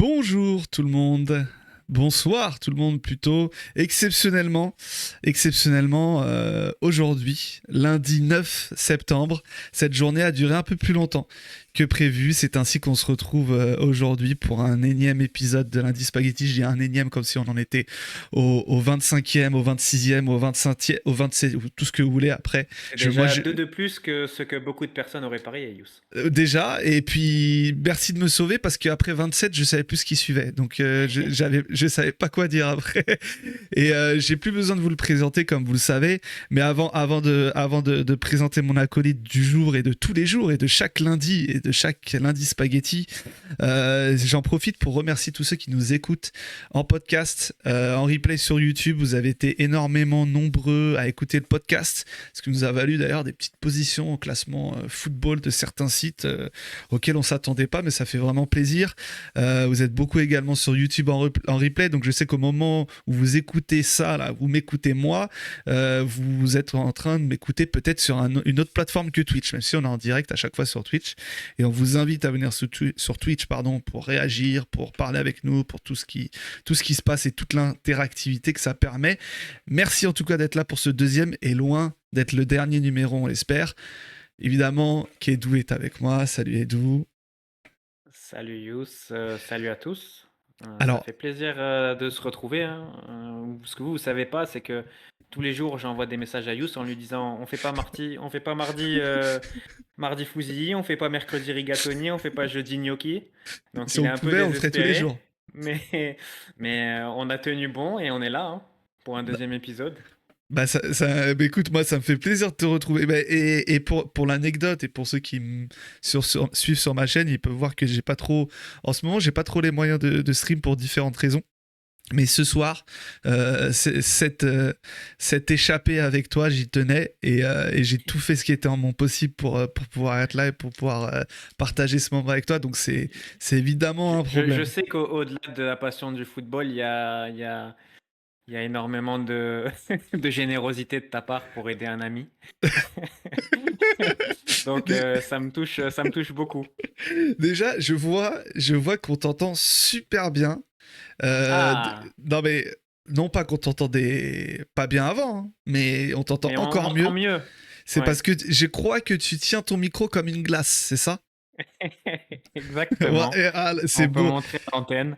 Bonjour tout le monde. Bonsoir tout le monde plutôt. Exceptionnellement, aujourd'hui, lundi 9 septembre, cette journée a duré un peu plus longtemps que prévu. C'est ainsi qu'on se retrouve aujourd'hui pour un énième épisode de Lundi Spaghetti. Je dis un énième comme si on en était au 25e, au 26e, au 25e, au 27, ou tout ce que vous voulez après. C'est déjà deux de plus que ce que beaucoup de personnes auraient parié, Yous. Déjà, et puis merci de me sauver parce qu'après 27, je savais plus ce qui suivait. Donc je savais pas quoi dire après. Et j'ai plus besoin de vous le présenter comme vous le savez. Mais avant de présenter mon acolyte du jour et de tous les jours et de chaque lundi et de chaque lundi spaghetti, j'en profite pour remercier tous ceux qui nous écoutent en podcast, en replay sur YouTube. Vous avez été énormément nombreux à écouter le podcast, ce qui nous a valu d'ailleurs des petites positions au classement football de certains sites auxquels on s'attendait pas, mais ça fait vraiment plaisir. Vous êtes beaucoup également sur YouTube en replay, donc je sais qu'au moment où vous écoutez ça, là, vous m'écoutez moi, vous êtes en train de m'écouter peut-être sur une autre plateforme que Twitch, même si on est en direct à chaque fois sur Twitch. Et on vous invite à venir sur Twitch pour réagir, pour parler avec nous, pour tout ce qui se passe et toute l'interactivité que ça permet. Merci en tout cas d'être là pour ce deuxième et loin d'être le dernier numéro, on l'espère. Évidemment, Kedou est avec moi. Salut Edou. Salut Yous, salut à tous. Ça Alors, fait plaisir de se retrouver, hein. Ce que vous savez pas, c'est que tous les jours j'envoie des messages à Yous en lui disant on fait pas mardi fusili, on fait pas mercredi rigatoni, on fait pas jeudi gnocchi. Donc si il est on un peu pouvait, on le ferait tous les désespéré, jours. mais on a tenu bon et on est là, hein, pour un Bah, deuxième épisode. bah, écoute, moi, ça me fait plaisir de te retrouver. Bah, et pour l'anecdote, et pour ceux qui me suivent sur ma chaîne, ils peuvent voir que en ce moment, j'ai pas trop les moyens de stream pour différentes raisons. Mais ce soir, cette échappée avec toi, j'y tenais et j'ai tout fait ce qui était en mon possible pour pouvoir être là et pour pouvoir partager ce moment avec toi. Donc c'est évidemment un Je problème. sais qu'au-delà de la passion du football, il y a énormément de, de générosité de ta part pour aider un ami. Donc ça me touche beaucoup. Déjà, je vois qu'on t'entend super bien. Ah, Non mais non pas qu'on t'entendait pas bien avant, hein, mais on t'entend mais on encore m'entend mieux. mieux. C'est Ouais, parce que je crois que tu tiens ton micro comme une glace, c'est ça? Ouais, exactement. c'est On peut beau. montrer l'antenne.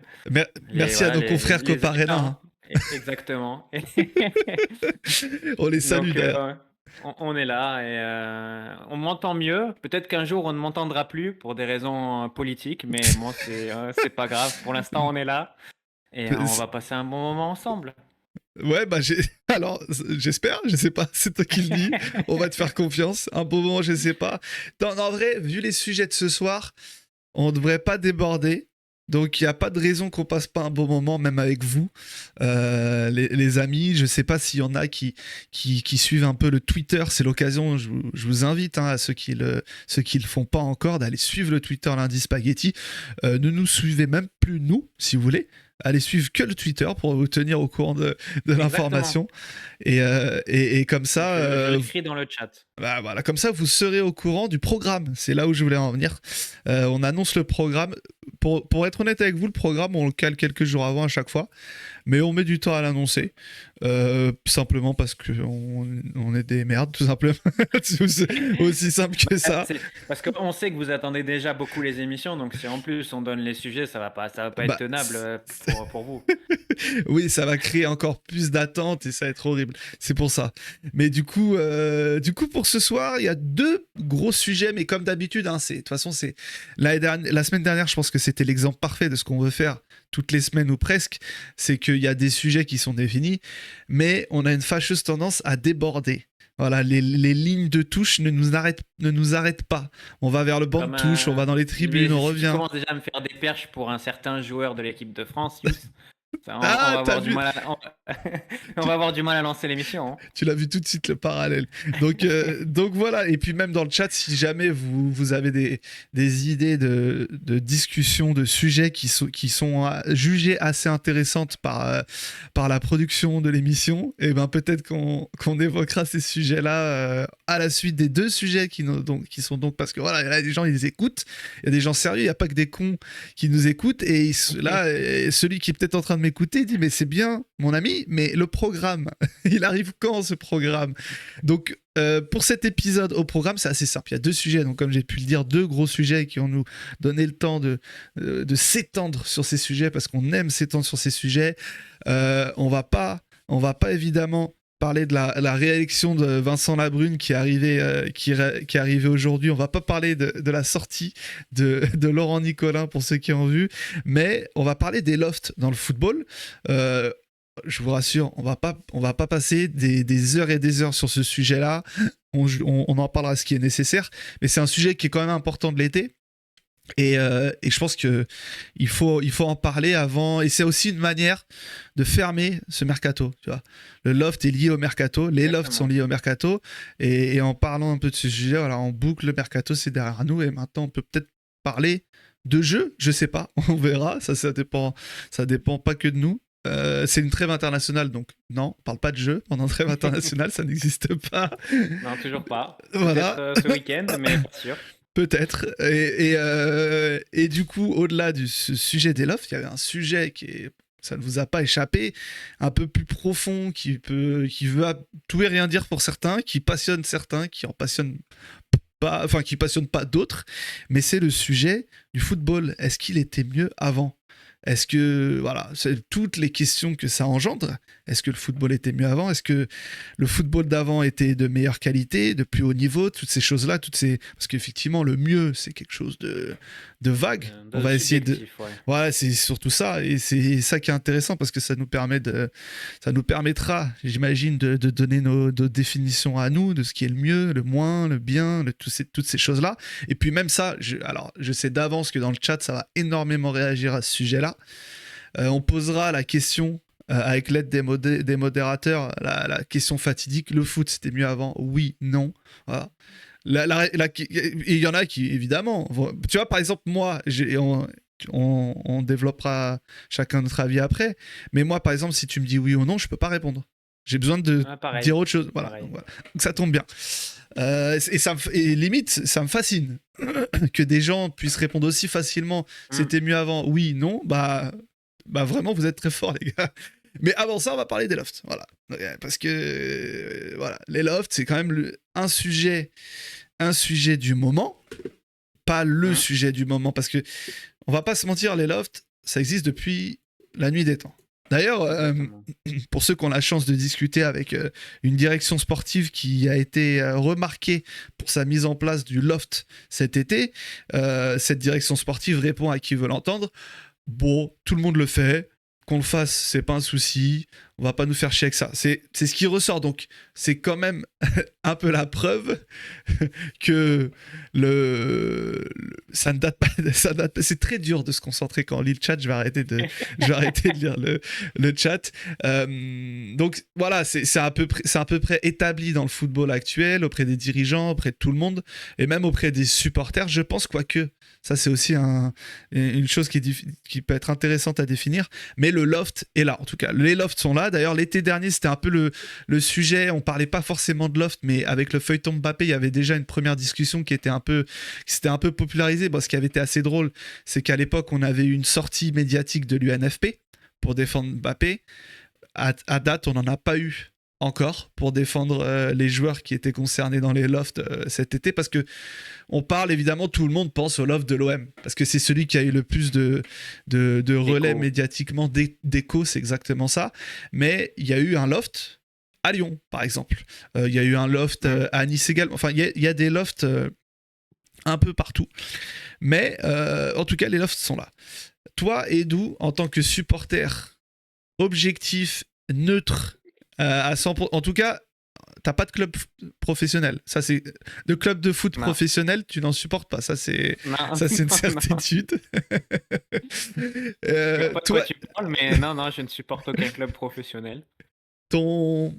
Merci à Voilà, nos confrères les coparénins, hein. habitants. Exactement. On les salue Donc d'ailleurs. on est là et on m'entend mieux. Peut-être qu'un jour on ne m'entendra plus pour des raisons politiques, mais moi c'est pas grave. Pour l'instant on est là et on va passer un bon moment ensemble. Ouais, bah alors j'espère, je sais pas, c'est toi qui le dis. On va te faire confiance. Un beau moment, je sais pas. Non, en vrai, vu les sujets de ce soir, on devrait pas déborder. Donc il n'y a pas de raison qu'on passe pas un bon moment, même avec vous, les amis. Je sais pas s'il y en a qui suivent un peu le Twitter. C'est l'occasion, je vous invite, hein, à ceux qui le font pas encore, d'aller suivre le Twitter Lundi Spaghetti. Ne nous suivez même plus nous, si vous voulez. Allez suivre que le Twitter pour vous tenir au courant de Exactement. l'information. Et comme ça, Je l'écris dans le chat. bah voilà, comme ça, vous serez au courant du programme. C'est là où je voulais en venir. On annonce le programme. Pour être honnête avec vous, le programme, on le cale quelques jours avant à chaque fois. Mais on met du temps à l'annoncer. Simplement parce qu'on est des merdes, tout simplement. C'est aussi simple que ça. Parce qu'on sait que vous attendez déjà beaucoup les émissions, donc si en plus on donne les sujets, ça va pas être Bah, tenable pour vous. oui, ça va créer encore plus d'attentes et ça va être horrible. C'est pour ça. Mais du coup, pour ce soir, il y a deux gros sujets, mais comme d'habitude, hein, de toute façon, c'est la semaine dernière, je pense que c'était l'exemple parfait de ce qu'on veut faire toutes les semaines ou presque. C'est qu'il y a des sujets qui sont définis, mais on a une fâcheuse tendance à déborder. Voilà, les lignes de touche ne nous arrêtent pas. On va vers le banc de Comme touche, on va dans les tribunes, on si tu revient. commences déjà à me faire des perches pour un certain joueur de l'équipe de France, Yous, On Ah, va t'as avoir du vu? mal à, on va avoir du mal à lancer l'émission, hein. Tu l'as vu tout de suite le parallèle. Donc voilà, et puis même dans le chat, si jamais vous avez des idées de discussion, de sujets qui sont jugés assez intéressantes par la production de l'émission, et ben peut-être qu'on évoquera ces sujets-là à la suite des deux sujets qui sont donc, parce que voilà, il y a des gens, ils écoutent, il y a des gens sérieux, il n'y a pas que des cons qui nous écoutent, et là, celui qui est peut-être en train de m'écouter dit, mais c'est bien, mon ami, mais le programme, il arrive quand ce programme? Donc pour cet épisode au programme, c'est assez simple. Il y a deux sujets, donc comme j'ai pu le dire, deux gros sujets qui vont nous donner le temps de s'étendre sur ces sujets, parce qu'on aime s'étendre sur ces sujets. On va pas évidemment parler de la réélection de Vincent Labrune qui est arrivé aujourd'hui. On va pas parler de la sortie de Laurent Nicolin pour ceux qui ont vu, mais on va parler des lofts dans le football. Je vous rassure, on va pas passer des heures et des heures sur ce sujet-là. On en parlera ce qui est nécessaire, mais c'est un sujet qui est quand même important de l'été. Et je pense que il faut en parler avant, et c'est aussi une manière de fermer ce mercato, tu vois. Le loft est lié au mercato, les lofts sont liés au mercato, et en parlant un peu de ce sujet, voilà, on boucle le mercato, c'est derrière nous, et maintenant on peut peut-être parler de jeu, je sais pas, on verra, ça dépend pas que de nous. C'est une trêve internationale, donc non, on parle pas de jeu pendant une trêve internationale, ça n'existe pas. Non, toujours pas. Voilà. Peut-être ce week-end, mais pas sûr. Peut-être. Et du coup, au-delà du sujet des lofts, il y avait un sujet ça ne vous a pas échappé, un peu plus profond, qui veut tout et rien dire pour certains, qui passionne certains, qui en passionne pas, enfin qui passionne pas d'autres. Mais c'est le sujet du football. Est-ce qu'il était mieux avant? Est-ce que, voilà, c'est toutes les questions que ça engendre. Est-ce que le football était mieux avant? Est-ce que le football d'avant était de meilleure qualité, de plus haut niveau? Toutes ces choses-là, parce qu'effectivement, le mieux, c'est quelque chose de vague. On va essayer de... Subjectif, ouais. Ouais, c'est surtout ça. Et c'est ça qui est intéressant, parce que ça nous permettra, j'imagine, de donner nos définitions à nous, de ce qui est le mieux, le moins, le bien, toutes ces choses-là. Et puis même ça, je sais d'avance que dans le chat, ça va énormément réagir à ce sujet-là. On posera la question avec l'aide des modérateurs, la question fatidique. Le foot, c'était mieux avant? Oui, non. Voilà. Il y en a qui, évidemment... Tu vois, par exemple, moi, on développera chacun notre avis après. Mais moi, par exemple, si tu me dis oui ou non, je peux pas répondre. J'ai besoin de dire autre chose. Voilà. Donc, ça tombe bien. Et limite, ça me fascine que des gens puissent répondre aussi facilement. C'était mieux avant? Oui, non. Bah vraiment, vous êtes très forts, les gars. Mais avant ça, on va parler des lofts. Voilà. Parce que voilà, les lofts, c'est quand même un sujet du moment, pas le sujet du moment, parce que on va pas se mentir, les lofts, ça existe depuis la nuit des temps. D'ailleurs, pour ceux qui ont la chance de discuter avec une direction sportive qui a été remarquée pour sa mise en place du loft cet été, cette direction sportive répond à qui veut l'entendre. Bon, tout le monde le fait. Qu'on le fasse, c'est pas un souci. On va pas nous faire chier avec ça. C'est ce qui ressort. Donc, c'est quand même un peu la preuve que ça ne date pas. C'est très dur de se concentrer quand on lit le chat. Je vais arrêter de lire le chat. Donc, voilà, c'est à peu près établi dans le football actuel, auprès des dirigeants, auprès de tout le monde, et même auprès des supporters. Je pense, quoique, ça, c'est aussi une chose qui peut être intéressante à définir. Mais le loft est là, en tout cas. Les lofts sont là. D'ailleurs, l'été dernier, c'était un peu le sujet. On parlait pas forcément de loft, mais avec le feuilleton Mbappé, il y avait déjà une première discussion qui s'était un peu popularisée. Bon, ce qui avait été assez drôle, c'est qu'à l'époque, on avait eu une sortie médiatique de l'UNFP pour défendre Mbappé. À date, on n'en a pas eu encore pour défendre les joueurs qui étaient concernés dans les lofts cet été, parce que on parle, évidemment, tout le monde pense au loft de l'OM, parce que c'est celui qui a eu le plus de relais médiatiquement, d'écho, c'est exactement ça. Mais il y a eu un loft à Lyon, par exemple. Il y a eu un loft à Nice également. Enfin, il y a des lofts un peu partout. Mais en tout cas, les lofts sont là. Toi, Edu, en tant que supporter objectif, neutre, à 100%, en tout cas, t'as pas de club professionnel. Ça, c'est de club de foot Non. professionnel, tu n'en supportes pas. Ça, c'est Non. une Non. certitude. Je vois pas de Toi, quoi tu parles, mais non, je ne supporte aucun club professionnel. ton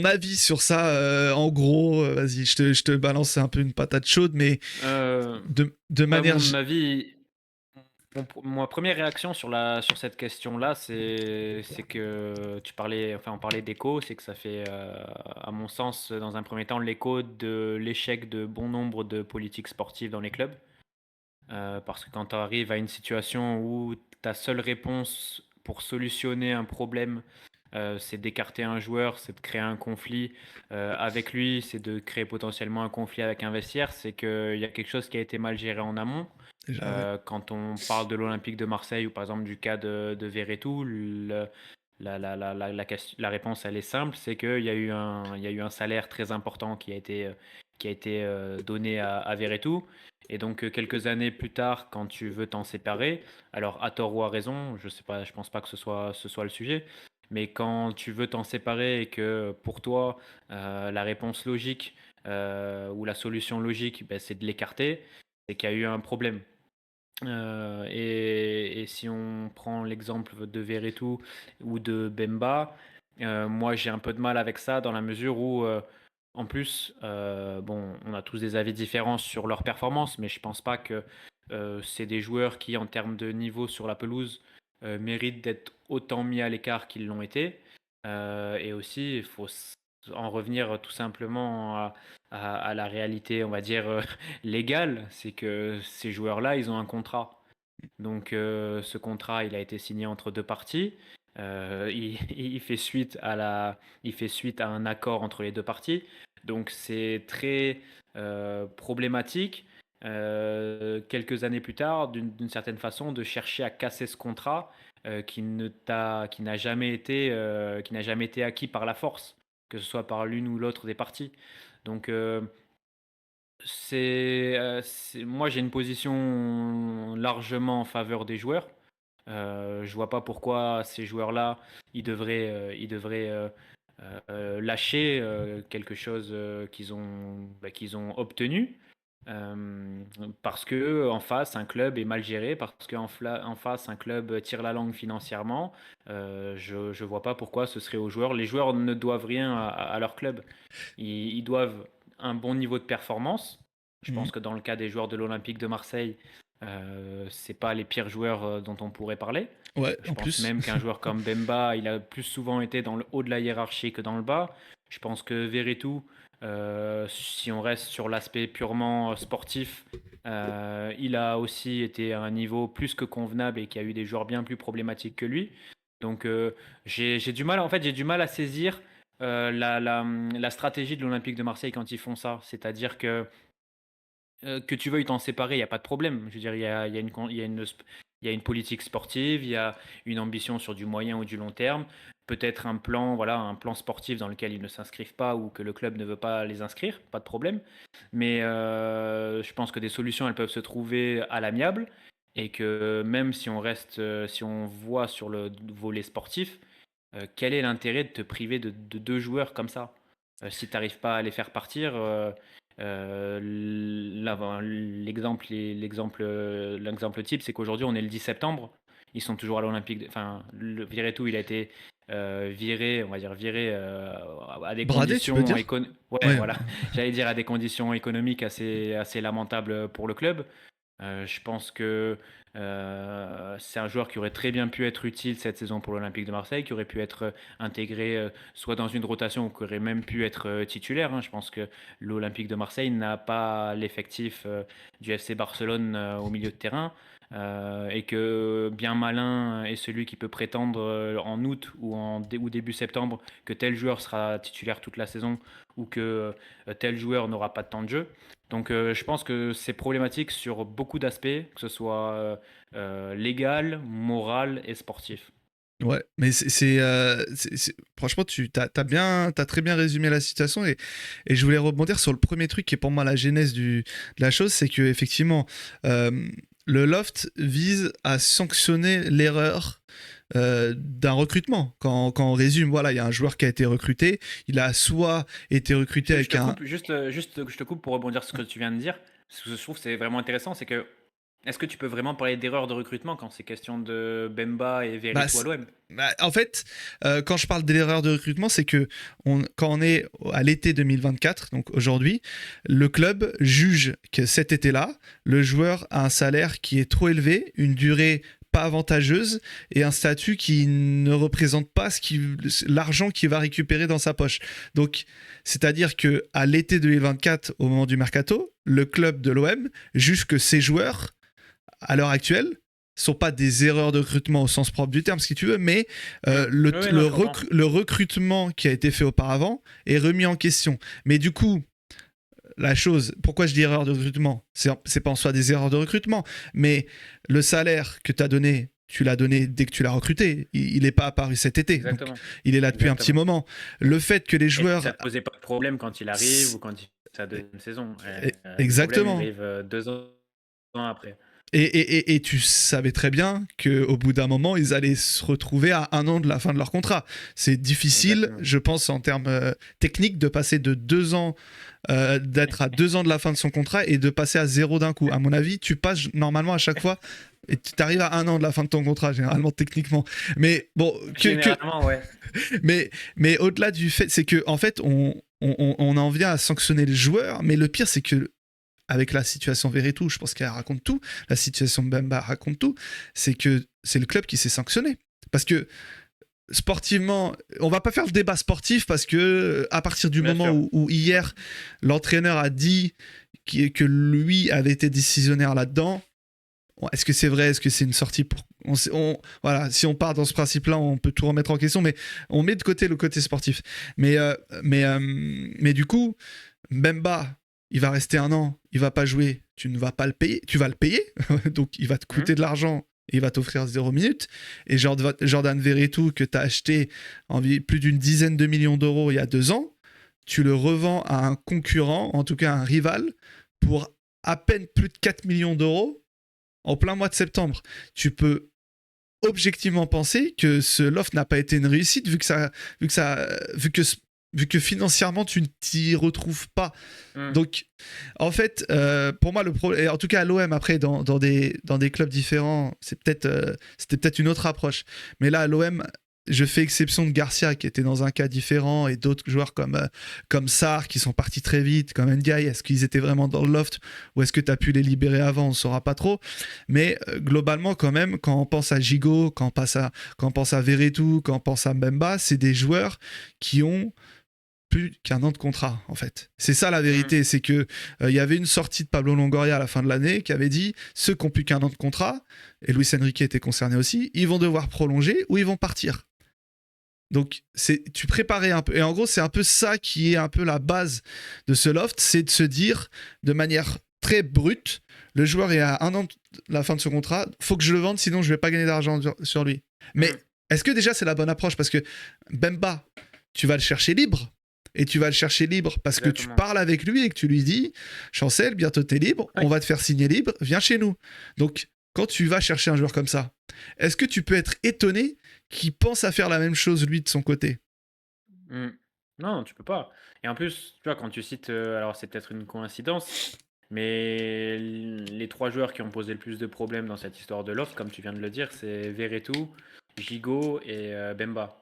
avis sur ça, en gros, vas-y, je te balance un peu une patate chaude, mais Euh, de manière. Mon avis, ma première réaction sur cette question-là, c'est que on parlait d'écho, c'est que ça fait, à mon sens, dans un premier temps, l'écho de l'échec de bon nombre de politiques sportives dans les clubs. Parce que quand tu arrives à une situation où ta seule réponse pour solutionner un problème, c'est d'écarter un joueur, c'est de créer un conflit avec lui, c'est de créer potentiellement un conflit avec un vestiaire, c'est qu'il y a quelque chose qui a été mal géré en amont. Déjà, ouais. Quand on parle de l'Olympique de Marseille ou par exemple du cas de Verretou, la réponse elle est simple, c'est qu'il y a eu il y a eu un salaire très important qui a été donné à Verretou. Et donc quelques années plus tard, quand tu veux t'en séparer, alors à tort ou à raison, je sais pas, je pense pas que ce soit le sujet, mais quand tu veux t'en séparer et que pour toi la réponse logique ou la solution logique, ben, c'est de l'écarter, c'est qu'il y a eu un problème. Et si on prend l'exemple de Verretou ou de Bemba, moi j'ai un peu de mal avec ça dans la mesure où, en plus, bon, on a tous des avis différents sur leur performance, mais je pense pas que c'est des joueurs qui, en termes de niveau sur la pelouse, méritent d'être autant mis à l'écart qu'ils l'ont été. Et aussi, il faut en revenir tout simplement à la réalité, on va dire, légale, c'est que ces joueurs-là, ils ont un contrat. Donc ce contrat, il a été signé entre deux parties. Il fait suite il fait suite à un accord entre les deux parties. Donc c'est très problématique, quelques années plus tard, d'une certaine façon, de chercher à casser ce contrat qui n'a jamais qui n'a jamais été acquis par la force, que ce soit par l'une ou l'autre des parties. Donc moi, j'ai une position largement en faveur des joueurs. Je vois pas pourquoi ces joueurs-là, ils devraient lâcher quelque chose qu'ils ont obtenu. Parce que en face, un club est mal géré, parce qu'en face, un club tire la langue financièrement. Je vois pas pourquoi ce serait aux joueurs. Les joueurs ne doivent rien à leur club. Ils doivent un bon niveau de performance. Je Mhm. pense que dans le cas des joueurs de l'Olympique de Marseille, c'est pas les pires joueurs dont on pourrait parler. Ouais, Je en pense plus. même qu'un joueur comme Bemba, il a plus souvent été dans le haut de la hiérarchie que dans le bas. Je pense que Verretou, si on reste sur l'aspect purement sportif, il a aussi été à un niveau plus que convenable et qu'il y a eu des joueurs bien plus problématiques que lui. Donc j'ai du mal, en fait, j'ai du mal à saisir la stratégie de l'Olympique de Marseille quand ils font ça. C'est-à-dire que tu veuilles t'en séparer, il n'y a pas de problème. Je veux dire, il y a une politique sportive, il y a une ambition sur du moyen ou du long terme, peut-être un plan, voilà, un plan sportif dans lequel ils ne s'inscrivent pas ou que le club ne veut pas les inscrire, pas de problème. Mais je pense que des solutions, elles peuvent se trouver à l'amiable et que même si on reste, si on voit sur le volet sportif, quel est l'intérêt de te priver de deux joueurs comme ça? Si tu n'arrives pas à les faire partir, l'exemple type, c'est qu'aujourd'hui, on est le 10 septembre. Ils sont toujours à l'Olympique. Enfin, le Viretou, il a été viré, on va dire viré à des Bradé, tu veux conditions dire? Ouais, Ouais. voilà. J'allais dire à des conditions économiques assez lamentables pour le club. Je pense que c'est un joueur qui aurait très bien pu être utile cette saison pour l'Olympique de Marseille, qui aurait pu être intégré soit dans une rotation ou qui aurait même pu être titulaire, hein. Je pense que l'Olympique de Marseille n'a pas l'effectif du FC Barcelone au milieu de terrain. Et que bien malin est celui qui peut prétendre en août ou début septembre que tel joueur sera titulaire toute la saison ou que tel joueur n'aura pas de temps de jeu. Donc je pense que c'est problématique sur beaucoup d'aspects, que ce soit légal, moral et sportif. Ouais, mais franchement, t'as très bien résumé la situation et je voulais rebondir sur le premier truc qui est pour moi la genèse de la chose, c'est que effectivement, le loft vise à sanctionner l'erreur d'un recrutement. Quand on résume, voilà, il y a un joueur qui a été recruté, il a soit été recruté Je avec te un... coupe, juste, je te coupe pour rebondir sur ce que tu viens de dire. Ce que je trouve que c'est vraiment intéressant, c'est que est-ce que tu peux vraiment parler d'erreur de recrutement quand c'est question de Bemba et Bah, Verretou à l'OM? en fait, quand je parle de l'erreur de recrutement, c'est que quand on est à l'été 2024, donc aujourd'hui, le club juge que cet été-là, le joueur a un salaire qui est trop élevé, une durée pas avantageuse et un statut qui ne représente pas l'argent qu'il va récupérer dans sa poche. Donc, c'est-à-dire que à l'été 2024, au moment du mercato, le club de l'OM juge que ces joueurs, à l'heure actuelle, sont pas des erreurs de recrutement au sens propre du terme, si tu veux, mais Oui, non, je comprends. le recrutement qui a été fait auparavant est remis en question. Mais du coup, la chose, pourquoi je dis erreur de recrutement, c'est pas en soi des erreurs de recrutement, mais le salaire que tu as donné, tu l'as donné dès que tu l'as recruté. Il n'est pas apparu cet été, donc Exactement. il est là depuis un petit Exactement. moment. Le fait que les Et joueurs... ça ne te posait pas de problème quand il arrive ou quand il fait sa deuxième saison. Le problème, il Exactement. arrive 2 ans après. Et tu savais très bien qu'au bout d'un moment, ils allaient se retrouver à 1 an de la fin de leur contrat. C'est difficile, Exactement. je pense, en termes techniques, de passer de 2 ans, d'être à 2 ans de la fin de son contrat et de passer à 0 d'un coup. À mon avis, tu passes normalement à chaque fois et tu arrives à 1 an de la fin de ton contrat, généralement, techniquement. Mais bon, Généralement, ouais. mais au-delà du fait, c'est que en fait, on en vient à sanctionner le joueur, mais le pire, c'est que avec la situation Verretou, je pense qu'elle raconte tout, la situation Bemba raconte tout, c'est que c'est le club qui s'est sanctionné. Parce que sportivement, on va pas faire le débat sportif parce que à partir du Bien moment sûr. où hier l'entraîneur a dit que lui avait été décisionnaire là-dedans, est-ce que c'est vrai? Est-ce que c'est une sortie pour... voilà, si on part dans ce principe-là, on peut tout remettre en question, mais on met de côté le côté sportif. Mais du coup, Bemba, il va rester 1 an, il va pas jouer, tu ne vas pas le payer, tu vas le payer, donc il va te coûter de l'argent et il va t'offrir 0 minutes. Et Jordan Verretou, que tu as acheté plus d'une dizaine de millions d'euros il y a 2 ans, tu le revends à un concurrent, en tout cas un rival, pour à peine plus de 4 millions d'euros en plein mois de septembre. Tu peux objectivement penser que ce loft n'a pas été une réussite vu que financièrement tu ne t'y retrouves pas. Donc en fait, pour moi le problème, en tout cas à l'OM, après dans des clubs différents, c'était peut-être une autre approche, mais là à l'OM, je fais exception de Garcia qui était dans un cas différent et d'autres joueurs comme Sarr qui sont partis très vite, comme Ndiaye. Est-ce qu'ils étaient vraiment dans le loft ou est-ce que tu as pu les libérer avant? On ne saura pas trop. Mais globalement, quand même, quand on pense à Gigot, quand on pense à Verretou, quand on pense à Mbemba, c'est des joueurs qui ont plus qu'un an de contrat, en fait. C'est ça la vérité, c'est que il y avait une sortie de Pablo Longoria à la fin de l'année qui avait dit ceux qui ont plus qu'un an de contrat, et Luis Enrique était concerné aussi, ils vont devoir prolonger ou ils vont partir. Donc, tu préparais un peu. Et en gros, c'est un peu ça qui est un peu la base de ce loft, c'est de se dire de manière très brute, le joueur est à 1 an de la fin de son contrat, faut que je le vende, sinon je vais pas gagner d'argent sur lui. Mais est-ce que déjà c'est la bonne approche? Parce que Bemba, tu vas le chercher libre. Et tu vas le chercher libre parce que tu parles avec lui et que tu lui dis Chancel, bientôt t'es libre, on va te faire signer libre, viens chez nous. Donc, quand tu vas chercher un joueur comme ça, est-ce que tu peux être étonné qu'il pense à faire la même chose lui de son côté? Non, tu peux pas. Et en plus, tu vois, quand tu cites, alors c'est peut-être une coïncidence, mais les 3 joueurs qui ont posé le plus de problèmes dans cette histoire de loft, comme tu viens de le dire, c'est Verretou, Gigot et Bemba.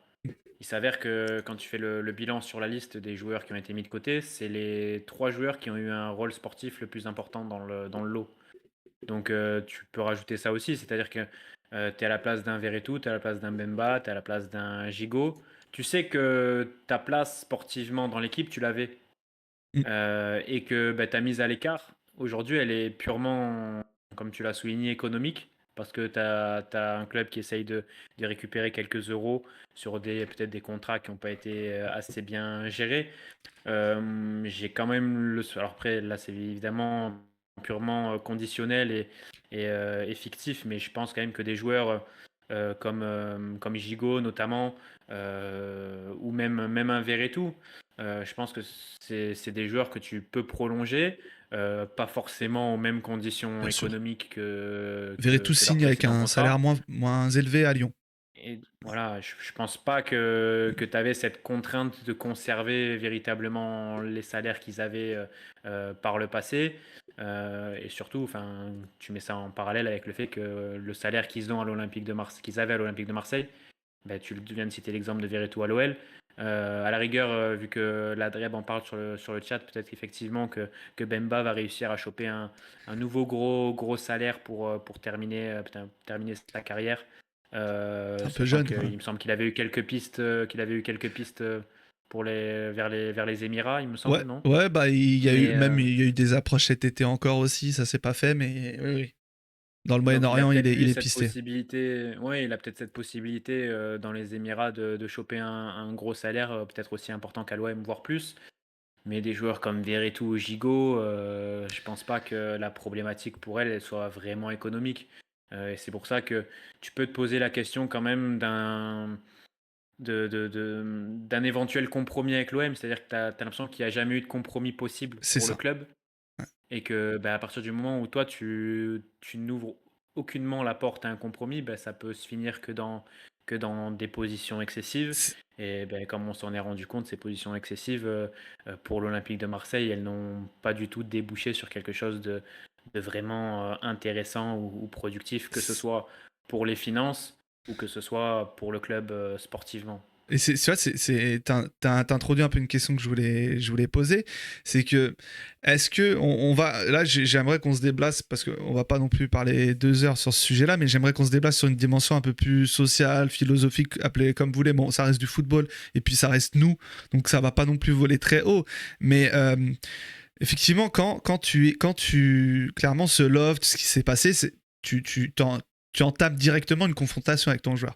Il s'avère que quand tu fais le bilan sur la liste des joueurs qui ont été mis de côté, c'est les 3 joueurs qui ont eu un rôle sportif le plus important dans le lot. Donc tu peux rajouter ça aussi, c'est-à-dire que tu es à la place d'un Verretou, tu es à la place d'un Bemba, tu es à la place d'un Gigot. Tu sais que ta place sportivement dans l'équipe, tu l'avais. Et que ta mise à l'écart, aujourd'hui, elle est purement, comme tu l'as souligné, économique. Parce que tu as un club qui essaye de récupérer quelques euros sur peut-être des contrats qui n'ont pas été assez bien gérés. J'ai quand même Alors après, là, c'est évidemment purement conditionnel et fictif, mais je pense quand même que des joueurs comme Gigot notamment, ou même un Verretou, je pense que c'est des joueurs que tu peux prolonger, pas forcément aux mêmes conditions Bien sûr. économiques que Verretou leur signe avec précédent un salaire contrat. moins élevé à Lyon. et voilà, je pense pas que tu avais cette contrainte de conserver véritablement les salaires qu'ils avaient par le passé. Et surtout, enfin, tu mets ça en parallèle avec le fait que le salaire qu'ils ont à l'Olympique de Marseille, qu'ils avaient à l'Olympique de Marseille, ben, tu viens de citer l'exemple de Verretou à l'OL. À la rigueur, vu que la Dreb en parle sur le chat, peut-être qu'effectivement que Bemba va réussir à choper un nouveau gros salaire pour terminer, terminer sa carrière. Un peu Sachant jeune, quoi. qu'il me semble qu'il avait eu quelques pistes vers les Émirats, il me semble, Ouais, non? ouais, bah il y a eu Mais même il y a eu des approches cet été encore aussi, ça s'est pas fait, mais oui, oui. Dans le donc il a Moyen-Orient, peut-être il vu est cette pisté. possibilité, ouais, il a peut-être cette possibilité dans les Émirats de choper un gros salaire, peut-être aussi important qu'à l'OM, voire plus. Mais des joueurs comme Verretou ou Gigot, je pense pas que la problématique pour elle soit vraiment économique. Et c'est pour ça que tu peux te poser la question quand même d'un éventuel compromis avec l'OM. C'est-à-dire que tu as l'impression qu'il n'y a jamais eu de compromis possible C'est pour le ça. club. Et que bah, à partir du moment où toi, tu n'ouvres aucunement la porte à un compromis, bah, ça peut se finir que dans des positions excessives. C'est- Et ben, comme on s'en est rendu compte, ces positions excessives, pour l'Olympique de Marseille, elles n'ont pas du tout débouché sur quelque chose de vraiment intéressant ou productif, que ce c'est- soit pour les finances ou que ce soit pour le club sportivement. Et tu vois, t'as introduit un peu une question que je voulais poser. C'est que, est-ce que on va. Là, j'aimerais qu'on se déplace, parce qu'on va pas non plus parler 2 heures sur ce sujet-là, mais j'aimerais qu'on se déplace sur une dimension un peu plus sociale, philosophique, appelée comme vous voulez. Bon, ça reste du football, et puis ça reste nous, donc ça va pas non plus voler très haut. Mais effectivement, quand tu. Clairement, ce love, tout ce qui s'est passé, tu entames directement une confrontation avec ton joueur.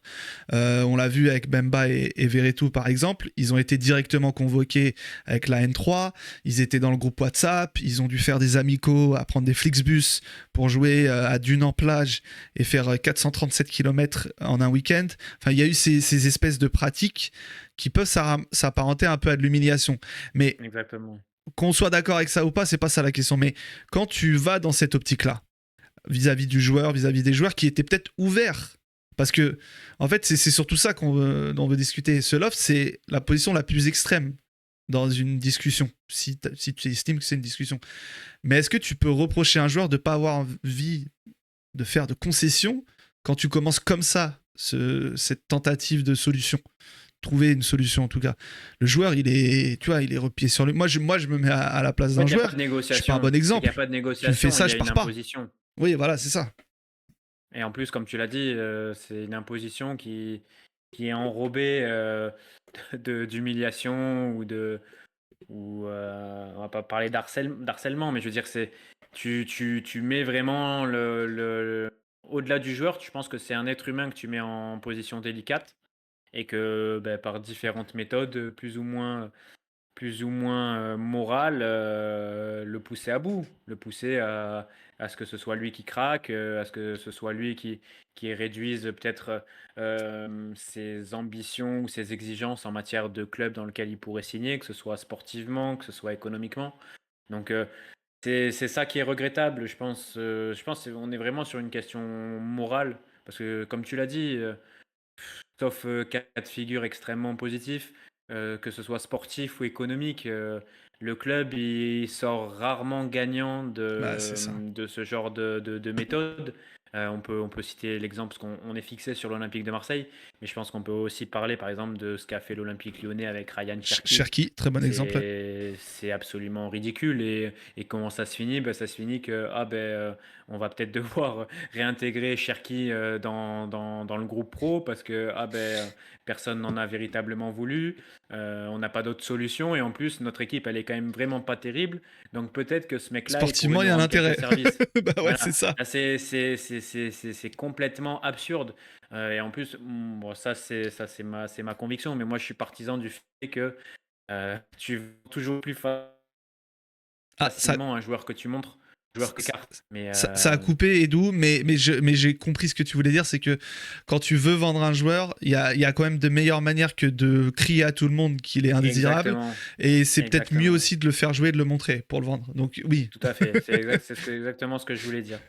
On l'a vu avec Bemba et Verretou par exemple, ils ont été directement convoqués avec la N3, ils étaient dans le groupe WhatsApp, ils ont dû faire des amicaux, à prendre des Flixbus pour jouer à Dune en plage et faire 437 km en un week-end. Enfin, il y a eu ces espèces de pratiques qui peuvent s'apparenter un peu à de l'humiliation. Mais Exactement. qu'on soit d'accord avec ça ou pas, c'est pas ça la question. Mais quand tu vas dans cette optique-là, vis-à-vis du joueur, vis-à-vis des joueurs qui étaient peut-être ouverts. Parce que, en fait, c'est surtout ça dont on veut discuter. Ce loft, c'est la position la plus extrême dans une discussion, si tu estimes que c'est une discussion. Mais est-ce que tu peux reprocher à un joueur de ne pas avoir envie de faire de concessions quand tu commences comme ça cette tentative de solution? Trouver une solution en tout cas. Le joueur, tu vois, il est replié sur lui. Moi, je me mets à la place En fait, d'un il n'y a pas joueur. de Je suis pas un négociation. bon C'est qu'il n'y a exemple. pas de Tu me fais négociation, ça, il y je a une pars pas. imposition. Oui, voilà, c'est ça. Et en plus, comme tu l'as dit, c'est une imposition qui est enrobée d'humiliation on va pas parler d'harcèlement, mais je veux dire, tu mets vraiment au-delà du joueur, tu penses que c'est un être humain que tu mets en position délicate et que ben, par différentes méthodes, plus ou moins moral, le pousser à bout, le pousser à ce que ce soit lui qui craque, à ce que ce soit lui qui réduise peut-être ses ambitions ou ses exigences en matière de club dans lequel il pourrait signer, que ce soit sportivement, que ce soit économiquement. Donc c'est ça qui est regrettable, je pense. Je pense qu'on est vraiment sur une question morale, parce que comme tu l'as dit, sauf cas de figure extrêmement positif, que ce soit sportif ou économique. Le club il sort rarement gagnant Bah, c'est ça. de ce genre de méthode. On peut citer l'exemple, parce qu'on on est fixé sur l'Olympique de Marseille, mais je pense qu'on peut aussi parler par exemple de ce qu'a fait l'Olympique lyonnais avec Ryan Cherki. Cherki, très bon exemple. C'est absolument ridicule. Et comment ça se finit? Ben, ça se finit que on va peut-être devoir réintégrer Cherki dans le groupe pro parce que personne n'en a véritablement voulu. On n'a pas d'autre solution. Et en plus, notre équipe, elle est quand même vraiment pas terrible. Donc peut-être que ce mec-là, il pourrait Sportivement, il y nous a un rendre quelques intérêt. services. Bah ouais, Voilà. c'est ça. Là, c'est complètement absurde. Et en plus, bon, c'est c'est ma conviction. Mais moi, je suis partisan du fait que tu vends toujours plus Ah, ça, facilement un joueur que tu montres. joueur que carte. Mais Ça a coupé Edu, mais j'ai compris ce que tu voulais dire, c'est que quand tu veux vendre un joueur, il y a quand même de meilleures manières que de crier à tout le monde qu'il est indésirable, exactement, et c'est peut-être mieux exactement. aussi de le faire jouer et de le montrer pour le vendre. Donc oui, Tout à fait. C'est exactement ce que je voulais dire.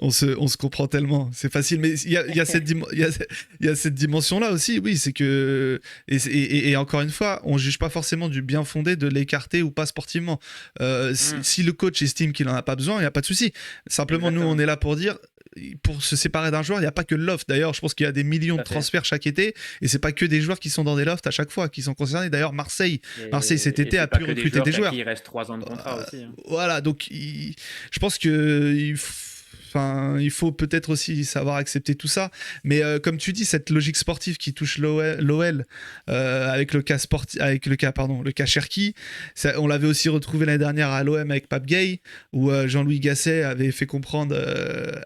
on se comprend tellement, c'est facile, mais il y a cette dimension-là aussi, oui, c'est que, et encore une fois, on juge pas forcément du bien fondé de l'écarter ou pas sportivement. Hmm, Si le coach estime qu'il en a pas besoin, il n'y a pas de souci. Simplement, nous, on exactement. est là pour dire, pour se séparer d'un joueur, il n'y a pas que le loft. D'ailleurs, je pense qu'il y a des millions Tout de à fait. transferts chaque été, et c'est pas que des joueurs qui sont dans des lofts à chaque fois qui sont concernés. D'ailleurs, Marseille cet Et été c'est a pas pu que des recruter joueurs des qu'à qui joueurs. il reste 3 ans de contrat Euh, aussi, hein. voilà, donc je pense que enfin, il faut peut-être aussi savoir accepter tout ça. Mais comme tu dis, cette logique sportive qui touche l'OL, avec le cas Cherki, on l'avait aussi retrouvé l'année dernière à l'OM avec Pape Gay, où Jean-Louis Gasset avait fait comprendre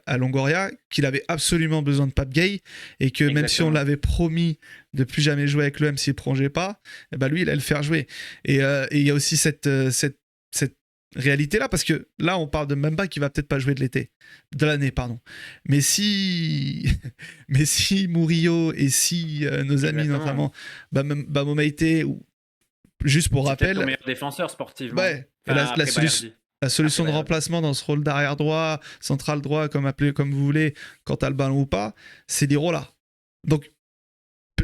à Longoria qu'il avait absolument besoin de Pape Gay, et que même si on Exactement. l'avait promis de plus jamais jouer avec l'OM s'il ne prolongeait pas, eh ben lui, il allait le faire jouer. Et il y a aussi cette réalité là, parce que là on parle de Mbemba qui va peut-être pas jouer de l'année, pardon, mais si mais si Murillo, et si nos amis Exactement. notamment Bamomaité, ou juste pour C'est peut-être ton rappel, meilleur défenseur sportivement. ouais, et Enfin, après Balerdi. la Après solution de Balerdi. remplacement dans ce rôle d'arrière droit, central droit, comme vous voulez, quand t'as le ballon ou pas, c'est Lirola. Donc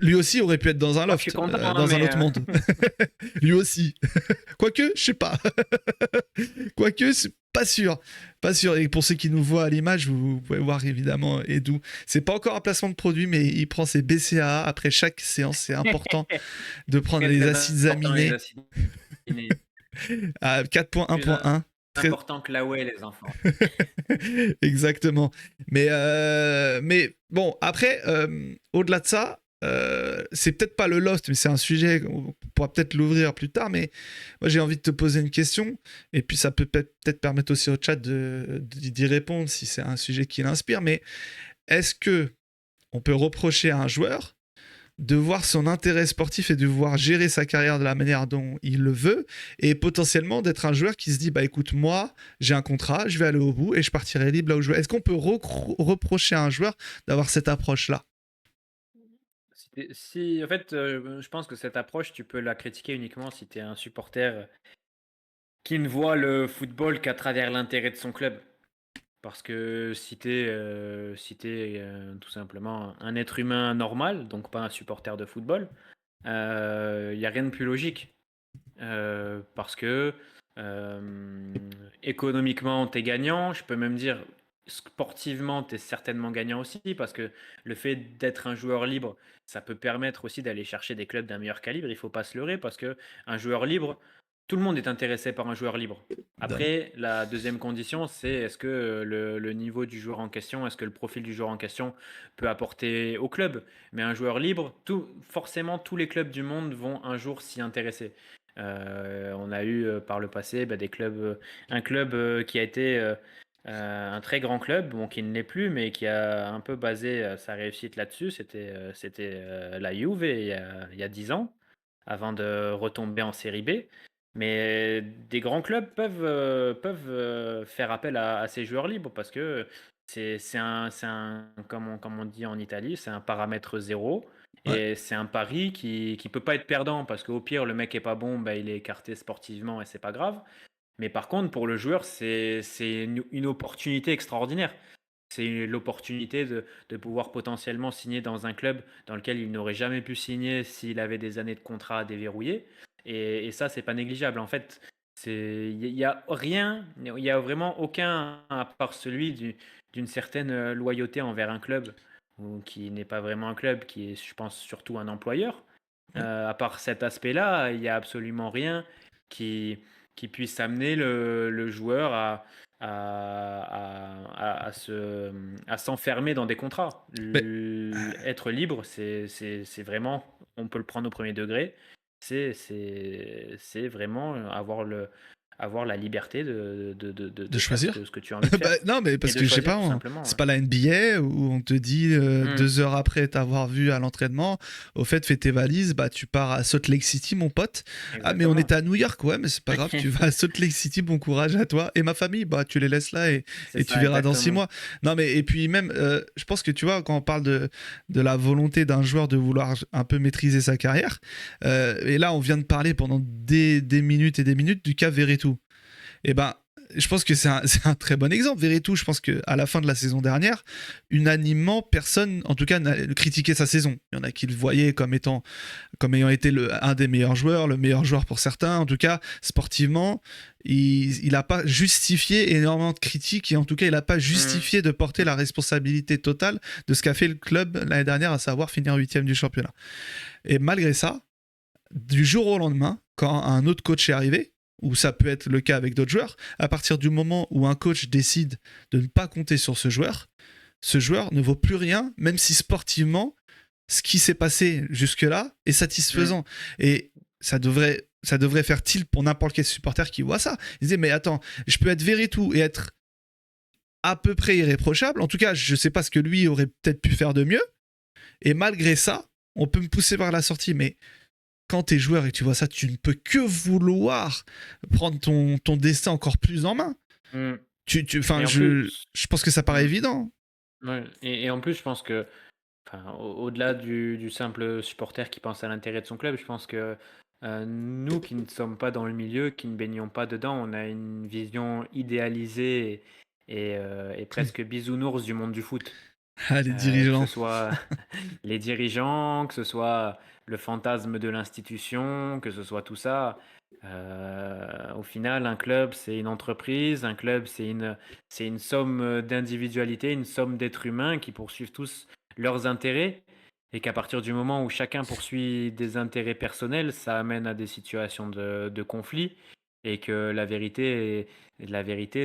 lui aussi aurait pu être dans un Moi, je suis loft, content, hein, dans un mais autre monde. Lui aussi. Quoique, je sais pas. Quoique, c'est pas sûr. Pas sûr. Et pour ceux qui nous voient à l'image, vous pouvez voir évidemment Edu. C'est pas encore un placement de produit, mais il prend ses BCAA après chaque séance. C'est important de prendre très les très acides important les aminés acides aminés. à Plus 4.1.1. Très... important que la whey, les enfants. Exactement. Mais bon, après, au-delà de ça, c'est peut-être pas le Lost, mais c'est un sujet, on pourra peut-être l'ouvrir plus tard. Mais moi, j'ai envie de te poser une question, et puis ça peut peut-être permettre aussi au chat d'y répondre si c'est un sujet qui l'inspire. Mais est-ce que on peut reprocher à un joueur de voir son intérêt sportif et de voir gérer sa carrière de la manière dont il le veut, et potentiellement d'être un joueur qui se dit, bah écoute, moi j'ai un contrat, je vais aller au bout et je partirai libre là où je veux. Est-ce qu'on peut reprocher à un joueur d'avoir cette approche là? En fait, je pense que cette approche, tu peux la critiquer uniquement si tu es un supporter qui ne voit le football qu'à travers l'intérêt de son club. Parce que si t'es tout simplement un être humain normal, donc pas un supporter de football, il n'y a rien de plus logique. Parce que euh, économiquement, tu es gagnant. Je peux même dire sportivement, tu es certainement gagnant aussi. Parce que le fait d'être un joueur libre, ça peut permettre aussi d'aller chercher des clubs d'un meilleur calibre. Il ne faut pas se leurrer parce que un joueur libre, tout le monde est intéressé par un joueur libre. Après, la deuxième condition, c'est est-ce que le niveau du joueur en question, est-ce que le profil du joueur en question peut apporter au club. Mais un joueur libre, forcément, tous les clubs du monde vont un jour s'y intéresser. On a eu par le passé des clubs, un club qui a été un très grand club, bon, qui ne l'est plus, mais qui a un peu basé sa réussite là-dessus. C'était la Juve il y a 10 ans, avant de retomber en série B. Mais des grands clubs peuvent faire appel à ces joueurs libres parce que comme on dit en Italie, c'est un paramètre zéro. Ouais. Et c'est un pari qui peut pas être perdant parce qu'au pire, le mec est pas bon, il est écarté sportivement et c'est pas grave. Mais par contre, pour le joueur, c'est une opportunité extraordinaire. C'est l'opportunité de pouvoir potentiellement signer dans un club dans lequel il n'aurait jamais pu signer s'il avait des années de contrat à déverrouiller. Et ça, c'est pas négligeable. En fait, il y a rien, il y a vraiment aucun, à part celui d'une certaine loyauté envers un club, ou qui n'est pas vraiment un club, qui est, je pense, surtout un employeur. Ouais. À part cet aspect-là, il n'y a absolument rien qui, qui puisse amener le joueur à s'enfermer dans des contrats. Mais Être libre, c'est vraiment, on peut le prendre au premier degré, c'est vraiment avoir la liberté De faire choisir. ce que tu as envie de Bah, faire non, mais et parce de que je sais choisir pas, tout simplement. c'est pas la NBA où on te dit Mm. 2 heures après t'avoir vu à l'entraînement, au fait, fais tes valises, bah tu pars à Salt Lake City, mon pote. Ah, mais on Exactement. était à New York, ouais, mais c'est pas grave, tu vas à Salt Lake City, bon courage à toi. Et ma famille, bah tu les laisses là et C'est tu ça, verras dans 6 exactement. mois. Non, mais et puis même, je pense que tu vois, quand on parle de la volonté d'un joueur de vouloir un peu maîtriser sa carrière, et là on vient de parler pendant des minutes et des minutes du cas Verretou. Et ben, je pense que c'est un très bon exemple. Verretou, je pense qu'à la fin de la saison dernière, unanimement, personne, en tout cas, n'a critiqué sa saison. Il y en a qui le voyaient comme ayant été un des meilleurs joueurs, le meilleur joueur pour certains. En tout cas, sportivement, il n'a pas justifié énormément de critiques et en tout cas, il n'a pas Mm. justifié de porter la responsabilité totale de ce qu'a fait le club l'année dernière, à savoir finir 8e du championnat. Et malgré ça, du jour au lendemain, quand un autre coach est arrivé, ou ça peut être le cas avec d'autres joueurs, à partir du moment où un coach décide de ne pas compter sur ce joueur ne vaut plus rien, même si sportivement, ce qui s'est passé jusque-là est Mm. satisfaisant. Et ça devrait faire tilt pour n'importe quel supporter qui voit ça. Il disait, mais attends, je peux être Verretou et être à peu près irréprochable. En tout cas, je ne sais pas ce que lui aurait peut-être pu faire de mieux. Et malgré ça, on peut me pousser vers la sortie. Mais quand t'es joueur et que tu vois ça, tu ne peux que vouloir prendre ton destin encore plus en main. Mm. Enfin, Et en plus, je pense que ça paraît mm, évident. ouais. Et en plus, je pense que, enfin, au-delà du simple supporter qui pense à l'intérêt de son club, je pense que nous qui ne sommes pas dans le milieu, qui ne baignons pas dedans, on a une vision idéalisée et presque bisounours du monde du foot. Ah, les Que ce dirigeants. soit les dirigeants, que ce soit le fantasme de l'institution, que ce soit tout ça. Au final, un club, c'est une entreprise, un club, c'est une somme d'individualités, une somme d'êtres humains qui poursuivent tous leurs intérêts et qu'à partir du moment où chacun poursuit des intérêts personnels, ça amène à des situations de conflit et que la vérité,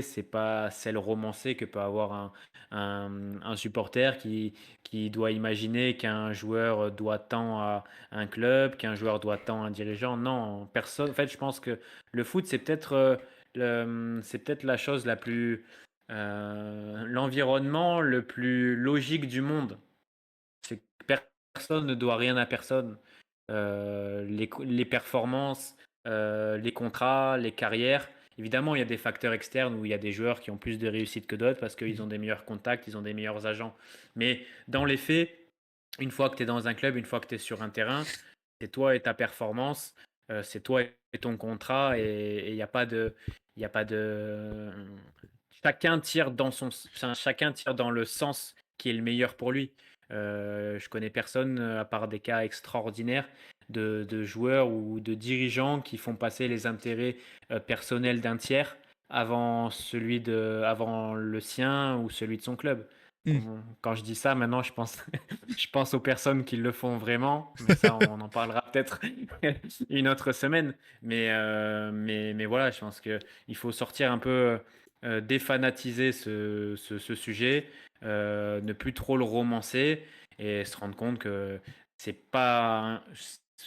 c'est pas celle romancée que peut avoir un supporter qui doit imaginer qu'un joueur doit tant à un club, qu'un joueur doit tant à un dirigeant. Non, personne. En fait, je pense que le foot, c'est peut-être la chose la plus, l'environnement le plus logique du monde. C'est que personne ne doit rien à personne. Les performances, les contrats, les carrières. Évidemment, il y a des facteurs externes où il y a des joueurs qui ont plus de réussite que d'autres parce qu'ils ont des meilleurs contacts, ils ont des meilleurs agents. Mais dans les faits, une fois que tu es dans un club, une fois que tu es sur un terrain, c'est toi et ta performance, c'est toi et ton contrat et il n'y a pas de, il y a pas de, chacun tire dans chacun tire dans le sens qui est le meilleur pour lui. Je connais personne, à part des cas extraordinaires, de joueurs ou de dirigeants qui font passer les intérêts personnels d'un tiers avant le sien ou celui de son club. Hmm. Quand je dis ça, maintenant, je pense aux personnes qui le font vraiment, mais ça, on en parlera peut-être une autre semaine. Mais voilà, je pense qu'il faut sortir un peu, défanatiser ce sujet, ne plus trop le romancer et se rendre compte que c'est pas,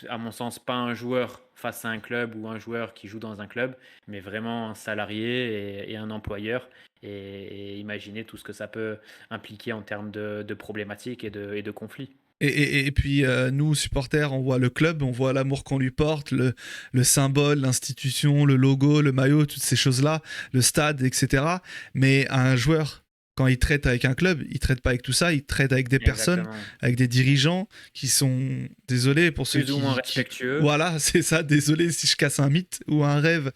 à mon sens, pas un joueur face à un club ou un joueur qui joue dans un club, mais vraiment un salarié et un employeur. Et imaginer tout ce que ça peut impliquer en termes de problématiques et de conflits. Et puis, nous, supporters, on voit le club, on voit l'amour qu'on lui porte, le symbole, l'institution, le logo, le maillot, toutes ces choses-là, le stade, etc. Mais un joueur, quand il traite avec un club, il traite pas avec tout ça, il traite avec des personnes, Exactement. avec des dirigeants qui sont, désolé pour ceux Plus ou moins respectueux. Voilà, c'est ça, désolé si je casse un mythe ou un rêve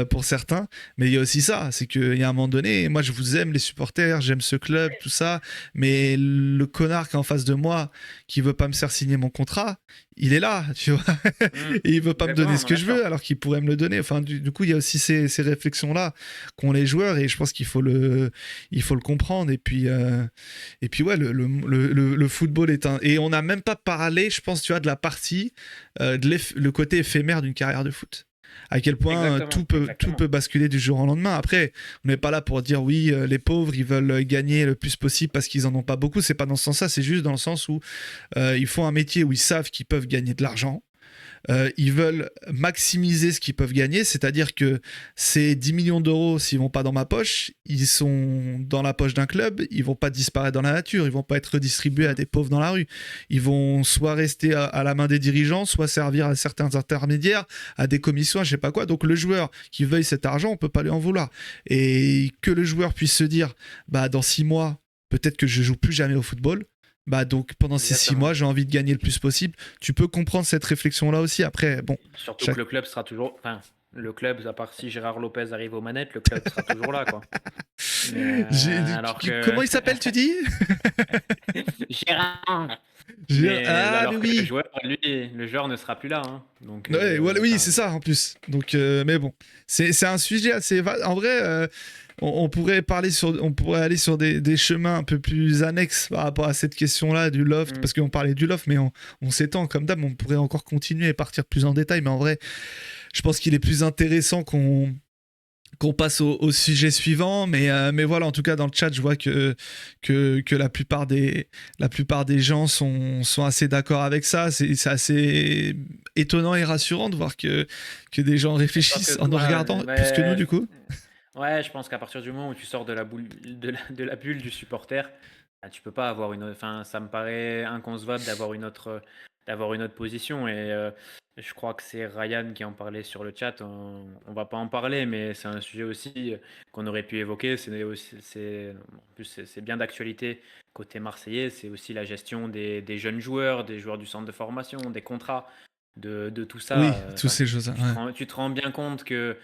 pour certains, mais il y a aussi ça, c'est qu'il y a un moment donné, moi je vous aime les supporters, j'aime ce club, tout ça, mais le connard qui est en face de moi, qui veut pas me faire signer mon contrat, il est là, tu vois, et il veut pas me donner Exactement, ce on est que je d'accord. veux alors qu'il pourrait me le donner. Enfin, du coup, il y a aussi ces réflexions-là qu'ont les joueurs et je pense il faut le comprendre. Et puis ouais, le football est un. Et on n'a même pas parlé, je pense, tu vois, de la partie, le côté éphémère d'une carrière de foot. À quel point Exactement, tout exactement. peut basculer du jour au lendemain. Après, on n'est pas là pour dire oui, les pauvres, ils veulent gagner le plus possible parce qu'ils en ont pas beaucoup. C'est pas dans ce sens-là, c'est juste dans le sens où ils font un métier où ils savent qu'ils peuvent gagner de l'argent. Ils veulent maximiser ce qu'ils peuvent gagner, c'est-à-dire que ces 10 millions d'euros, s'ils vont pas dans ma poche, ils sont dans la poche d'un club, ils vont pas disparaître dans la nature, ils vont pas être redistribués à des pauvres dans la rue. Ils vont soit rester à la main des dirigeants, soit servir à certains intermédiaires, à des commissions, je sais pas quoi. Donc le joueur qui veuille cet argent, on peut pas lui en vouloir. Et que le joueur puisse se dire, bah dans 6 mois, peut-être que je joue plus jamais au football. Bah donc pendant ces 6 mois, j'ai envie de gagner le plus possible. Tu peux comprendre cette réflexion-là aussi. Après, bon. Surtout que le club sera toujours. Enfin, le club, à part si Gérard Lopez arrive aux manettes, le club sera toujours là, quoi. Mais, Comment il s'appelle, tu dis? Gérard. Ah, mais oui. Le joueur ne sera plus là. Hein. Donc, oui, c'est ça en plus. Donc, mais bon, c'est un sujet assez. En vrai. On pourrait aller sur des chemins un peu plus annexes par rapport à cette question-là du loft, parce qu'on parlait du loft, mais on s'étend comme d'hab, on pourrait encore continuer et partir plus en détail, mais en vrai, je pense qu'il est plus intéressant qu'on passe au sujet suivant, mais voilà, en tout cas dans le chat, je vois que la plupart des gens sont assez d'accord avec ça. C'est assez étonnant et rassurant de voir que des gens réfléchissent en nous regardant plus que nous, du coup. Ouais, je pense qu'à partir du moment où tu sors de la bulle du supporter, tu peux pas avoir Enfin, ça me paraît inconcevable d'avoir une autre position. Et je crois que c'est Ryan qui en parlait sur le chat. On va pas en parler, mais c'est un sujet aussi qu'on aurait pu évoquer. En plus, c'est bien d'actualité côté marseillais. C'est aussi la gestion des jeunes joueurs, des joueurs du centre de formation, des contrats, de tout ça. Oui, toutes ces choses. Tu te rends bien compte que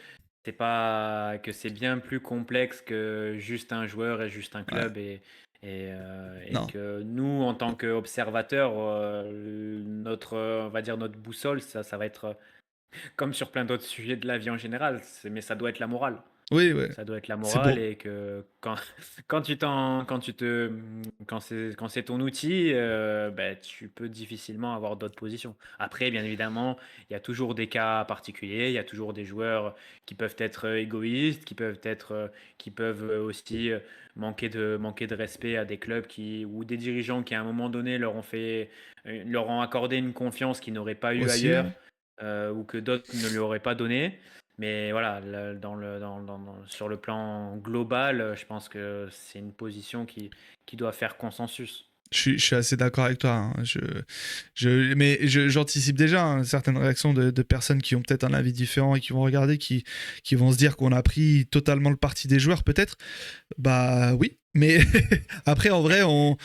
c'est bien plus complexe que juste un joueur et juste un club. Ouais. Et que nous, en tant qu'observateurs, on va dire notre boussole, ça va être comme sur plein d'autres sujets de la vie en général, mais ça doit être la morale. Oui, ouais. Ça doit être la morale, et que quand c'est ton outil, tu peux difficilement avoir d'autres positions. Après, bien évidemment, il y a toujours des cas particuliers, il y a toujours des joueurs qui peuvent être égoïstes, qui peuvent aussi manquer de respect à des clubs ou des dirigeants qui à un moment donné leur ont accordé une confiance qu'ils n'auraient pas eu aussi, ailleurs, ou que d'autres ne lui auraient pas donné. Mais voilà, sur le plan global, je pense que c'est une position qui doit faire consensus. Je suis assez d'accord avec toi. Hein. Mais j'anticipe déjà certaines réactions de personnes qui ont peut-être un avis différent et qui vont regarder, qui vont se dire qu'on a pris totalement le parti des joueurs, peut-être. Bah oui. Mais après, en vrai, nous,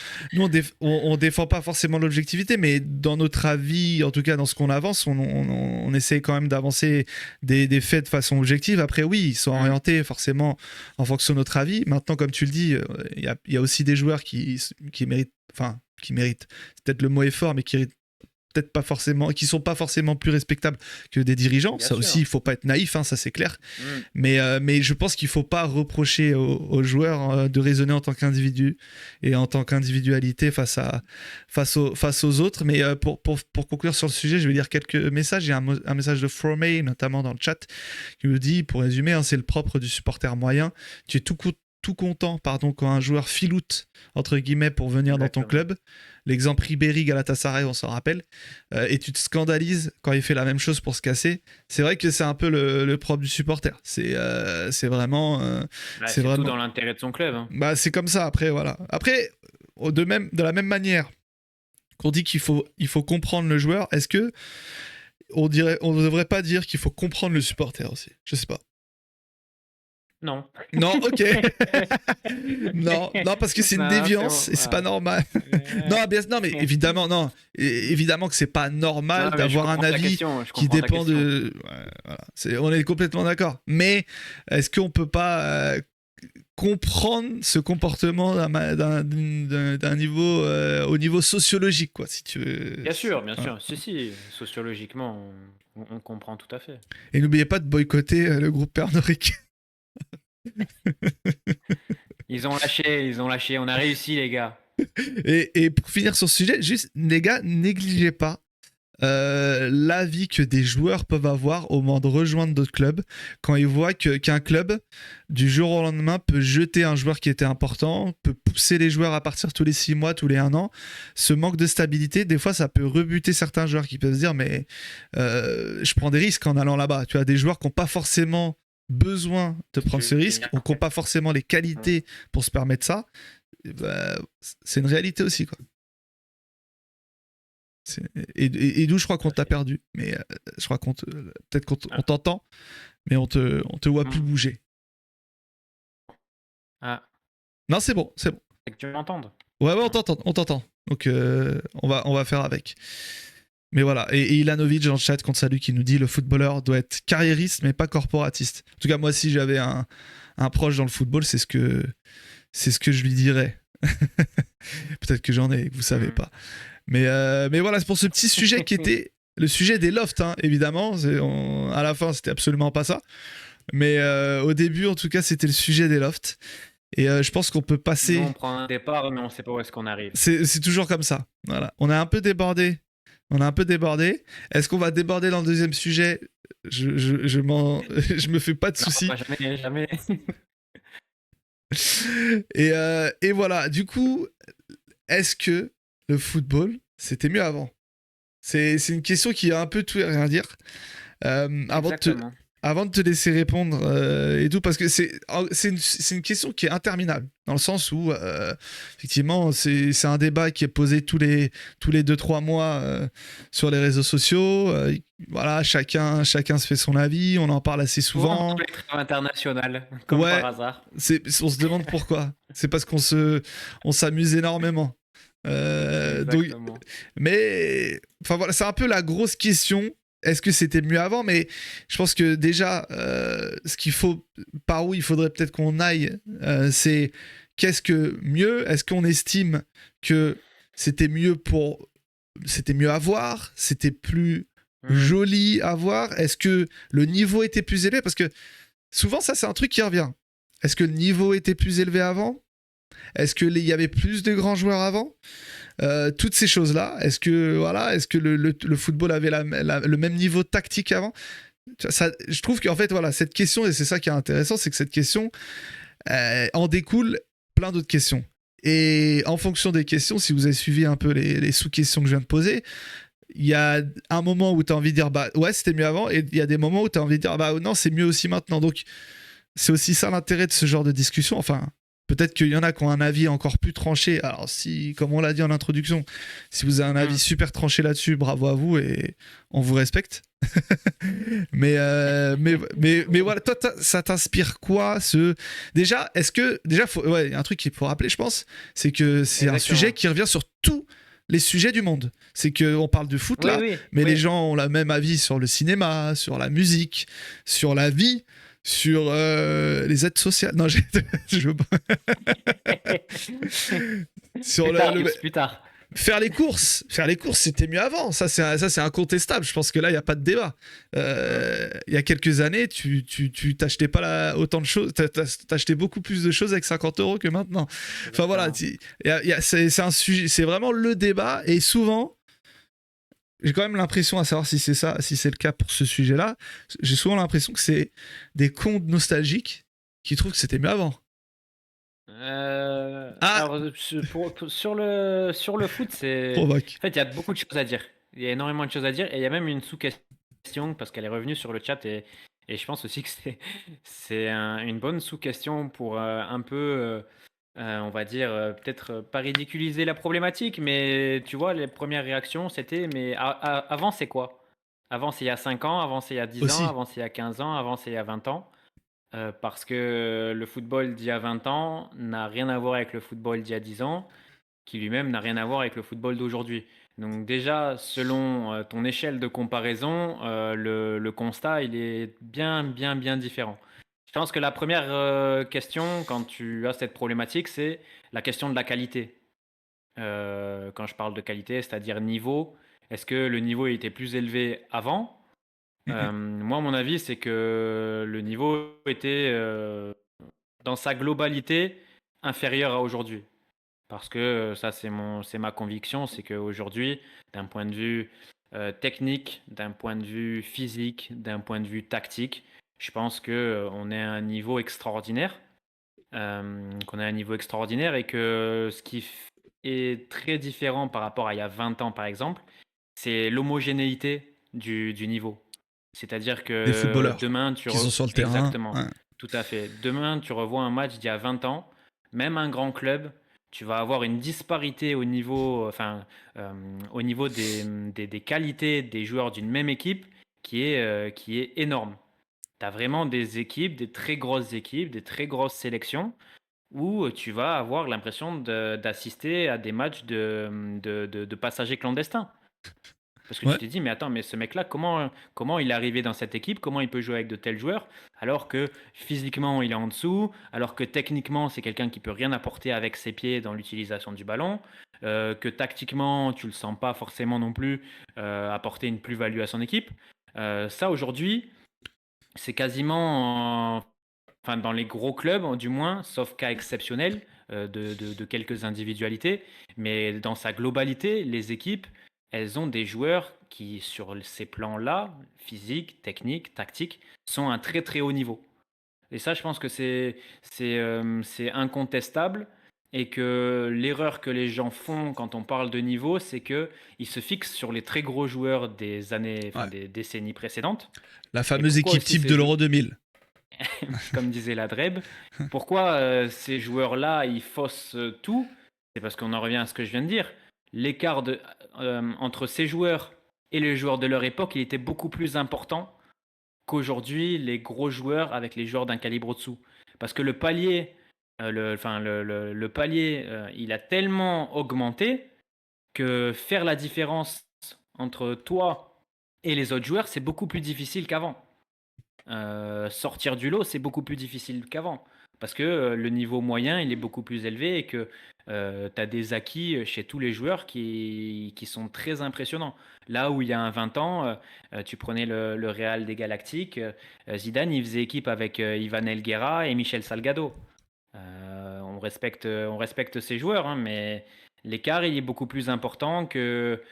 on défend pas forcément l'objectivité, mais dans notre avis, en tout cas dans ce qu'on avance, on essaie quand même d'avancer des faits de façon objective. Après, oui, ils sont orientés forcément en fonction de notre avis. Maintenant, comme tu le dis, il y a aussi des joueurs qui méritent, c'est peut-être le mot est fort, mais qui sont pas forcément plus respectables que des dirigeants. Bien ça sûr. Aussi, il faut pas être naïf, ça c'est clair. Mais je pense qu'il faut pas reprocher aux joueurs de raisonner en tant qu'individu et en tant qu'individualité face aux autres. Mais pour conclure sur le sujet, je vais lire quelques messages. Il y a un message de Fromey, notamment dans le chat, qui nous dit, pour résumer, c'est le propre du supporter moyen. Tu es tout content quand un joueur filoute entre guillemets pour venir Exactement. Dans ton club. L'exemple Ribéry Galatasaray, on s'en rappelle, et tu te scandalises quand il fait la même chose pour se casser. C'est vrai que c'est un peu le propre du supporter. C'est vraiment c'est vraiment tout dans l'intérêt de son club. Hein. C'est comme ça. Après voilà. Après de la même manière qu'on dit qu'il faut comprendre le joueur, est-ce que on ne devrait pas dire qu'il faut comprendre le supporter aussi? Je sais pas. Non. Non, ok. non, parce que c'est une déviance et c'est pas normal. non, mais évidemment, non. Évidemment que c'est pas normal d'avoir un avis qui dépend de. Voilà. On est complètement d'accord. Mais est-ce qu'on peut pas comprendre ce comportement d'un niveau au niveau sociologique, quoi, si tu veux. Bien sûr. Si, sociologiquement, on comprend tout à fait. Et n'oubliez pas de boycotter le groupe Pernod Ricard. Ils ont lâché, on a réussi les gars. Et pour finir sur ce sujet, juste les gars, négligez pas l'avis que des joueurs peuvent avoir au moment de rejoindre d'autres clubs quand ils voient qu'un club du jour au lendemain peut jeter un joueur qui était important, peut pousser les joueurs à partir tous les 6 mois, tous les 1 an. Ce manque de stabilité, des fois ça peut rebuter certains joueurs qui peuvent se dire mais je prends des risques en allant là-bas. Tu as des joueurs qui n'ont pas forcément besoin de prendre ce risque, ou qui n'ont pas forcément les qualités pour se permettre ça. Bah, c'est une réalité aussi, quoi. Et d'où je crois qu'on t'a perdu. Mais je crois peut-être qu'on t'entend, mais on te voit plus bouger. Ah, Non, c'est bon, c'est bon. c'est que tu m'entendes. Ouais, on t'entend. Donc on va faire avec. Mais voilà. Et Ilanovic dans le chat, qu'on salue, qui nous dit le footballeur doit être carriériste, mais pas corporatiste. En tout cas, moi, si j'avais un proche dans le football, c'est ce que je lui dirais. Peut-être que j'en ai, que vous savez pas. Mais voilà, c'est pour ce petit sujet qui était le sujet des lofts, hein, évidemment. À la fin, c'était absolument pas ça. Mais au début, en tout cas, c'était le sujet des lofts. Et je pense qu'on peut passer. Nous, on prend un départ, mais on sait pas où est-ce qu'on arrive. C'est toujours comme ça. Voilà. On a un peu débordé. Est-ce qu'on va déborder dans le deuxième sujet? Je me fais pas de soucis. Jamais. Et voilà. Du coup, est-ce que le football, c'était mieux avant? C'est une question qui a un peu tout et rien à dire. Avant de te laisser répondre et tout, parce que c'est une question qui est interminable, dans le sens où, effectivement, c'est un débat qui est posé tous les 2-3 mois sur les réseaux sociaux. Voilà, chacun se fait son avis, on en parle assez souvent. International, comme par hasard. On se demande pourquoi. C'est parce qu'on s'amuse énormément. Donc, mais enfin voilà, c'est un peu la grosse question. Est-ce que c'était mieux avant? Mais je pense que déjà, par où il faudrait peut-être qu'on aille, c'est qu'est-ce que mieux? Est-ce qu'on estime que c'était mieux à voir? C'était plus joli à voir? Est-ce que le niveau était plus élevé? Parce que souvent, ça, c'est un truc qui revient. Est-ce que le niveau était plus élevé avant? Est-ce qu'il y avait plus de grands joueurs avant? Toutes ces choses-là, est-ce que le football avait le même niveau tactique avant? Je trouve qu'en fait, voilà, cette question, et c'est ça qui est intéressant, c'est que cette question en découle plein d'autres questions. Et en fonction des questions, si vous avez suivi un peu les sous-questions que je viens de poser, il y a un moment où tu as envie de dire bah ouais, c'était mieux avant, et il y a des moments où tu as envie de dire bah non, c'est mieux aussi maintenant. Donc c'est aussi ça l'intérêt de ce genre de discussion. Enfin, peut-être qu'il y en a qui ont un avis encore plus tranché. Alors, comme on l'a dit en introduction, si vous avez un avis super tranché là-dessus, bravo à vous et on vous respecte. mais voilà, toi, ça t'inspire quoi Déjà, il y a un truc qu'il faut rappeler, je pense, c'est que c'est un sujet qui revient sur tous les sujets du monde. C'est qu'on parle de foot là, mais les gens ont le même avis sur le cinéma, sur la musique, sur la vie, sur les aides sociales. Non, je veux pas. Sur plus tard. Faire les courses, c'était mieux avant. Ça, c'est incontestable. Je pense que là, il n'y a pas de débat. Il y a quelques années, tu t'achetais pas autant de choses. T'achetais beaucoup plus de choses avec 50 € que maintenant. Enfin voilà, c'est un sujet. C'est vraiment le débat. Et souvent, j'ai quand même l'impression, à savoir si c'est le cas pour ce sujet-là, j'ai souvent l'impression que c'est des contes nostalgiques qui trouvent que c'était mieux avant. Alors, sur le foot, Provoque. En fait, il y a beaucoup de choses à dire. Il y a énormément de choses à dire, et il y a même une sous-question, parce qu'elle est revenue sur le chat, et je pense aussi que c'est une bonne sous-question pour un peu, on va dire, peut-être pas ridiculiser la problématique, mais tu vois, les premières réactions, c'était, mais avant, c'est quoi? Avant, c'est il y a 5 ans, avant, c'est il y a 10 Aussi. ans, avant, c'est il y a 15 ans, avant, c'est il y a 20 ans. Parce que le football d'il y a 20 ans n'a rien à voir avec le football d'il y a 10 ans, qui lui-même n'a rien à voir avec le football d'aujourd'hui. Donc déjà, selon ton échelle de comparaison, le constat, il est bien, bien, bien différent. Je pense que la première question, quand tu as cette problématique, c'est la question de la qualité. Quand je parle de qualité, c'est-à-dire niveau, est-ce que le niveau était plus élevé avant? Moi, mon avis, c'est que le niveau était, dans sa globalité, inférieur à aujourd'hui. Parce que ça, c'est ma conviction, c'est qu'aujourd'hui, d'un point de vue technique, d'un point de vue physique, d'un point de vue tactique. Je pense qu'on est à un niveau extraordinaire. Qu'on a un niveau extraordinaire et que ce qui est très différent par rapport à il y a 20 ans, par exemple, c'est l'homogénéité du niveau. C'est-à-dire Des que footballeurs demain, qui sont sur le terrain. exactement, Ouais. tout à fait. Demain, tu revois un match d'il y a 20 ans, même un grand club, tu vas avoir une disparité au niveau, au niveau des qualités des joueurs d'une même équipe qui est énorme. Tu as vraiment des équipes, des très grosses équipes, des très grosses sélections où tu vas avoir l'impression d'assister à des matchs de passagers clandestins. Parce que tu Ouais. t'es dit, mais attends, mais ce mec-là, comment il est arrivé dans cette équipe? Comment il peut jouer avec de tels joueurs? Alors que physiquement, il est en dessous, alors que techniquement, c'est quelqu'un qui peut rien apporter avec ses pieds dans l'utilisation du ballon, que tactiquement, tu le sens pas forcément non plus apporter une plus-value à son équipe. Ça, aujourd'hui, c'est quasiment, enfin dans les gros clubs du moins, sauf cas exceptionnels de quelques individualités, mais dans sa globalité, les équipes, elles ont des joueurs qui, sur ces plans-là, physique, technique, tactique, sont à un très très haut niveau. Et ça, je pense que c'est incontestable et que l'erreur que les gens font quand on parle de niveau, c'est que ils se fixent sur les très gros joueurs des années, enfin Ouais. des décennies précédentes. La Et fameuse pourquoi équipe aussi type de l'Euro 2000. comme disait la Dreb, pourquoi ces joueurs-là, ils faussent tout? C'est parce qu'on en revient à ce que je viens de dire. L'écart entre ces joueurs et les joueurs de leur époque, il était beaucoup plus important qu'aujourd'hui les gros joueurs avec les joueurs d'un calibre au-dessous. Parce que le palier, le palier, il a tellement augmenté que faire la différence entre toi et les autres joueurs, c'est beaucoup plus difficile qu'avant. Sortir du lot, c'est beaucoup plus difficile qu'avant. Parce que le niveau moyen, il est beaucoup plus élevé et que tu as des acquis chez tous les joueurs qui sont très impressionnants. Là où il y a un 20 ans, tu prenais le Real des Galactiques, Zidane, il faisait équipe avec Ivan Elguera et Michel Salgado. On respecte ces joueurs, hein, mais l'écart, il est beaucoup plus important que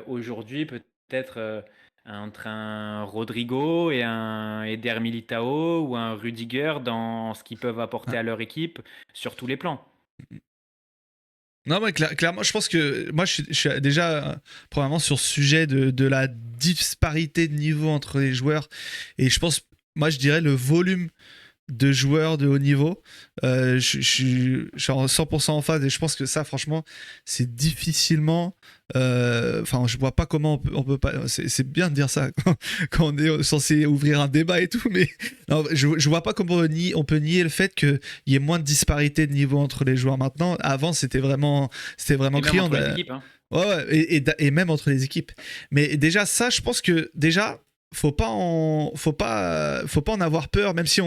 aujourd'hui, peut-être entre un Rodrigo et un Eder Militao ou un Rudiger dans ce qu'ils peuvent apporter Ouais. à leur équipe sur tous les plans. Non, mais clairement, je pense que moi, je suis déjà, premièrement, sur ce sujet de la disparité de niveau entre les joueurs. Et je pense, moi, je dirais le volume de joueurs de haut niveau. Je suis en 100% en phase et je pense que ça, franchement, c'est difficilement. Enfin, je vois pas comment on peut pas. C'est bien de dire ça quand on est censé ouvrir un débat et tout, mais non, je vois pas comment on peut nier le fait qu'il y ait moins de disparité de niveau entre les joueurs maintenant. Avant, c'était vraiment Et même criant. entre les équipes, hein. Ouais, et même entre les équipes. Mais déjà, ça, je pense que déjà, faut pas en avoir peur, même si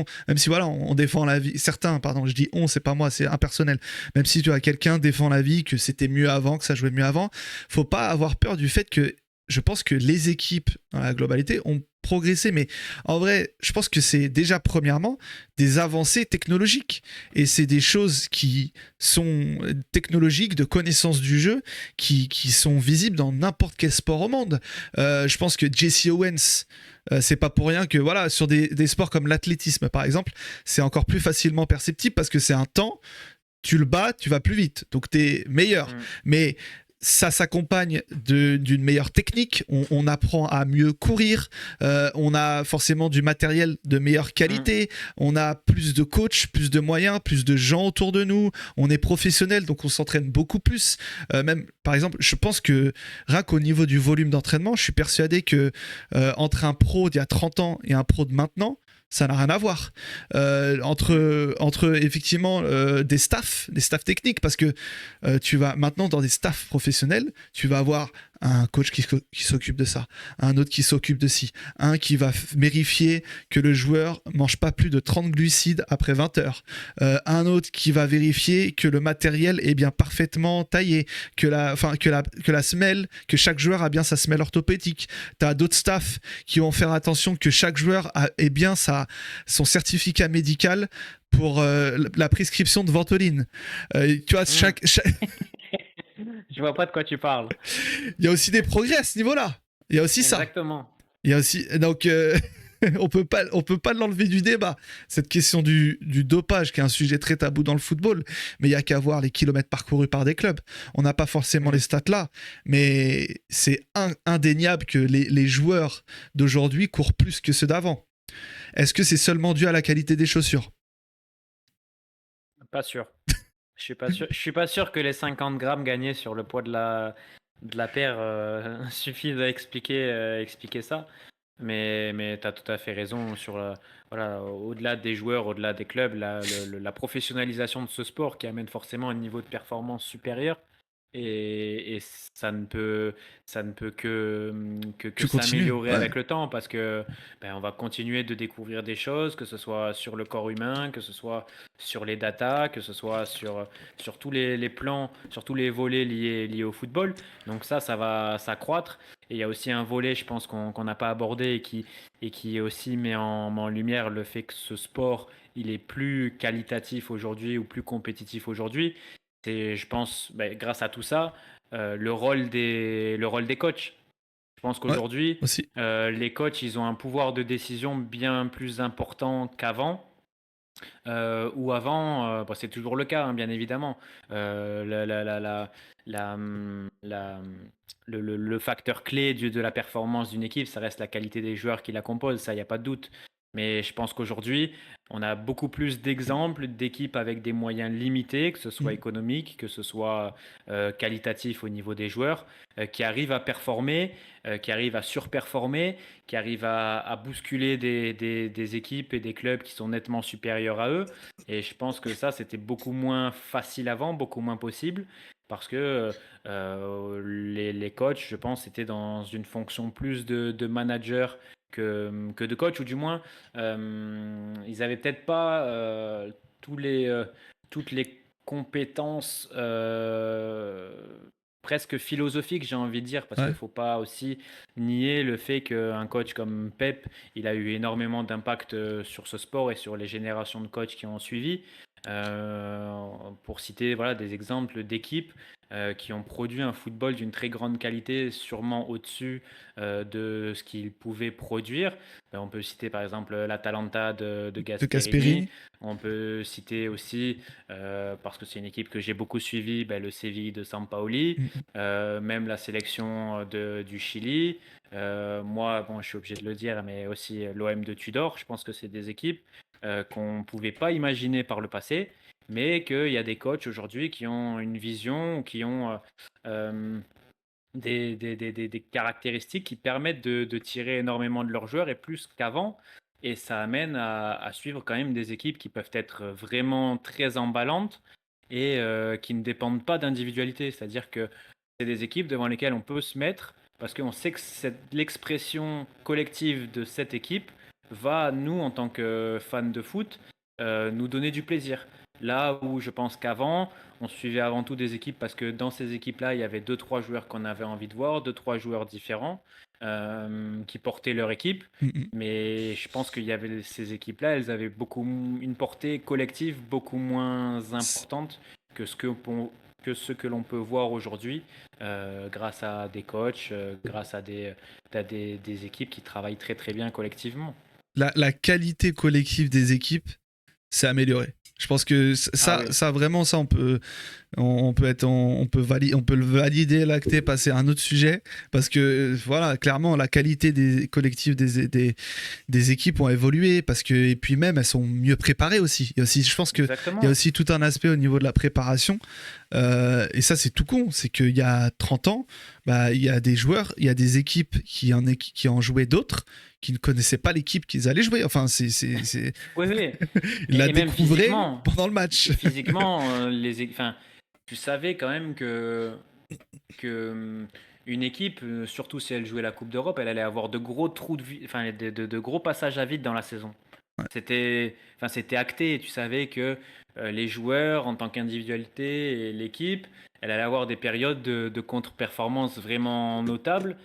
voilà, on défend la vie. Certains, pardon, je dis on, c'est pas moi, c'est impersonnel. Même si tu as quelqu'un défend la vie, que c'était mieux avant, que ça jouait mieux avant, faut pas avoir peur du fait que je pense que les équipes dans la globalité ont progressé, mais en vrai, je pense que c'est déjà premièrement des avancées technologiques et c'est des choses qui sont technologiques, de connaissance du jeu, qui sont visibles dans n'importe quel sport au monde. Je pense que Jesse Owens, c'est pas pour rien que voilà, sur des sports comme l'athlétisme par exemple, c'est encore plus facilement perceptible parce que c'est un temps, tu le bats, tu vas plus vite, donc t'es meilleur. Mais ça s'accompagne d'une meilleure technique, on apprend à mieux courir, on a forcément du matériel de meilleure qualité, on a plus de coachs, plus de moyens, plus de gens autour de nous, on est professionnel donc on s'entraîne beaucoup plus. Même par exemple, je pense que rien qu'au niveau du volume d'entraînement, je suis persuadé que entre un pro d'il y a 30 ans et un pro de maintenant, ça n'a rien à voir. Entre effectivement des staffs techniques, parce que tu vas maintenant dans des staffs professionnels, tu vas avoir un coach qui s'occupe de ça, un autre qui s'occupe de ci, un qui va vérifier que le joueur mange pas plus de 30 glucides après 20 heures, un autre qui va vérifier que le matériel est bien parfaitement taillé, que la semelle, que chaque joueur a bien sa semelle orthopédique. T'as d'autres staffs qui vont faire attention que chaque joueur ait bien son certificat médical pour la prescription de Ventoline. Tu vois, Je vois pas de quoi tu parles. il y a aussi des progrès à ce niveau-là. Il y a aussi ça. Exactement. Il y a aussi donc on peut pas l'enlever du débat cette question du dopage qui est un sujet très tabou dans le football, mais il y a qu'à voir les kilomètres parcourus par des clubs. On n'a pas forcément les Mm. stats là, mais c'est indéniable que les joueurs d'aujourd'hui courent plus que ceux d'avant. Est-ce que c'est seulement dû à la qualité des chaussures? Pas sûr. Je suis pas sûr. Je suis pas sûr que les 50 grammes gagnés sur le poids de la paire suffisent à expliquer ça. Mais tu as tout à fait raison sur voilà, au-delà des joueurs, au-delà des clubs, la professionnalisation de ce sport qui amène forcément un niveau de performance supérieur. Et ça ne peut que Que continue, s'améliorer ouais. avec le temps parce que on va continuer de découvrir des choses, que ce soit sur le corps humain, que ce soit sur les datas, que ce soit sur tous les plans, sur tous les volets liés au football. Donc ça va s'accroître. Et il y a aussi un volet, je pense, qu'on n'a pas abordé et qui aussi met en lumière le fait que ce sport, il est plus qualitatif aujourd'hui ou plus compétitif aujourd'hui. C'est, je pense, grâce à tout ça, le rôle des coachs. Je pense Ouais, qu'aujourd'hui, aussi. les coachs, ils ont un pouvoir de décision bien plus important qu'avant. Ou avant, c'est toujours le cas, hein, bien évidemment. La, hum, la, hum, le facteur clé de la performance d'une équipe, ça reste la qualité des joueurs qui la composent, ça, il n'y a pas de doute. Mais je pense qu'aujourd'hui, on a beaucoup plus d'exemples d'équipes avec des moyens limités, que ce soit Mm. économique, que ce soit qualitatif au niveau des joueurs, qui arrivent à performer, qui arrivent à surperformer, qui arrivent à bousculer des équipes et des clubs qui sont nettement supérieurs à eux. Et je pense que ça, c'était beaucoup moins facile avant, beaucoup moins possible, parce que les coachs, je pense, étaient dans une fonction plus de manager que de coach, ou du moins, ils n'avaient peut-être pas tous toutes les compétences presque philosophiques, j'ai envie de dire, parce qu'il Ouais. ne faut pas aussi nier le fait qu'un coach comme Pep, il a eu énormément d'impact sur ce sport et sur les générations de coachs qui ont suivi. Pour citer voilà, des exemples d'équipes qui ont produit un football d'une très grande qualité, sûrement au-dessus de ce qu'ils pouvaient produire. On peut citer par exemple l'Atalanta de De Gasperini. Gasperini. On peut citer aussi, parce que c'est une équipe que j'ai beaucoup suivie, le Séville de Sampaoli, Mm. même la sélection du Chili. Moi, bon, je suis obligé de le dire, mais aussi l'OM de Tudor. Je pense que c'est des équipes qu'on ne pouvait pas imaginer par le passé, mais qu'il y a des coachs aujourd'hui qui ont une vision, qui ont euh, des caractéristiques qui permettent de tirer énormément de leurs joueurs et plus qu'avant. Et ça amène à suivre quand même des équipes qui peuvent être vraiment très emballantes et qui ne dépendent pas d'individualité. C'est-à-dire que c'est des équipes devant lesquelles on peut se mettre parce qu'on sait que l'expression collective de cette équipe va, nous, en tant que fans de foot, nous donner du plaisir. Là où je pense qu'avant, on suivait avant tout des équipes parce que dans ces équipes-là, il y avait deux, trois joueurs qu'on avait envie de voir, deux, trois joueurs différents qui portaient leur équipe. Mm, mm. Mais je pense qu'il y avait ces équipes-là, elles avaient une portée collective beaucoup moins importante que que ce que l'on peut voir aujourd'hui grâce à des coachs, grâce à des équipes qui travaillent très très bien collectivement. La qualité collective des équipes s'est améliorée. Je pense que Ah oui, ça vraiment, ça on peut être, on peut le valider, l'acter, passer à un autre sujet, parce que voilà, clairement, la qualité des collectifs des équipes ont évolué, parce que et puis même elles sont mieux préparées aussi. Il y a aussi, je pense que il y a exactement. aussi tout un aspect au niveau de la préparation, et ça c'est tout con, c'est qu'il y a 30 ans, bah il y a des joueurs, il y a des équipes qui en jouaient d'autres qui ne connaissaient pas l'équipe qu'ils allaient jouer. Enfin, Oui, oui. ils la Et même découvraient physiquement, pendant le match. physiquement, enfin, tu savais quand même que une équipe, surtout si elle jouait la Coupe d'Europe, elle allait avoir de gros trous enfin, de gros passages à vide dans la saison. C'était acté. Tu savais que les joueurs, en tant qu'individualité et l'équipe, elle allait avoir des périodes de contre-performance vraiment notables.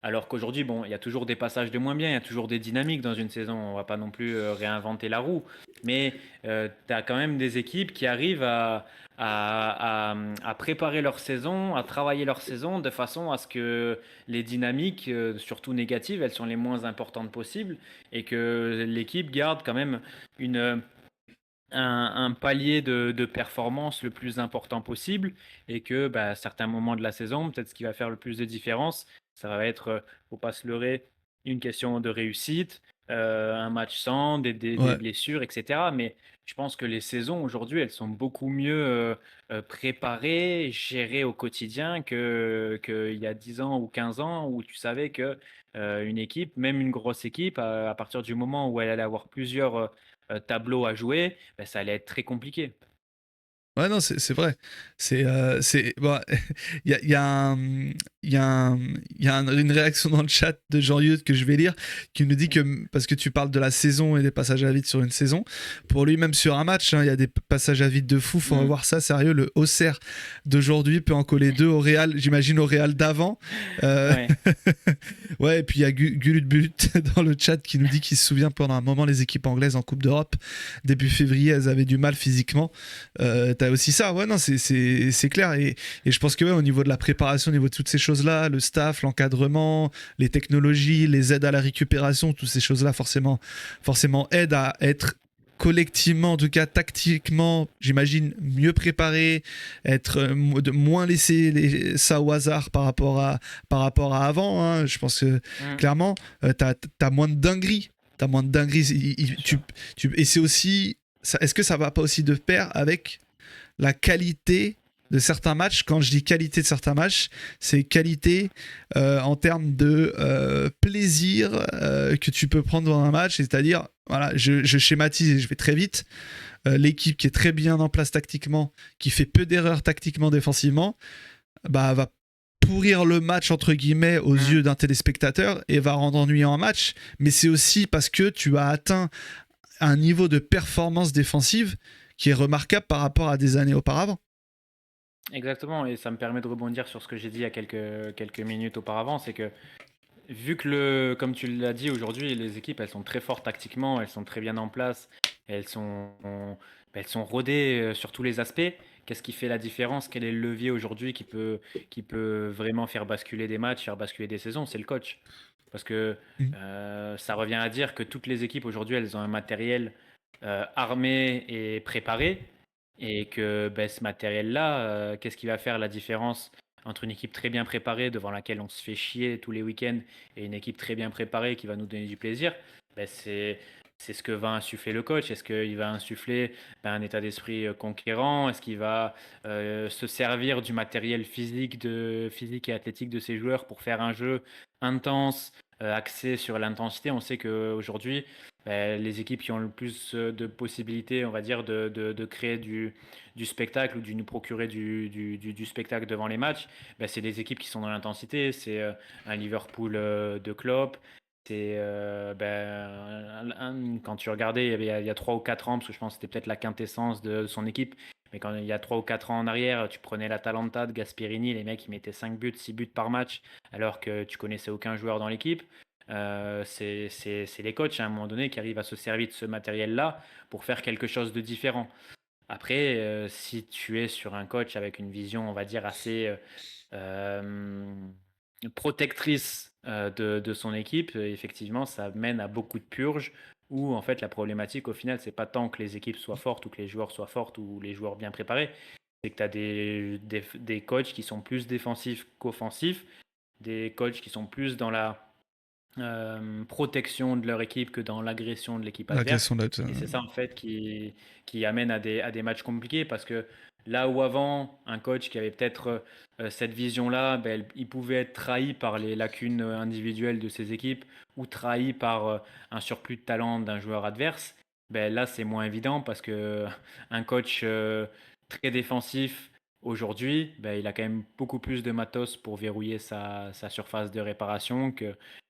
Alors qu'aujourd'hui, bon, il y a toujours des passages de moins bien, il y a toujours des dynamiques dans une saison. On va pas non plus réinventer la roue, mais tu as quand même des équipes qui arrivent à préparer leur saison, à travailler leur saison de façon à ce que les dynamiques, surtout négatives, elles sont les moins importantes possibles et que l'équipe garde quand même une, un palier de performance le plus important possible et que à certains moments de la saison, peut-être ce qui va faire le plus de différence, ça va être, faut pas se leurrer, une question de réussite, un match sans, des Ouais. blessures, etc. Mais je pense que les saisons aujourd'hui, elles sont beaucoup mieux préparées, gérées au quotidien qu'il y a 10 ans ou 15 ans où tu savais que une équipe, même une grosse équipe, à partir du moment où elle allait avoir plusieurs tableaux à jouer, ça allait être très compliqué. Ouais, non, c'est vrai. Bon, il y a une réaction dans le chat de Jean-Eudes que je vais lire, qui nous dit que, parce que tu parles de la saison et des passages à vide sur une saison, pour lui, même sur un match, hein, il y a des passages à vide de fou, faut voir ça, sérieux. Le Auxerre d'aujourd'hui peut en coller 2 au Real, j'imagine au Real d'avant. Ouais. Ouais, et puis il y a Gulut Bulut dans le chat qui nous dit qu'il se souvient pendant un moment, les équipes anglaises en Coupe d'Europe, début février, elles avaient du mal physiquement. T'as aussi ça, ouais, non, c'est clair. Et je pense que ouais, au niveau de la préparation, au niveau de toutes ces choses-là, le staff, l'encadrement, les technologies, les aides à la récupération, toutes ces choses-là, forcément aident à être collectivement, en tout cas tactiquement, j'imagine, mieux préparé, être de moins laisser ça au hasard par rapport à avant. Hein. Je pense que clairement, t'as moins de dingueries. T'as moins de dingueries. Et c'est aussi. Est-ce que ça va pas aussi de pair avec la qualité de certains matchs? Quand je dis qualité de certains matchs, c'est qualité en termes de plaisir que tu peux prendre dans un match. C'est-à-dire, voilà, je schématise et je vais très vite. L'équipe qui est très bien en place tactiquement, qui fait peu d'erreurs tactiquement, défensivement, va pourrir le match entre guillemets aux yeux d'un téléspectateur et va rendre ennuyant un match. Mais c'est aussi parce que tu as atteint un niveau de performance défensive qui est remarquable par rapport à des années auparavant. Exactement, et ça me permet de rebondir sur ce que j'ai dit il y a quelques minutes auparavant, c'est que vu que, comme tu l'as dit aujourd'hui, les équipes, elles sont très fortes tactiquement, elles sont très bien en place, elles sont rodées sur tous les aspects. Qu'est-ce qui fait la différence? Quel est le levier aujourd'hui qui peut vraiment faire basculer des matchs, faire basculer des saisons? C'est le coach. Parce que ça revient à dire que toutes les équipes aujourd'hui, elles ont un matériel armé et préparé. Et que ce matériel-là, qu'est-ce qui va faire la différence entre une équipe très bien préparée devant laquelle on se fait chier tous les week-ends et une équipe très bien préparée qui va nous donner du plaisir? C'est ce que va insuffler le coach. Est-ce qu'il va insuffler un état d'esprit conquérant? Est-ce qu'il va se servir du matériel physique et athlétique de ses joueurs pour faire un jeu intense, axé sur l'intensité? On sait qu'aujourd'hui, les équipes qui ont le plus de possibilités, on va dire, de créer du spectacle ou de nous procurer du spectacle devant les matchs, c'est des équipes qui sont dans l'intensité. C'est un Liverpool de Klopp. C'est quand tu regardais il y a 3 ou 4 ans, parce que je pense que c'était peut-être la quintessence de son équipe, mais quand il y a 3 ou 4 ans en arrière, tu prenais l'Atalanta de Gasperini, les mecs ils mettaient 5 buts, 6 buts par match, alors que tu connaissais aucun joueur dans l'équipe. C'est les coachs à un moment donné qui arrivent à se servir de ce matériel-là pour faire quelque chose de différent. Après, si tu es sur un coach avec une vision, on va dire, assez protectrice de son équipe, effectivement, ça mène à beaucoup de purges où en fait la problématique au final, c'est pas tant que les équipes soient fortes ou que les joueurs soient forts ou les joueurs bien préparés, c'est que tu as des coachs qui sont plus défensifs qu'offensifs, des coachs qui sont plus dans la protection de leur équipe que dans l'agression de l'équipe adverse. Et c'est ça en fait qui amène à des matchs compliqués parce que là où avant, un coach qui avait peut-être cette vision-là, il pouvait être trahi par les lacunes individuelles de ses équipes ou trahi par un surplus de talent d'un joueur adverse, là c'est moins évident parce que un coach très défensif aujourd'hui, il a quand même beaucoup plus de matos pour verrouiller sa surface de réparation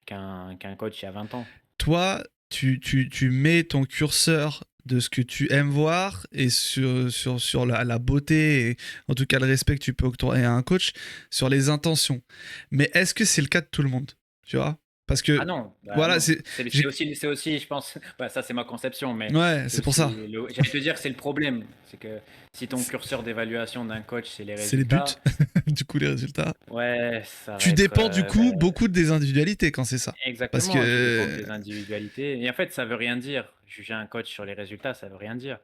qu'un coach il y a 20 ans. Toi, tu mets ton curseur de ce que tu aimes voir et sur la beauté et en tout cas le respect que tu peux octroyer à un coach sur les intentions. Mais est-ce que c'est le cas de tout le monde? tu vois. Parce Ah que, non, bah voilà, non. C'est aussi, je pense, bah ça c'est ma conception, mais Ouais, c'est c'est pour aussi, ça. j'allais te dire, c'est le problème. C'est que si ton curseur d'évaluation d'un coach, c'est les C'est les buts, résultats, du coup, les résultats. ouais, ça va Tu être. dépends, du coup, beaucoup des individualités quand c'est ça. Parce Exactement, tu dépends que des individualités. Et en fait, ça veut rien dire. Juger un coach sur les résultats, ça veut rien dire.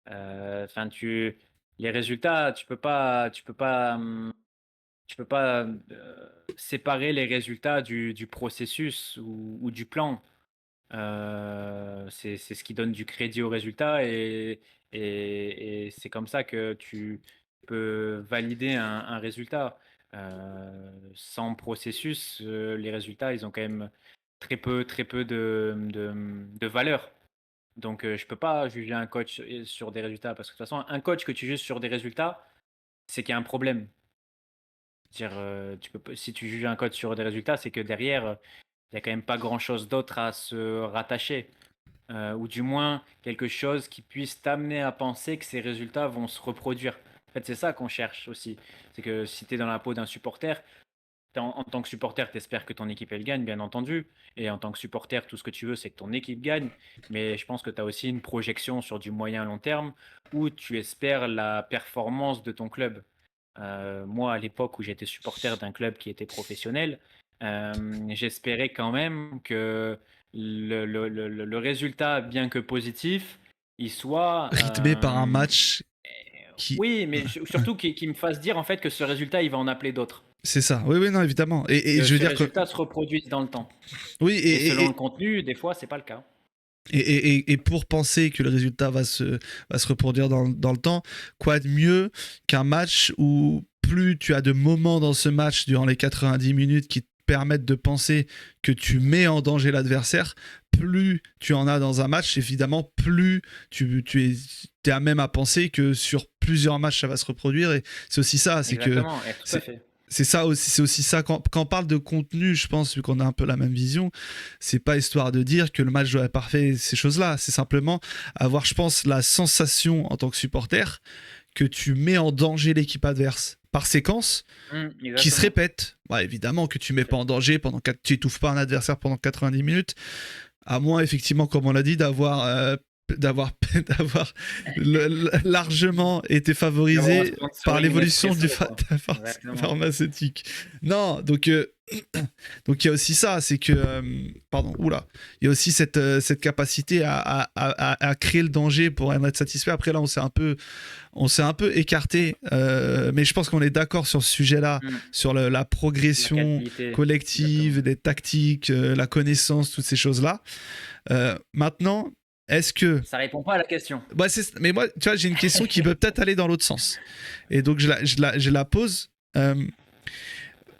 Enfin, les résultats, tu peux pas séparer les résultats du processus ou du plan. C'est ce qui donne du crédit aux résultats et c'est comme ça que tu peux valider un résultat. Sans processus, les résultats, ils ont quand même très peu de valeur. Donc, je peux pas juger un coach sur des résultats parce que de toute façon, un coach que tu juges sur des résultats, c'est qu'il y a un problème. Dire, si tu juges un coach sur des résultats, c'est que derrière, il y a quand même pas grand-chose d'autre à se rattacher. Ou du moins quelque chose qui puisse t'amener à penser que ces résultats vont se reproduire. En fait, c'est ça qu'on cherche aussi. C'est que si tu es dans la peau d'un supporter, en tant que supporter, tu espères que ton équipe elle gagne, bien entendu. Et en tant que supporter, tout ce que tu veux, c'est que ton équipe gagne. Mais je pense que tu as aussi une projection sur du moyen long terme où tu espères la performance de ton club. Moi, à l'époque où j'étais supporter d'un club qui était professionnel, j'espérais quand même que le résultat, bien que positif, il soit rythmé par un match qui. oui, mais surtout qu'il me fasse dire en fait que ce résultat, il va en appeler d'autres. C'est ça. Oui, oui, non, évidemment. Et Que je veux ce dire que. résultat se reproduise dans le temps. Oui, Et selon le contenu, des fois, c'est pas le cas. et pour penser que le résultat va se reproduire dans le temps, quoi de mieux qu'un match où plus tu as de moments dans ce match durant les 90 minutes qui te permettent de penser que tu mets en danger l'adversaire, plus tu en as dans un match, évidemment, plus tu es à même à penser que sur plusieurs matchs ça va se reproduire. Et c'est aussi ça, c'est que Exactement, et tout à fait. c'est ça aussi, c'est aussi ça quand on parle de contenu, je pense, vu qu'on a un peu la même vision, c'est pas histoire de dire que le match doit être parfait, ces choses-là, c'est simplement avoir, je pense, la sensation en tant que supporter que tu mets en danger l'équipe adverse par séquence qui se Exactement. répète. Ouais, évidemment que tu mets pas en danger tu étouffes pas un adversaire pendant 90 minutes, à moins effectivement, comme on l'a dit, d'avoir largement été D'avoir un favorisé par sponsoring l'évolution Nespresso, quoi. Exactement. pharmaceutique. Non, donc il y a aussi ça, c'est que pardon, oula, il y a aussi cette capacité à créer le danger pour en être satisfait. Après là, on s'est un peu écarté, mais je pense qu'on est d'accord sur ce sujet-là, Mm. sur la La progression qualité, collective, exactement. des tactiques, la connaissance, toutes ces choses-là. Maintenant, est-ce que Ça répond pas à la question. mais moi, tu vois, j'ai une question qui peut peut-être aller dans l'autre sens. Et donc, je la pose.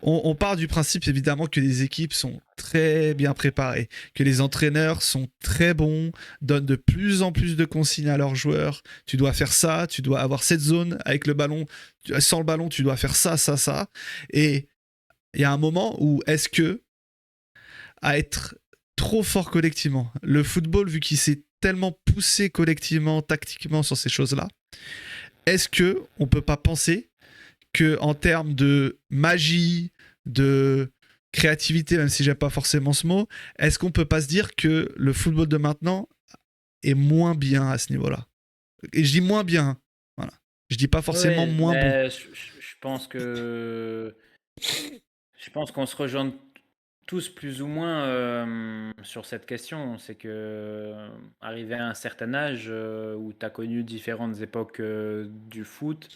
On part du principe, évidemment, que les équipes sont très bien préparées, que les entraîneurs sont très bons, donnent de plus en plus de consignes à leurs joueurs. Tu dois faire ça, tu dois avoir cette zone avec le ballon. Sans le ballon, tu dois faire ça, ça, ça. Et il y a un moment où est-ce que, à être trop fort collectivement, le football, vu qu'il s'est tellement poussé collectivement, tactiquement sur ces choses-là, est-ce que on peut pas penser que en termes de magie, de créativité, même si j'aime pas forcément ce mot, est-ce qu'on peut pas se dire que le football de maintenant est moins bien à ce niveau-là? Et je dis moins bien, voilà. Je dis pas forcément Oui, moins bon. mais je pense qu'on se rejoint tous plus ou moins sur cette question. C'est que arrivé à un certain âge où tu as connu différentes époques du foot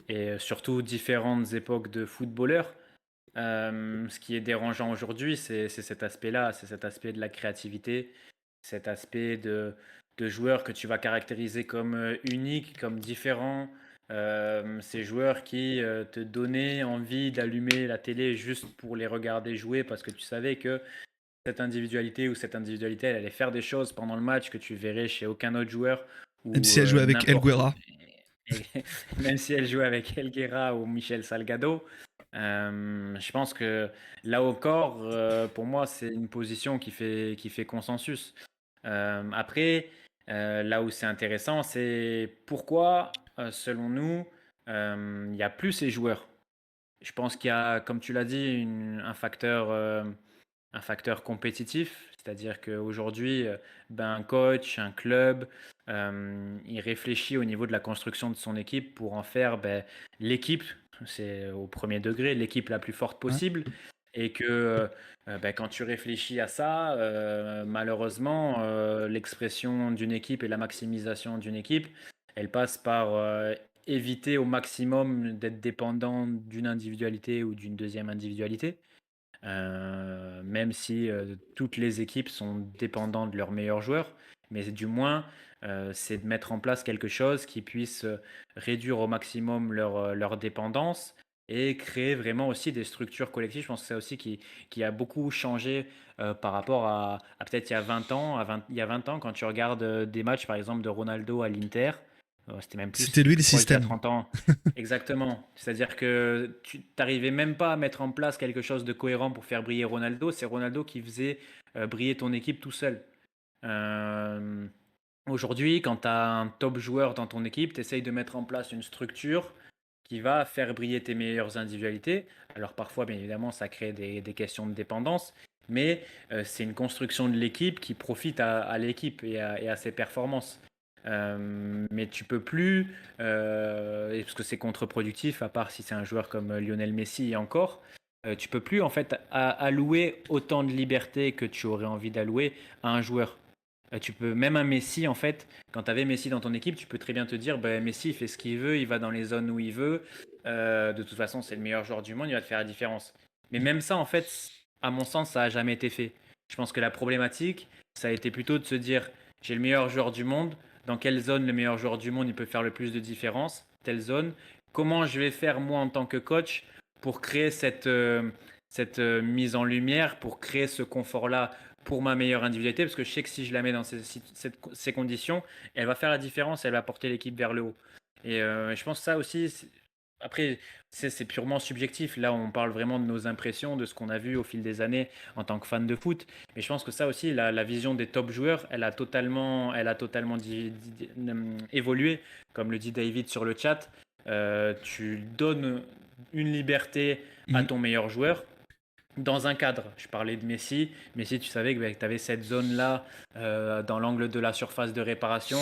et surtout différentes époques de footballeurs, ce qui est dérangeant aujourd'hui, c'est cet aspect-là, c'est cet aspect de la créativité, cet aspect de joueurs que tu vas caractériser comme uniques, comme différents. Ces joueurs qui te donnaient envie d'allumer la télé juste pour les regarder jouer parce que tu savais que cette individualité ou cette individualité, elle allait faire des choses pendant le match que tu verrais chez aucun autre joueur Même ou si elle joue avec El n'importe. Guerra. Même si elle joue avec Elguera ou Michel Salgado, je pense que là encore, pour moi, c'est une position qui fait consensus. Après, là où c'est intéressant, c'est pourquoi, selon nous, il n'y a plus ces joueurs. Je pense qu'il y a, comme tu l'as dit, un facteur un facteur compétitif, c'est-à-dire qu'aujourd'hui, un coach, un club, il réfléchit au niveau de la construction de son équipe pour en faire l'équipe, c'est au premier degré, l'équipe la plus forte Ouais. possible. Et que quand tu réfléchis à ça, malheureusement, l'expression d'une équipe et la maximisation d'une équipe, elle passe par éviter au maximum d'être dépendant d'une individualité ou d'une deuxième individualité. Même si toutes les équipes sont dépendantes de leurs meilleurs joueurs, mais du moins, c'est de mettre en place quelque chose qui puisse réduire au maximum leur dépendance et créer vraiment aussi des structures collectives. Je pense que c'est aussi qui a beaucoup changé par rapport à peut-être il y a 20 ans. Il y a 20 ans, quand tu regardes des matchs, par exemple, de Ronaldo à l'Inter, c'était même C'était plus, lui le je crois qu'il y a système. 30 ans. Exactement. C'est-à-dire que tu n'arrivais même pas à mettre en place quelque chose de cohérent pour faire briller Ronaldo. C'est Ronaldo qui faisait briller ton équipe tout seul. Euh, Aujourd'hui, quand tu as un top joueur dans ton équipe, tu essayes de mettre en place une structure qui va faire briller tes meilleures individualités. Alors parfois, bien évidemment, ça crée des questions de dépendance, mais c'est une construction de l'équipe qui profite à l'équipe et à ses performances. Mais tu peux plus, parce que c'est contre-productif, à part si c'est un joueur comme Lionel Messi et encore, tu peux plus en fait allouer autant de liberté que tu aurais envie d'allouer à un joueur. Tu peux même un Messi en fait, quand tu avais Messi dans ton équipe, tu peux très bien te dire, Messi il fait ce qu'il veut, il va dans les zones où il veut. De toute façon, c'est le meilleur joueur du monde, il va te faire la différence. Mais même ça en fait, à mon sens, ça a jamais été fait. Je pense que la problématique, ça a été plutôt de se dire, j'ai le meilleur joueur du monde, dans quelle zone le meilleur joueur du monde il peut faire le plus de différence, telle zone. Comment je vais faire moi en tant que coach pour créer cette mise en lumière, pour créer ce confort-là pour ma meilleure individualité, parce que je sais que si je la mets dans ces conditions, elle va faire la différence, elle va porter l'équipe vers le haut. Et je pense que ça aussi, après, c'est purement subjectif. Là, on parle vraiment de nos impressions, de ce qu'on a vu au fil des années en tant que fan de foot. Mais je pense que ça aussi, la vision des top joueurs, elle a totalement évolué. Comme le dit David sur le chat, tu donnes une liberté à Mm. ton meilleur joueur dans un cadre. Je parlais de Messi. Messi, tu savais que tu avais cette zone-là dans l'angle de la surface de réparation,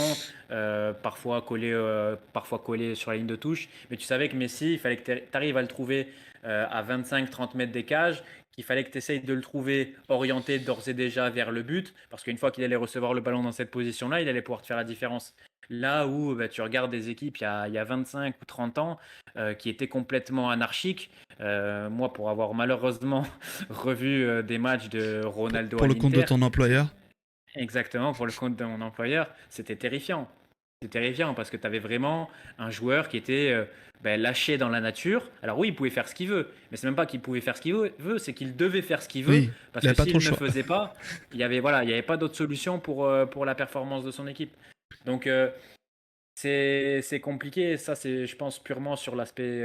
parfois collé sur la ligne de touche. Mais tu savais que Messi, il fallait que tu arrives à le trouver à 25-30 mètres des cages, qu'il fallait que tu essayes de le trouver orienté d'ores et déjà vers le but, parce qu'une fois qu'il allait recevoir le ballon dans cette position-là, il allait pouvoir te faire la différence. Là où tu regardes des équipes il y a 25 ou 30 ans qui étaient complètement anarchiques. Moi, pour avoir malheureusement revu des matchs de Ronaldo à Pour le compte de l'Inter, ton employeur. exactement pour le compte de mon employeur, c'était terrifiant. C'était terrifiant parce que tu avais vraiment un joueur qui était lâché dans la nature. Alors oui, il pouvait faire ce qu'il veut, mais c'est même pas qu'il pouvait faire ce qu'il veut, c'est qu'il devait faire ce qu'il veut Oui, parce il que n'a pas trop s'il le ne le choix. faisait pas, il y avait pas d'autre solution pour la performance de son équipe. Donc c'est compliqué, ça c'est je pense purement sur l'aspect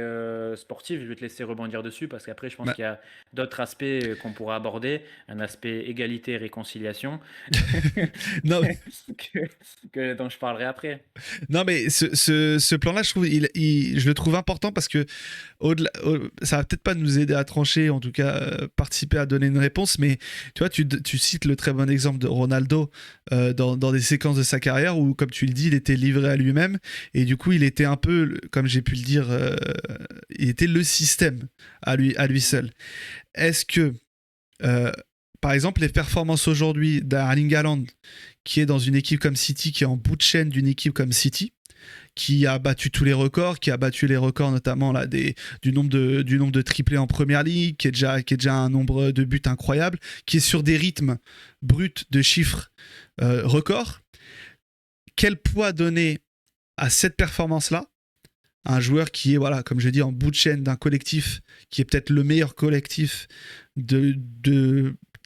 sportif, je vais te laisser rebondir dessus parce qu'après je pense Bah, qu'il y a d'autres aspects qu'on pourra aborder, un aspect égalité et réconciliation non, que, dont je parlerai après. non, mais ce plan-là, je trouve, je le trouve important parce que ça va peut-être pas nous aider à trancher, en tout cas participer à donner une réponse, mais tu vois, tu cites le très bon exemple de Ronaldo dans des séquences de sa carrière où, comme tu le dis, il était livré à lui-même et du coup, il était un peu, comme j'ai pu le dire, il était le système à lui seul. Est-ce que, euh, par exemple, les performances aujourd'hui d'Erling Haaland, qui est dans une équipe comme City, qui est en bout de chaîne d'une équipe comme City, qui a battu tous les records, qui a battu les records notamment là, du nombre de triplés en première ligue, qui est déjà un nombre de buts incroyable, qui est sur des rythmes bruts de chiffres records. Quel poids donner à cette performance-là, un joueur qui est, voilà, comme je dis, en bout de chaîne d'un collectif qui est peut-être le meilleur collectif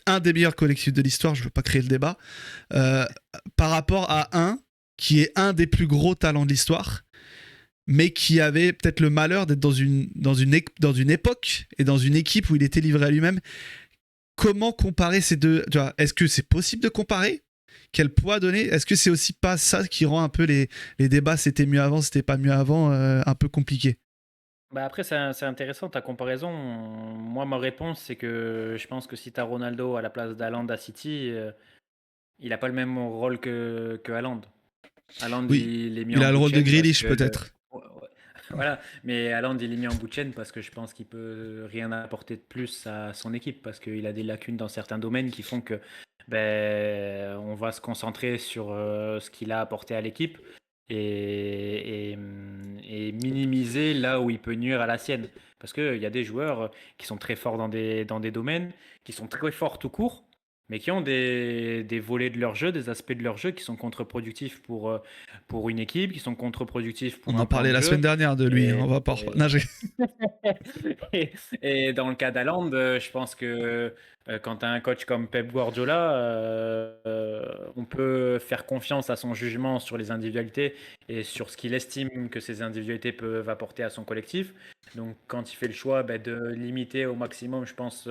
un des meilleurs collectifs de l'histoire, je ne veux pas créer le débat, par rapport à un qui est un des plus gros talents de l'histoire, mais qui avait peut-être le malheur d'être dans une époque et dans une équipe où il était livré à lui-même. Comment comparer ces deux? Est-ce que c'est possible de comparer? Quel poids donner? Est-ce que c'est aussi pas ça qui rend un peu les débats c'était mieux avant, c'était pas mieux avant, un peu compliqué? Bah après, c'est intéressant ta comparaison. Moi, ma réponse, c'est que je pense que si tu as Ronaldo à la place d'Haaland à City, il n'a pas le même rôle que Haaland. Haaland, Oui, il est mis il en a le bout de rôle de chaîne parce Grealish que. peut-être. Voilà, mais Haaland, il est mis en bout de chaîne parce que je pense qu'il peut rien apporter de plus à son équipe parce qu'il a des lacunes dans certains domaines qui font que on va se concentrer sur ce qu'il a apporté à l'équipe et minimiser là où il peut nuire à la sienne. Parce qu'il y a des joueurs qui sont très forts dans des domaines, qui sont très forts tout court, mais qui ont des volets de leur jeu, des aspects de leur jeu qui sont contre-productifs pour une équipe, qui sont contre-productifs On pour en un plan parlait de la semaine jeu. dernière de lui, Et, on va pas. et, Non, et- et dans le cas d'Haaland, je pense que quand tu as un coach comme Pep Guardiola, on peut faire confiance à son jugement sur les individualités et sur ce qu'il estime que ces individualités peuvent apporter à son collectif. Donc quand il fait le choix de limiter au maximum, je pense,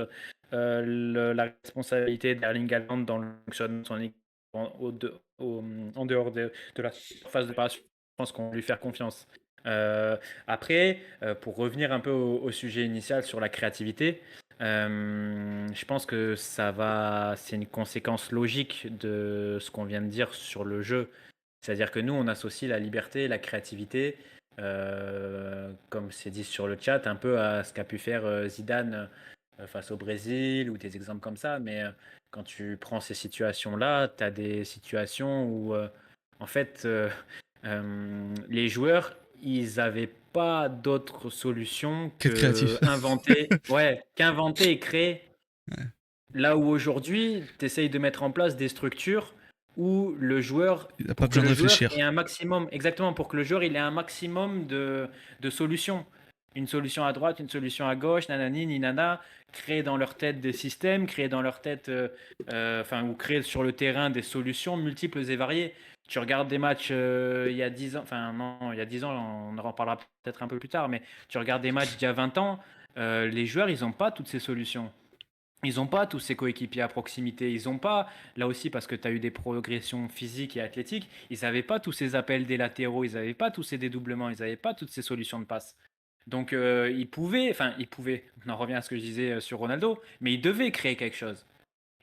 la responsabilité d'Erling Haaland dans le fonctionnement de son équipe en dehors de la surface de passe, je pense qu'on va lui faire confiance. Après, pour revenir un peu au sujet initial sur la créativité, je pense que c'est une conséquence logique de ce qu'on vient de dire sur le jeu. C'est-à-dire que nous, on associe la liberté et la créativité, comme c'est dit sur le chat, un peu à ce qu'a pu faire Zidane face au Brésil ou des exemples comme ça. Mais quand tu prends ces situations-là, tu as des situations où, en fait, les joueurs, ils n'avaient pas d'autre solution qu'être créatif. qu'inventer et créer. Ouais. Là où aujourd'hui, tu essayes de mettre en place des structures où le joueur, Il n'a pas pour que besoin de le joueur ait réfléchir. un maximum, exactement, pour que le joueur il ait un maximum de solutions. Une solution à droite, une solution à gauche, nanani, ninana, créer dans leur tête des systèmes, créer dans leur tête, ou créer sur le terrain des solutions multiples et variées. Tu regardes des matchs il y a 10 ans, enfin non, il y a 10 ans, on en reparlera peut-être un peu plus tard, mais tu regardes des matchs d'il y a 20 ans, les joueurs, ils n'ont pas toutes ces solutions. Ils n'ont pas tous ces coéquipiers à proximité. Ils n'ont pas, là aussi, parce que tu as eu des progressions physiques et athlétiques, ils n'avaient pas tous ces appels des latéraux, ils n'avaient pas tous ces dédoublements, ils n'avaient pas toutes ces solutions de passe. Donc, ils pouvaient, on en revient à ce que je disais sur Ronaldo, mais ils devaient créer quelque chose.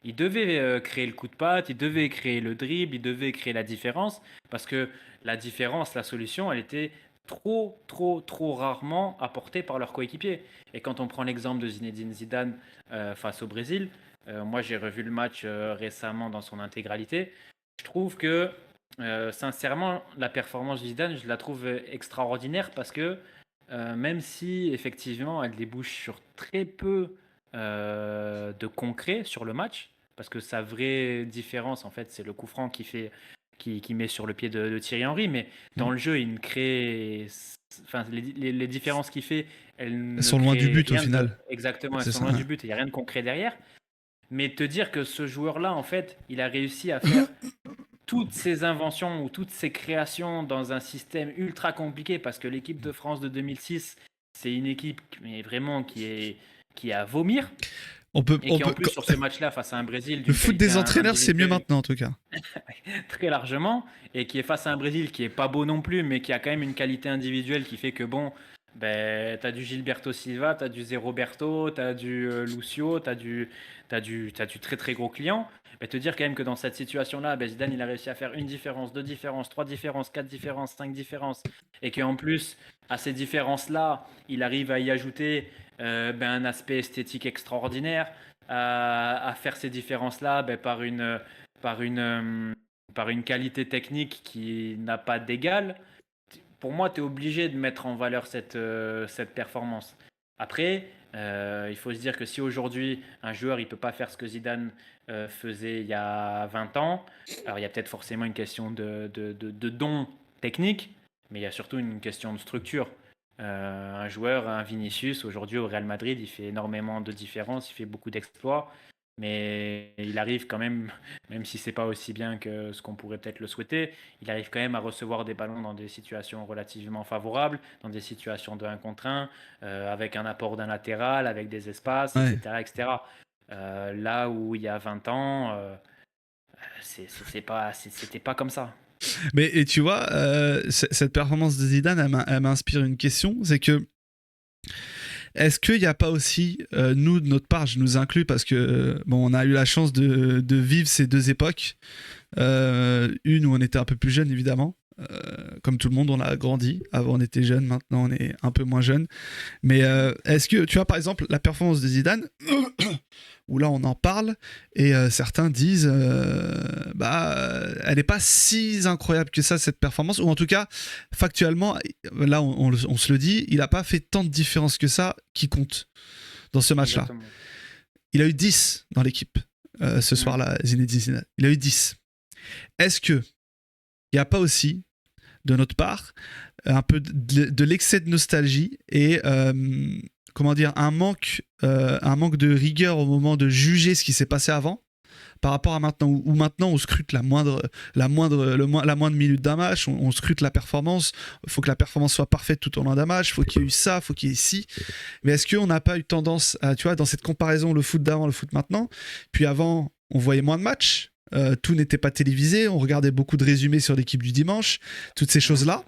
Ils devaient créer le coup de patte, ils devaient créer le dribble, ils devaient créer la différence, parce que la différence, la solution, elle était trop, trop, trop rarement apportée par leurs coéquipiers. Et quand on prend l'exemple de Zinedine Zidane face au Brésil, moi j'ai revu le match récemment dans son intégralité, je trouve que sincèrement, la performance de Zidane, je la trouve extraordinaire parce que même si effectivement elle débouche sur très peu de concret sur le match, parce que sa vraie différence, en fait, c'est le coup franc qui met sur le pied de Thierry Henry, mais dans le jeu, il ne crée. Enfin, les différences qu'il fait, elles Elles ne sont loin du créent but au rien de. final. Exactement, elles C'est sont ça. loin du but, et il n'y a rien de concret derrière. Mais te dire que ce joueur-là, en fait, il a réussi à faire toutes ces inventions ou toutes ces créations dans un système ultra compliqué, parce que l'équipe de France de 2006, c'est une équipe mais vraiment qui est à vomir. On peut, Et on qui en peut. plus sur ce match-là face à un Brésil Le d'une foot qualité des entraîneurs, c'est mieux individuelle maintenant en tout cas. très largement, et qui est face à un Brésil qui est pas beau non plus, mais qui a quand même une qualité individuelle qui fait que bon, t'as du Gilberto Silva, t'as du Zé Roberto, t'as du Lucio, t'as du très très gros client. Te dire quand même que dans cette situation-là, Zidane il a réussi à faire une différence, deux différences, trois différences, quatre différences, cinq différences, et qu'en plus à ces différences-là, il arrive à y ajouter un aspect esthétique extraordinaire, à faire ces différences-là par une, euh, par une qualité technique qui n'a pas d'égal. Pour moi, tu es obligé de mettre en valeur cette performance. Après, il faut se dire que si aujourd'hui un joueur il peut pas faire ce que Zidane faisait il y a 20 ans, alors il y a peut-être forcément une question de don technique, mais il y a surtout une question de structure. Un joueur, un Vinicius, aujourd'hui au Real Madrid, il fait énormément de différences, il fait beaucoup d'exploits, mais il arrive quand même, même si c'est pas aussi bien que ce qu'on pourrait peut-être le souhaiter, il arrive quand même à recevoir des ballons dans des situations relativement favorables, dans des situations de 1 contre 1, avec un apport d'un latéral, avec des espaces, Ouais. etc. etc. Là où il y a 20 ans, c'était pas comme ça. Mais et tu vois, cette performance de Zidane, elle m'inspire une question, c'est que Est-ce qu'il n'y a pas aussi, nous, de notre part, je nous inclus parce que bon, on a eu la chance de vivre ces deux époques. Une où on était un peu plus jeune, évidemment. Comme tout le monde, on a grandi. Avant, on était jeune, maintenant, on est un peu moins jeune. Mais est-ce que, tu vois, par exemple, la performance de Zidane, où là, on en parle, et certains disent, elle n'est pas si incroyable que ça, cette performance, ou en tout cas, factuellement, là, on se le dit, il n'a pas fait tant de différence que ça qui compte dans ce match-là. Exactement. Il a eu 10 dans l'équipe ce soir-là, Zinedine Zidane. Il a eu 10. Est-ce que il n'y a pas aussi, de notre part, un peu de l'excès de nostalgie et comment dire, un manque de rigueur au moment de juger ce qui s'est passé avant par rapport à maintenant, où maintenant on scrute la moindre minute d'un match, on scrute la performance, il faut que la performance soit parfaite tout au long d'un match, il faut qu'il y ait eu ça, il faut qu'il y ait ci. Mais est-ce qu'on n'a pas eu tendance à, tu vois, dans cette comparaison, le foot d'avant, le foot maintenant, puis avant, on voyait moins de matchs, tout n'était pas télévisé, on regardait beaucoup de résumés sur l'équipe du dimanche, toutes ces choses-là.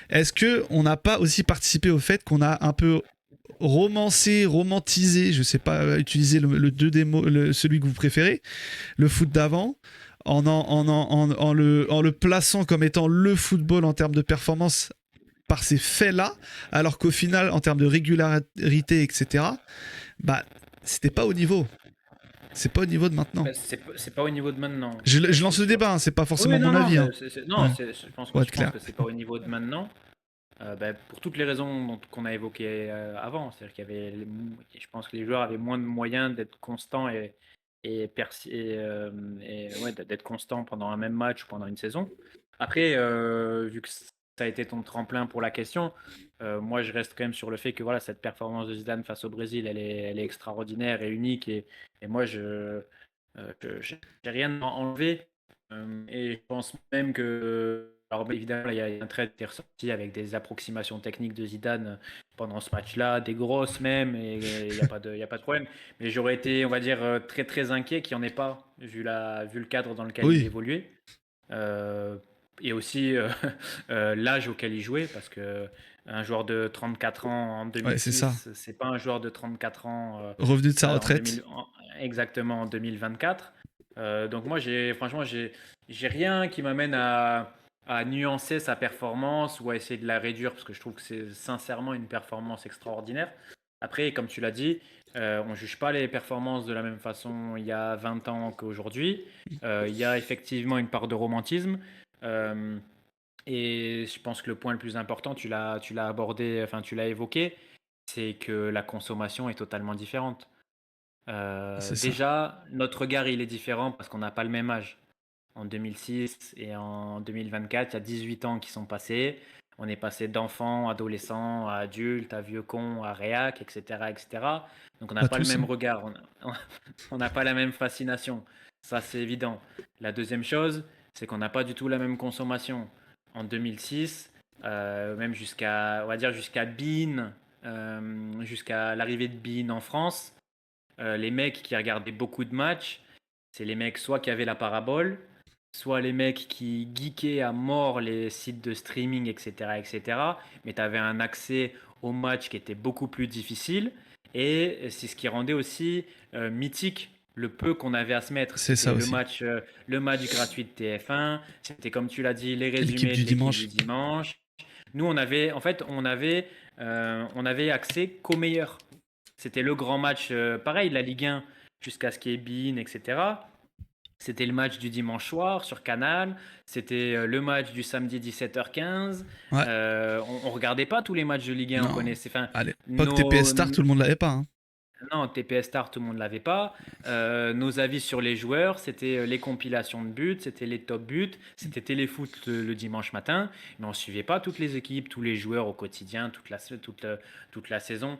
Est-ce qu'on n'a pas aussi participé au fait qu'on a un peu romantisé, je sais pas utiliser celui que vous préférez, le foot d'avant, en le plaçant comme étant le football en termes de performance par ces faits-là, alors qu'au final, en termes de régularité, etc., c'était pas au niveau. C'est pas au niveau de maintenant. C'est pas au niveau de maintenant. Je lance le débat, hein, c'est pas forcément mon avis. Hein. Je pense que c'est pas au niveau de maintenant. Pour toutes les raisons qu'on a évoquées avant, c'est-à-dire je pense que les joueurs avaient moins de moyens d'être constants d'être constants pendant un même match ou pendant une saison. Après, vu que ça a été ton tremplin pour la question, moi je reste quand même sur le fait que voilà, cette performance de Zidane face au Brésil, elle est extraordinaire et unique et moi j'ai rien à enlever. Et je pense même que alors évidemment, il y a un trait qui est ressorti avec des approximations techniques de Zidane pendant ce match-là, des grosses même, et il n'y a pas de problème. Mais j'aurais été, on va dire, très très inquiet qu'il n'y en ait pas, vu le cadre dans lequel il évoluait. Et aussi l'âge auquel il jouait, parce que un joueur de 34 ans en 2006, c'est pas un joueur de 34 ans revenu de sa retraite. Exactement en 2024. Donc moi, franchement, j'ai rien qui m'amène à nuancer sa performance ou à essayer de la réduire parce que je trouve que c'est sincèrement une performance extraordinaire. Après, comme tu l'as dit, on ne juge pas les performances de la même façon il y a 20 ans qu'aujourd'hui. Il y a effectivement une part de romantisme. Et je pense que le point le plus important, tu l'as abordé, enfin tu l'as évoqué, c'est que la consommation est totalement différente. Déjà, notre regard il est différent parce qu'on n'a pas le même âge. En 2006 et en 2024, il y a 18 ans qui sont passés. On est passé d'enfants, adolescents, à adultes, à vieux cons, à réac, etc., etc. Donc on n'a pas le même regard, on n'a pas la même fascination. Ça, c'est évident. La deuxième chose, c'est qu'on n'a pas du tout la même consommation. En 2006, même on va dire jusqu'à Bein, jusqu'à l'arrivée de Bein en France, les mecs qui regardaient beaucoup de matchs, c'est les mecs soit qui avaient la parabole, soit les mecs qui geekaient à mort les sites de streaming, etc. etc. Mais tu avais un accès au match qui était beaucoup plus difficile. Et c'est ce qui rendait aussi mythique le peu qu'on avait à se mettre. C'est ça aussi. Le match gratuit de TF1. C'était comme tu l'as dit, les résumés de l'équipe du dimanche. Nous, on avait accès qu'au meilleur. C'était le grand match, pareil, la Ligue 1 jusqu'à ce qu'il y ait Bein, etc. C'était le match du dimanche soir sur Canal. C'était le match du samedi 17h15. Ouais. On regardait pas tous les matchs de Ligue 1. Non. On connaissait. À l'époque, TPS Star, tout le monde l'avait pas. Hein. Non, TPS Star, tout le monde l'avait pas. Nos avis sur les joueurs, c'était les compilations de buts, c'était les top buts, c'était Téléfoot le dimanche matin. Mais on suivait pas toutes les équipes, tous les joueurs au quotidien, toute la saison.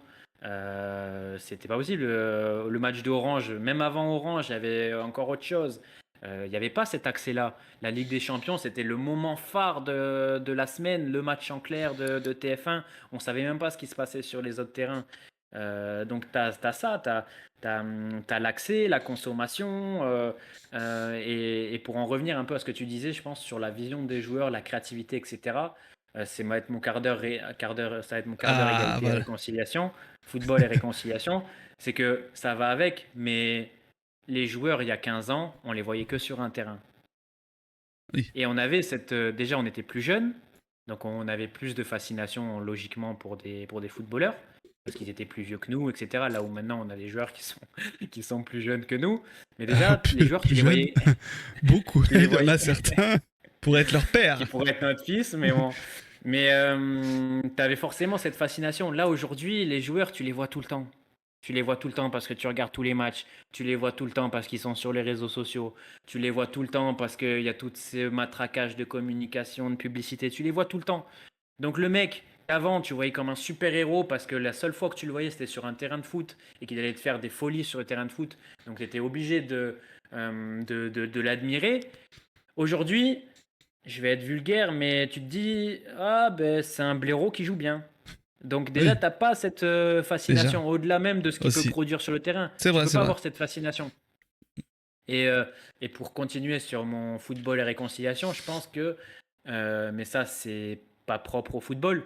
C'était pas possible. Le match de Orange, même avant Orange, il y avait encore autre chose. Il n'y avait pas cet accès-là. La Ligue des Champions, c'était le moment phare de la semaine, le match en clair de TF1. On savait même pas ce qui se passait sur les autres terrains. Donc tu as ça, tu as l'accès, la consommation. Et pour en revenir un peu à ce que tu disais, je pense, sur la vision des joueurs, la créativité, etc. ça va être mon ça va être mon quart d'heure Ah, égalité et voilà. réconciliation, football et réconciliation. C'est que ça va avec, mais les joueurs, il y a 15 ans, on les voyait que sur un terrain. Oui. Et on avait déjà, on était plus jeunes, donc on avait plus de fascination logiquement pour des footballeurs, parce qu'ils étaient plus vieux que nous, etc. Là où maintenant on a des joueurs qui sont plus jeunes que nous. Mais déjà, les joueurs, Plus jeune. Beaucoup. tu les Il y en voyais, a certains pour être leur qui père. pourraient être notre fils, mais bon. Mais tu avais forcément cette fascination. Là, aujourd'hui, les joueurs, tu les vois tout le temps. Tu les vois tout le temps parce que tu regardes tous les matchs. Tu les vois tout le temps parce qu'ils sont sur les réseaux sociaux. Tu les vois tout le temps parce qu'il y a tout ce matraquage de communication, de publicité. Tu les vois tout le temps. Donc le mec, avant, tu voyais comme un super-héros parce que la seule fois que tu le voyais, c'était sur un terrain de foot et qu'il allait te faire des folies sur le terrain de foot. Donc tu étais obligé de l'admirer. Aujourd'hui, je vais être vulgaire, mais tu te dis, ah ben c'est un blaireau qui joue bien. Donc déjà, Oui, t'as pas cette déjà. fascination au-delà même de ce qu'il peut Aussi. produire sur le terrain. C'est Tu vrai, peux c'est pas vrai. avoir cette fascination. Et, euh, et pour continuer sur mon football et réconciliation, je pense que, mais ça c'est pas propre au football,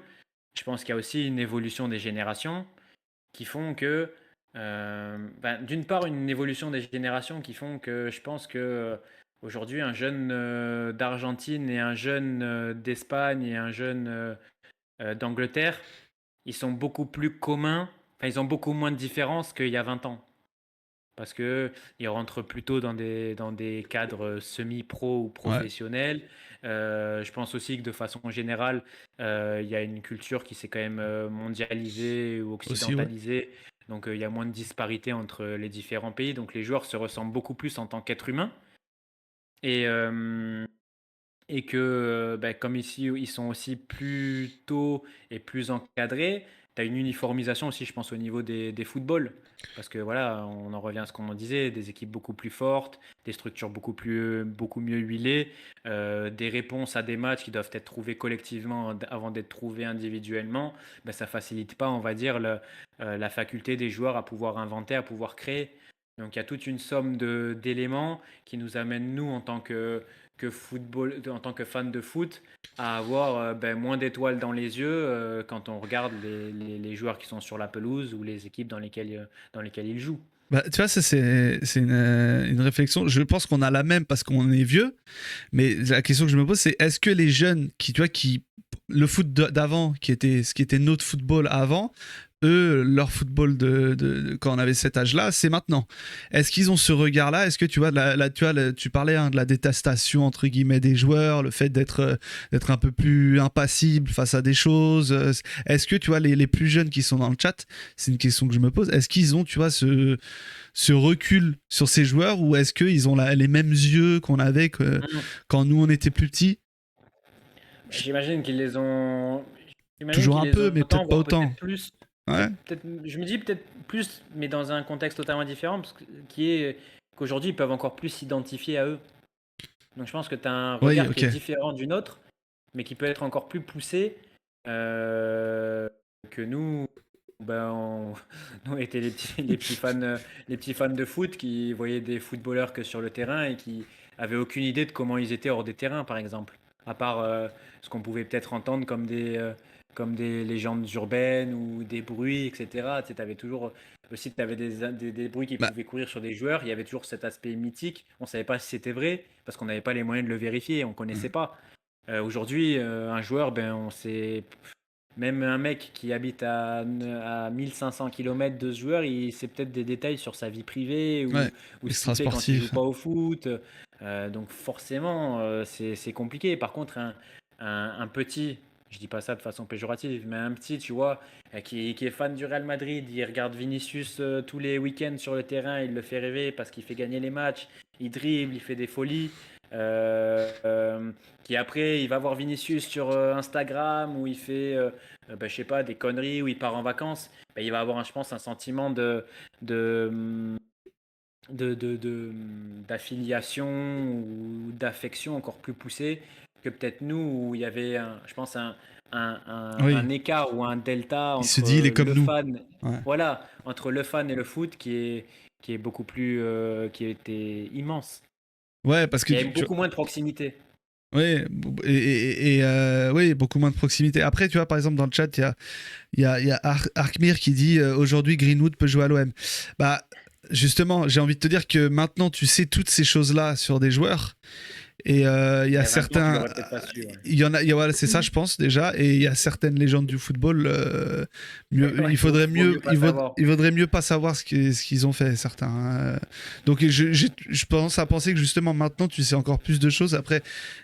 je pense qu'il y a aussi une évolution des générations qui font que, d'une part, une évolution des générations qui font que je pense que aujourd'hui, un jeune d'Argentine et un jeune d'Espagne et un jeune d'Angleterre, ils sont beaucoup plus communs, enfin, ils ont beaucoup moins de différences qu'il y a 20 ans. Parce qu'ils rentrent plutôt dans des cadres semi-pro ou Ouais. professionnels. Je pense aussi que de façon générale, il y a une culture qui s'est quand même mondialisée ou Aussi, ouais. occidentalisée. Donc il y a moins de disparité entre les différents pays. Donc les joueurs se ressemblent beaucoup plus en tant qu'êtres humains. Et, euh, et que comme ici, ils sont aussi plus tôt et plus encadrés, tu as une uniformisation aussi, je pense, au niveau des footballs. Parce que voilà, on en revient à ce qu'on en disait, des équipes beaucoup plus fortes, des structures beaucoup mieux huilées, des réponses à des matchs qui doivent être trouvées collectivement avant d'être trouvées individuellement. Ça facilite pas, on va dire, la faculté des joueurs à pouvoir inventer, à pouvoir créer. Donc il y a toute une somme d'éléments qui nous amènent, nous, en tant que fan de foot, à avoir moins d'étoiles dans les yeux quand on regarde les joueurs qui sont sur la pelouse ou les équipes dans lesquelles ils jouent. Bah, tu vois, ça, c'est une réflexion. Je pense qu'on a la même parce qu'on est vieux. Mais la question que je me pose, c'est est-ce que les jeunes qui, tu vois, le foot d'avant, ce qui était notre football avant, eux, leur football quand on avait cet âge-là, c'est maintenant. Est-ce qu'ils ont ce regard-là? Est-ce que tu vois, tu vois, tu parlais de la détestation entre guillemets des joueurs, le fait d'être un peu plus impassible face à des choses. Est-ce que tu vois les plus jeunes qui sont dans le chat, c'est une question que je me pose. Est-ce qu'ils ont, tu vois, ce recul sur ces joueurs ou est-ce qu'ils ont les mêmes yeux qu'on avait quand nous on était plus petits? J'imagine qu'ils les ont. J'imagine Toujours qu'ils un les peu, ont mais autant, peut-être pas voire autant. peut-être plus. Ouais. Je me dis peut-être plus, mais dans un contexte totalement différent, qui est qu'aujourd'hui, ils peuvent encore plus s'identifier à eux. Donc je pense que tu as un Oui, regard qui ok. est différent du nôtre, mais qui peut être encore plus poussé que nous. Nous, on était les petits fans de foot qui voyaient des footballeurs que sur le terrain et qui avaient aucune idée de comment ils étaient hors des terrains, par exemple. À part ce qu'on pouvait peut-être entendre comme des légendes urbaines ou des bruits, etc. Tu avais toujours aussi des bruits qui Bah, pouvaient courir sur des joueurs. Il y avait toujours cet aspect mythique. On ne savait pas si c'était vrai parce qu'on n'avait pas les moyens de le vérifier. On ne connaissait pas. Aujourd'hui, un joueur, on sait. Même un mec qui habite à 1500 km de ce joueur, il sait peut-être des détails sur sa vie privée ouais. ou ce qu'il Extra fait quand il joue sportif. pas au foot. Donc forcément, c'est compliqué. Par contre, un petit, je dis pas ça de façon péjorative, mais un petit, tu vois, qui est fan du Real Madrid, il regarde Vinicius tous les week-ends sur le terrain, il le fait rêver parce qu'il fait gagner les matchs, il dribble, il fait des folies. Euh, euh, qui après, il va voir Vinicius sur Instagram où il fait, je sais pas, des conneries, où il part en vacances. Il va avoir, je pense, un sentiment de, d'affiliation ou d'affection encore plus poussé que peut-être nous, où il y avait, je pense, Oui. un écart ou un delta Il se dit, il est entre comme le nous. fan, Ouais. voilà, entre le fan et le foot qui est beaucoup plus, qui était immense. Ouais, parce que Il y avait beaucoup moins de proximité. Oui, oui, beaucoup moins de proximité. Après, tu vois, par exemple, dans le chat, il y a Arkmir qui dit aujourd'hui Greenwood peut jouer à l'OM. Bah, justement, j'ai envie de te dire que maintenant, tu sais toutes ces choses-là sur des joueurs. Et il y Il a y a 20 ans, tu certains. l'aurais peut-être pas su. Ouais. Il y en a, voilà, c'est ça, je pense déjà. Et il y a certaines légendes du football. Ouais, faut mieux pas savoir. Il vaudrait mieux pas savoir ce qu'ils ont fait, certains. Donc je pense à penser que justement maintenant, tu sais encore plus de choses. Après,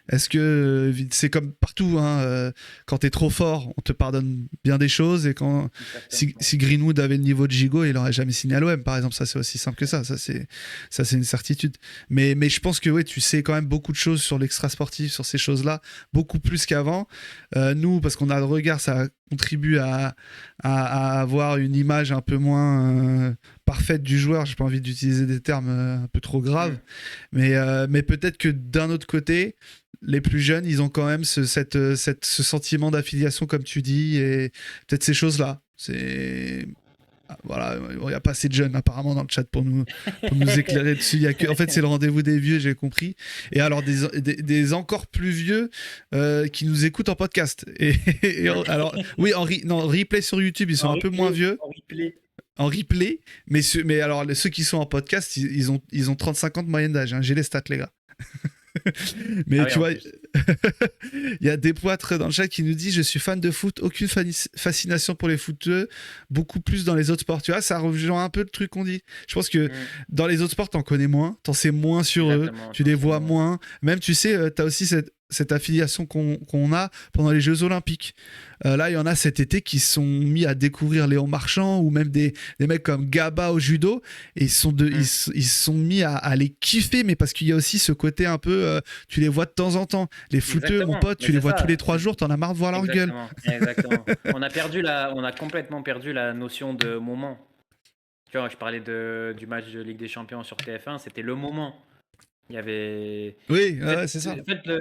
est-ce que c'est comme partout, hein, quand t'es trop fort, on te pardonne bien des choses. Et quand Exactement. si Greenwood avait le niveau de Gigot, il aurait jamais signé à l'OM, par exemple. Ça, c'est aussi simple que ça. Ça, c'est une certitude. Mais je pense que ouais, tu sais quand même beaucoup de choses sur l'extra sportif, sur ces choses-là, beaucoup plus qu'avant. Nous, parce qu'on a le regard, ça contribue à avoir une image un peu moins parfaite du joueur. J'ai pas envie d'utiliser des termes un peu trop graves, Mm. mais peut-être que d'un autre côté, les plus jeunes, ils ont quand même ce sentiment d'affiliation, comme tu dis, et peut-être ces choses-là. Voilà, il n'y a pas assez de jeunes apparemment dans le chat pour nous éclairer dessus. En fait, c'est le rendez-vous des vieux, j'ai compris. Et alors, des encore plus vieux qui nous écoutent en podcast. Alors, oui, non, replay sur YouTube, ils sont un peu moins vieux. En replay. En replay, mais alors, ceux qui sont en podcast, ils ont 35 ans de moyenne d'âge. Hein. J'ai les stats, les gars. Ah Mais oui, tu en vois, plus. il y a des poîtres dans le chat qui nous dit je suis fan de foot, aucune fascination pour les footeux, beaucoup plus dans les autres sports. Tu vois, ça rejoint un peu le truc qu'on dit. Je pense que Mm. dans les autres sports, t'en connais moins, t'en sais moins sur eux, Exactement, tu les vois forcément. moins. Même, tu sais, t'as aussi cette affiliation qu'on a pendant les Jeux Olympiques. Là, il y en a cet été qui sont mis à découvrir Léon Marchand ou même des mecs comme Gaba au judo et Mm. ils sont mis à les kiffer, mais parce qu'il y a aussi ce côté un peu, tu les vois de temps en temps. Les footeux, mon Exactement. pote, Mais tu les c'est vois tous ça. les 3 jours, t'en as marre de voir leur gueule. Exactement. Exactement. On a complètement perdu la notion de moment. Tu vois, je parlais du match de Ligue des Champions sur TF1, c'était le moment. Il y avait. Oui, En fait, ouais, c'est ça.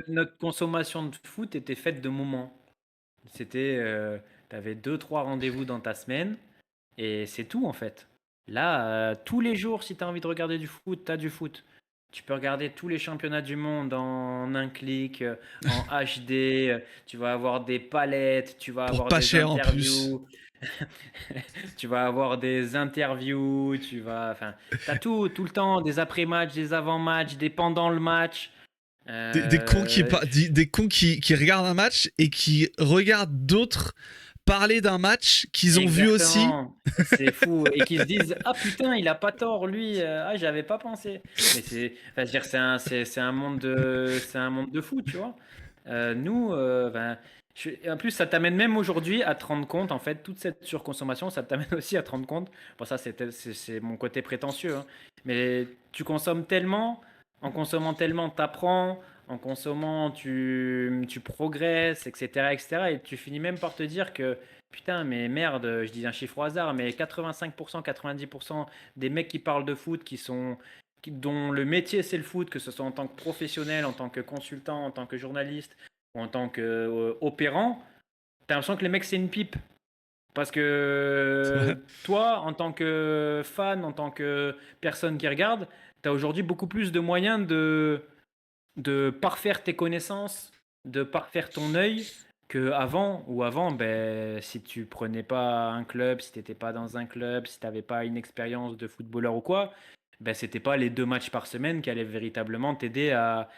notre consommation de foot était faite de moments. C'était. Tu avais deux, trois rendez-vous dans ta semaine et c'est tout en fait. Là, tous les jours, si tu as envie de regarder du foot, tu as du foot. Tu peux regarder tous les championnats du monde en un clic, en HD. Tu vas avoir des palettes, tu vas Pour avoir pas des cher en plus. interviews. Tu vas avoir des interviews, enfin, t'as tout le temps, des après-matchs, des avant-matchs, des pendant le match. Des cons Euh, des cons qui regardent un match et qui regardent d'autres parler d'un match qu'ils ont vu aussi. Exactement, c'est fou. Et qui se disent, ah putain, il a pas tort, lui. Ah, j'avais pas pensé. Mais enfin, je veux dire, c'est un monde de fou, tu vois. Nous, ben, en plus, ça t'amène même aujourd'hui à te rendre compte, en fait, toute cette surconsommation, ça t'amène aussi à te rendre compte. Bon, ça, c'est mon côté prétentieux, hein. Mais tu consommes tellement, en consommant tellement, t'apprends, en consommant, tu progresses, etc., etc. Et tu finis même par te dire que, putain, mais merde, je dis un chiffre au hasard, mais 85%, 90% des mecs qui parlent de foot, dont le métier c'est le foot, que ce soit en tant que professionnel, en tant que consultant, en tant que journaliste ou en tant qu'opérant, t'as l'impression que les mecs c'est une pipe. Parce que toi, en tant que fan, en tant que personne qui regarde, t'as aujourd'hui beaucoup plus de moyens de parfaire tes connaissances, de parfaire ton œil que avant. Ou avant, ben, si tu prenais pas un club, si tu n'étais pas dans un club, si tu n'avais pas une expérience de footballeur ou quoi, ben, c'était pas les 2 matchs par semaine qui allaient véritablement t'aider à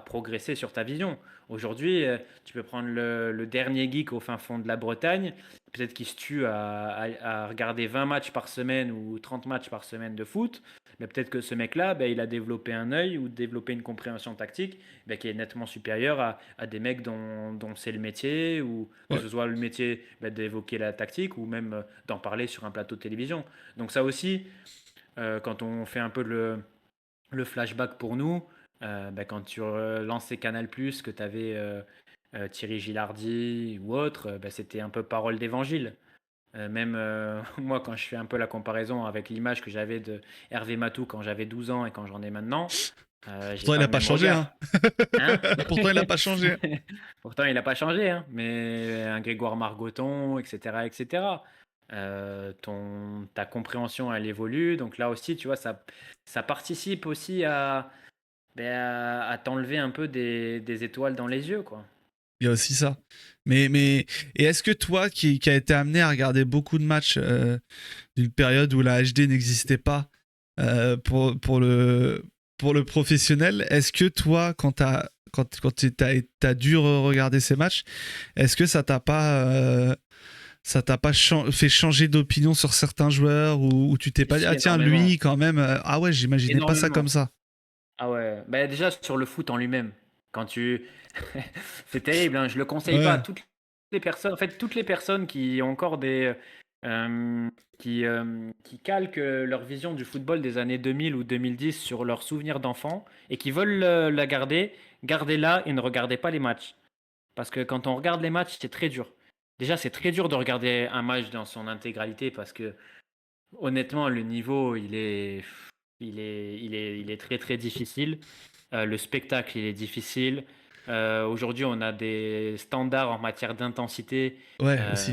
progresser sur ta vision. Aujourd'hui, tu peux prendre le dernier geek au fin fond de la Bretagne, peut-être qu'il se tue à regarder 20 matchs par semaine ou 30 matchs par semaine de foot. Mais peut-être que ce mec-là, ben, il a développé un œil ou développé une compréhension tactique ben, qui est nettement supérieure à des mecs dont c'est le métier, ou que Ouais. ce soit le métier ben, d'évoquer la tactique, ou même d'en parler sur un plateau de télévision. Donc ça aussi, quand on fait un peu le flashback pour nous, ben, quand tu lançais Canal+, que tu avais Thierry Gilardi ou autre, ben, c'était un peu parole d'évangile. Même moi, quand je fais un peu la comparaison avec l'image que j'avais de Hervé Matou quand j'avais 12 ans et quand j'en ai maintenant, j'ai Pourtant, il pas a le pas même changé, hein. regard. Hein. Pourtant, il a pas changé. Pourtant, il n'a pas changé, hein. Mais un Grégoire Margoton, etc., etc. Ta compréhension, elle évolue. Donc là aussi, tu vois, ça participe aussi à t'enlever un peu des étoiles dans les yeux, quoi. Il y a aussi ça. Et est-ce que toi, qui a été amené à regarder beaucoup de matchs d'une période où la HD n'existait pas pour le professionnel, est-ce que toi, quand t'as dû regarder ces matchs, est-ce que ça t'a pas fait changer d'opinion sur certains joueurs ou tu t'es Si, pas dit, si, ah tiens, énormément. lui, quand même, ah ouais, j'imaginais pas ça comme Énormément. ça. Ah ouais, bah déjà sur le foot en lui-même, quand tu c'est terrible, hein, je le conseille pas à Ouais, toutes les personnes, en fait toutes les personnes qui ont encore qui calquent leur vision du football des années 2000 ou 2010 sur leurs souvenirs d'enfant et qui veulent la garder, gardez-la et ne regardez pas les matchs. Parce que quand on regarde les matchs, c'est très dur. Déjà, c'est très dur de regarder un match dans son intégralité parce que honnêtement, le niveau, il est très très difficile. Le spectacle, il est difficile. Aujourd'hui, on a des standards en matière d'intensité ouais, aussi.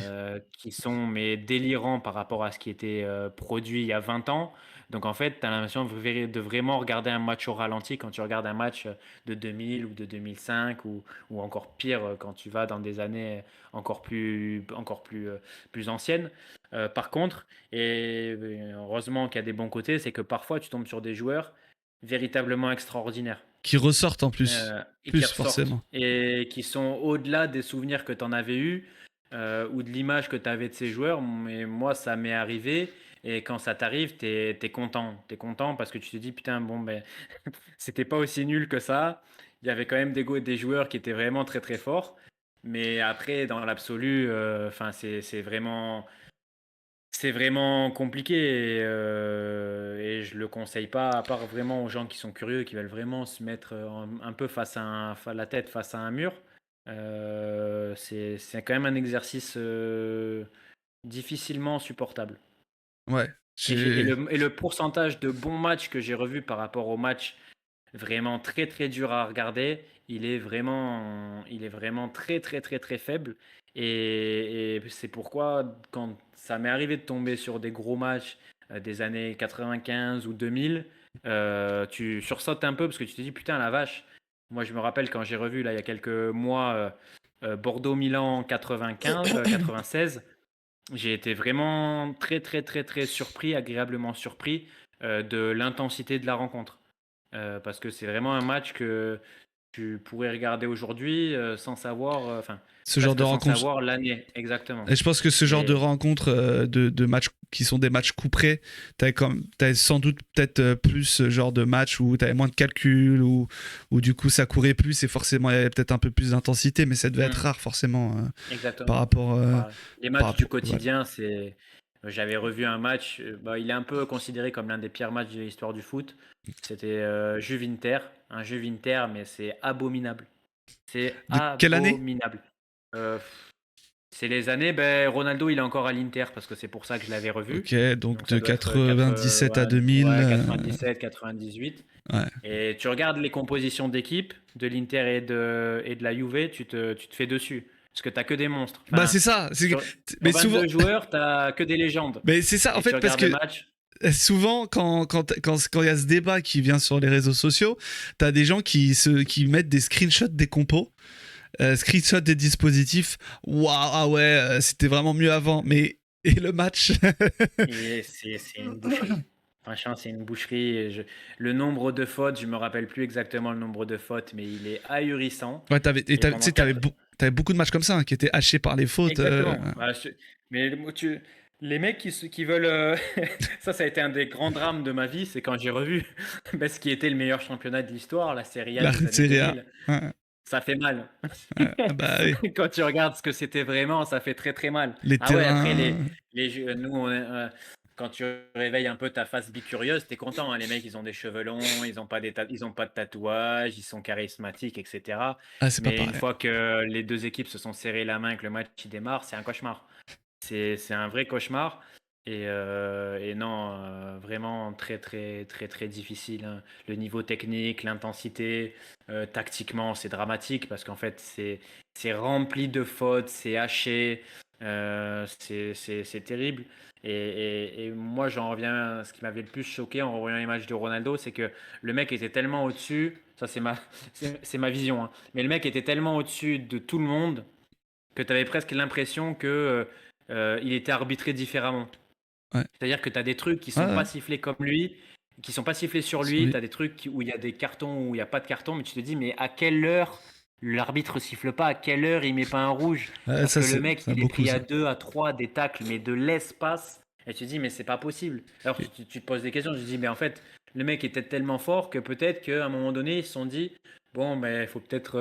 qui sont mais délirants par rapport à ce qui était produit il y a 20 ans. Donc en fait, tu as l'impression de vraiment regarder un match au ralenti quand tu regardes un match de 2000 ou de 2005 ou encore pire quand tu vas dans des années encore plus anciennes. Par contre, et heureusement qu'il y a des bons côtés, c'est que parfois tu tombes sur des joueurs véritablement extraordinaires Qui ressortent en plus. et qui Plus, ressortent forcément. et qui sont au-delà des souvenirs que tu en avais eu ou de l'image que tu avais de ces joueurs. Mais moi, ça m'est arrivé et quand ça t'arrive, t'es content. T'es content parce que tu te dis, putain, bon, ben, c'était pas aussi nul que ça. Il y avait quand même des joueurs qui étaient vraiment très très forts. Mais après, dans l'absolu, enfin, c'est vraiment compliqué et je le conseille pas, à part vraiment aux gens qui sont curieux, qui veulent vraiment se mettre un peu la tête face à un mur. C'est quand même un exercice difficilement supportable. Ouais. Et le pourcentage de bons matchs que j'ai revus par rapport aux matchs vraiment très très dur à regarder, il est vraiment très très très très faible. Et c'est pourquoi quand ça m'est arrivé de tomber sur des gros matchs des années 95 ou 2000, tu sursautes un peu parce que tu te dis putain la vache. Moi je me rappelle quand j'ai revu là il y a quelques mois Bordeaux-Milan 95, 96, j'ai été vraiment très très très très surpris, agréablement surpris de l'intensité de la rencontre. Parce que c'est vraiment un match que tu pourrais regarder aujourd'hui sans savoir, enfin, Ce genre de presque sans rencontre. savoir l'année exactement. Et je pense que ce genre de Et rencontres, de matchs qui sont des matchs couperés, t'avais sans doute peut-être plus ce genre de match où t'avais moins de calculs, où du coup ça courait plus et forcément il y avait peut-être un peu plus d'intensité, mais ça devait être Hmm, rare forcément par exactement. rapport. Les Par matchs du rapport voilà. quotidien, j'avais revu un match, bah, il est un peu considéré comme l'un des pires matchs de l'histoire du foot. C'était Juve-Inter, un Juve-Inter, mais c'est abominable. C'est De quelle année? abominable. Euh, C'est les années, ben, Ronaldo il est encore à l'Inter parce que c'est pour ça que je l'avais revu. Ok, donc Donc ça de doit être 97 à 2000. ouais, 97, 98. Ouais. Et tu regardes les compositions d'équipe de l'Inter et de la Juve, tu te fais dessus. Parce que tu que des monstres. Bah Enfin, c'est ça. sur, Mais sur souvent. 22 joueurs, tu que des légendes. Mais c'est ça en Et tu fait parce regardes le que match. souvent, quand il y a ce débat qui vient sur les réseaux sociaux, t'as des gens qui mettent des screenshots des compos, screenshots des dispositifs. Waouh, ah ouais, c'était vraiment mieux avant. Mais et le match. Et c'est une boucherie. Franchement, c'est une boucherie. Le nombre de fautes, je me rappelle plus exactement le nombre de fautes, mais il est ahurissant. Ouais, Et tu pendant sais, quatre, t'avais beaucoup de matchs comme ça hein, qui étaient hachés par les fautes. exactement. Voilà, mais les mecs qui veulent. Ça a été un des grands drames de ma vie, c'est quand j'ai revu ce qui était le meilleur championnat de l'histoire, la Serie A La des années Serie A. 2000. Ouais, Ça fait mal. ah bah oui. Quand tu regardes ce que c'était vraiment, ça fait très très mal. Les Ah ouais, après terrains. nous, quand tu réveilles un peu ta face bicurieuse, t'es content, hein. Les mecs, ils ont des cheveux longs, ils ont pas de tatouage, ils sont charismatiques, etc. Ah, c'est pas Mais une pareil. fois que les deux équipes se sont serrées la main, que le match il démarre, c'est un cauchemar. C'est un vrai cauchemar. Et non, vraiment très, très, très, très difficile, hein. Le niveau technique, l'intensité, tactiquement, c'est dramatique parce qu'en fait, c'est rempli de fautes, c'est haché, c'est terrible. Et moi, j'en reviens, ce qui m'avait le plus choqué en revoyant les matchs de Ronaldo, c'est que le mec était tellement au-dessus. Ça, c'est ma vision, hein. Mais le mec était tellement au-dessus de tout le monde que tu avais presque l'impression que il était arbitré différemment. Ouais. C'est-à-dire que tu as des trucs qui Ouais, sont ouais, pas sifflés comme lui, qui sont pas sifflés sur sur lui. lui. Tu as des trucs où il y a des cartons, où il n'y a pas de carton, mais tu te dis, mais à quelle heure l'arbitre siffle pas? À quelle heure il met pas un rouge? Ouais, Alors ça, que le c'est mec, ça il est beaucoup, pris à ça. 2, à 3 des tacles, mais de l'espace. Et tu te dis, mais c'est pas possible. Alors Et- tu te poses des questions, tu te dis, mais en fait, le mec était tellement fort que peut-être qu'à un moment donné, ils se sont dit, bon, mais il faut peut-être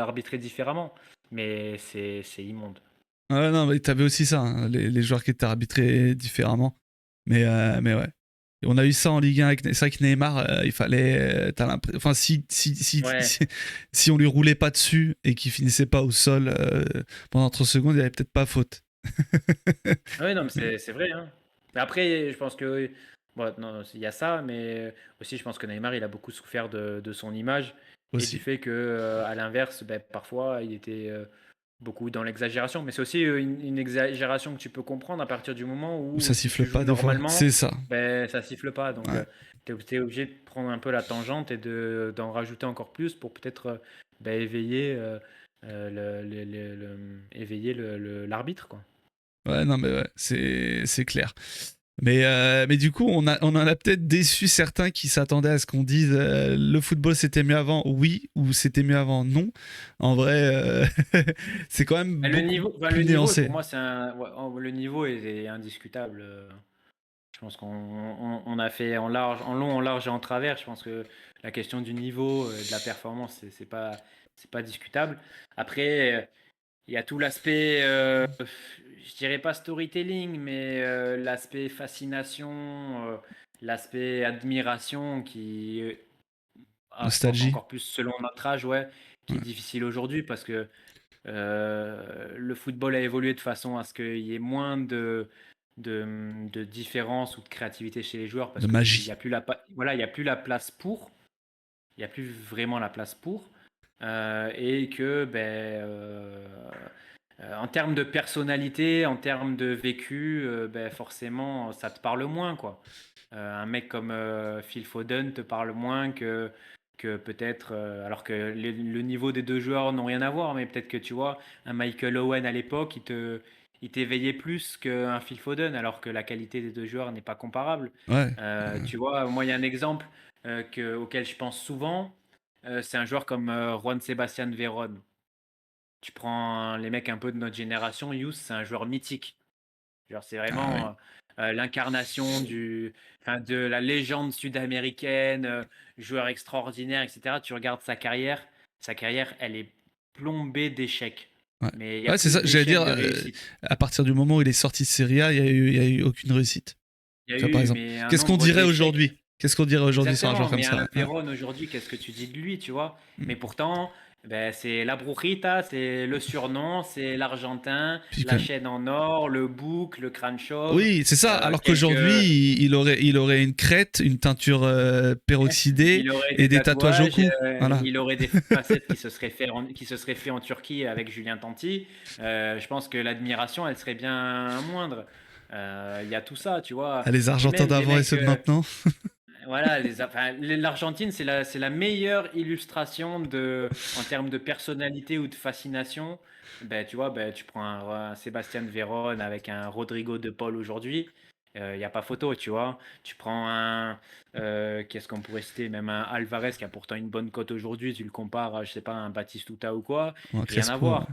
arbitrer différemment. Mais c'est immonde. Ouais, non, mais t'avais aussi ça, hein, les joueurs qui étaient arbitrés différemment. Mais ouais. Et on a eu ça en Ligue 1 avec, c'est vrai que Neymar, il fallait. T'as l'impression. Enfin, Ouais. si on lui roulait pas dessus et qu'il finissait pas au sol pendant 30 secondes, il y avait peut-être pas faute. Ah oui, non, mais c'est vrai, hein. Mais après, je pense que bon, non, il y a ça, mais aussi je pense que Neymar, il a beaucoup souffert de son image et du Aussi. fait que, à l'inverse, ben, parfois, il était beaucoup dans l'exagération. Mais c'est aussi une exagération que tu peux comprendre à partir du moment Ou où ça si tu siffle joues pas des fois. normalement, C'est ça. ben, ça siffle pas. Donc, Ouais. tu es obligé de prendre un peu la tangente et d'en rajouter encore plus pour peut-être ben, éveiller, éveiller l'arbitre, quoi. Ouais, non, mais ouais, c'est clair. Mais du coup, on en a peut-être déçu certains qui s'attendaient à ce qu'on dise le football c'était mieux avant, oui, ou c'était mieux avant, non. En vrai, c'est quand même Le beaucoup niveau, enfin, le plus niveau, pour nuancé. moi, le niveau est indiscutable. Je pense qu'on a fait en large, en long, en large et en travers. Je pense que la question du niveau, de la performance, c'est pas discutable. Après, il y a tout l'aspect, je dirais pas storytelling, mais l'aspect fascination, l'aspect admiration qui, je pense Nostalgie. encore plus selon notre âge, ouais, qui est Ouais. difficile aujourd'hui parce que le football a évolué de façon à ce qu'il y ait moins de différence ou de créativité chez les joueurs De parce qu'il n'y magie. a plus voilà, il y a plus la place pour, il n'y a plus vraiment la place pour, et que ben, en termes de personnalité, en termes de vécu, ben, forcément, ça te parle moins, quoi. Un mec comme Phil Foden te parle moins que peut-être, alors que le niveau des deux joueurs n'ont rien à voir, mais peut-être que tu vois, un Michael Owen à l'époque, il t'éveillait plus qu'un Phil Foden, alors que la qualité des deux joueurs n'est pas comparable. Ouais. Tu vois, moi, il y a un exemple auquel je pense souvent, c'est un joueur comme Juan Sebastian Veron. Tu prends les mecs un peu de notre génération, Youth, c'est un joueur mythique. Genre, c'est Ah oui. vraiment l'incarnation enfin, de la légende sud-américaine, joueur extraordinaire, etc. Tu regardes sa carrière, elle est plombée d'échecs. Ouais. Mais il y a Ouais, c'est plus ça. J'allais dire, d'échecs de réussite. à partir du moment où il est sorti de Serie A, il y a eu aucune réussite. Il y a Tu vois, par eu, exemple. mais un Qu'est-ce qu'on nombre dirait d'échecs. aujourd'hui? Qu'est-ce qu'on dirait aujourd'hui sur un joueur Exactement, comme mais ça? un Ouais. Véron aujourd'hui, qu'est-ce que tu dis de lui, tu vois? Mm. Mais pourtant, ben, c'est la Brujita, c'est le surnom, c'est l'Argentin, Puis la quand chaîne en or, le bouc, le crâne chauve, Oui, c'est ça. Alors qu'aujourd'hui, quelques. il aurait une crête, une teinture peroxydée Il aurait et des des tatouages au tatouages, cou. Voilà. il aurait des facettes qui se seraient fait en Turquie avec Julien Tanti. Je pense que l'admiration, elle serait bien moindre. Il y a tout ça, tu vois. Ah, les Et Argentins même des d'avant et mecs, ceux de maintenant. voilà, l'Argentine, c'est la meilleure illustration en termes de personnalité ou de fascination. Ben, tu vois, ben, tu prends un Sébastien Véron avec un Rodrigo de Paul aujourd'hui, il n'y a pas photo, tu vois. Tu prends qu'est-ce qu'on pourrait citer, même un Alvarez qui a pourtant une bonne cote aujourd'hui, tu le compares à, je sais pas, un Batistuta ou quoi, Bon, rien à Crespo. voir.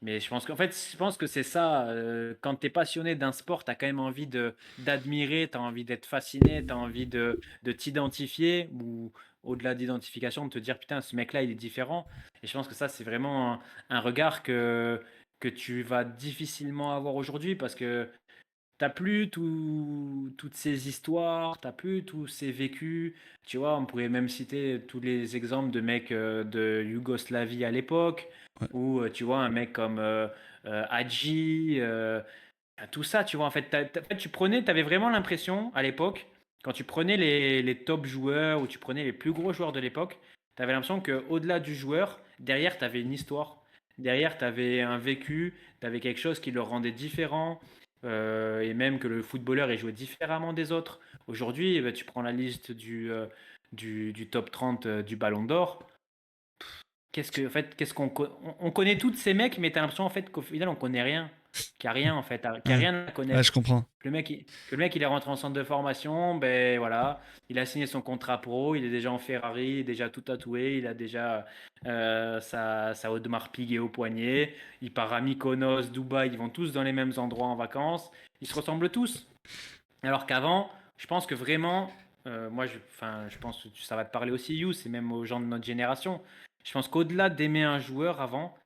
Mais, je pense qu'en fait, je pense que c'est ça. Quand tu es passionné d'un sport, tu as quand même envie d'admirer, tu as envie d'être fasciné, tu as envie de t'identifier ou au-delà d'identification, de te dire putain, ce mec-là, il est différent. Et je pense que ça, c'est vraiment un regard que tu vas difficilement avoir aujourd'hui parce que t'as plus toutes ces histoires, t'as plus tous ces vécus. Tu vois, on pourrait même citer tous les exemples de mecs de Yougoslavie à l'époque, Ouais. ou tu vois, un mec comme Hadji, tout ça, tu vois. En fait, en fait, t'avais vraiment l'impression à l'époque, quand tu prenais les top joueurs ou tu prenais les plus gros joueurs de l'époque, t'avais l'impression qu'au-delà du joueur, derrière, t'avais une histoire. Derrière, t'avais un vécu, t'avais quelque chose qui le rendait différent, et même que le footballeur est joué différemment des autres. Aujourd'hui, eh ben, tu prends la liste du top 30 du Ballon d'Or. On connaît tous ces mecs, mais t'as l'impression en fait qu'au final on connaît rien, qu'il n'y a rien en fait, qu'il n'y a Ouais. rien à Ouais, je connaître. comprends. Que le mec il est rentré en centre de formation, ben voilà, il a signé son contrat pro, il est déjà en Ferrari, il est déjà tout tatoué, il a déjà sa Audemars Piguet au poignet, il part à Mykonos, Dubaï, ils vont tous dans les mêmes endroits en vacances, ils se ressemblent tous. Alors qu'avant, je pense que vraiment, je pense que ça va te parler aussi, You, c'est même aux gens de notre génération. Je pense qu'au-delà d'aimer un joueur avant,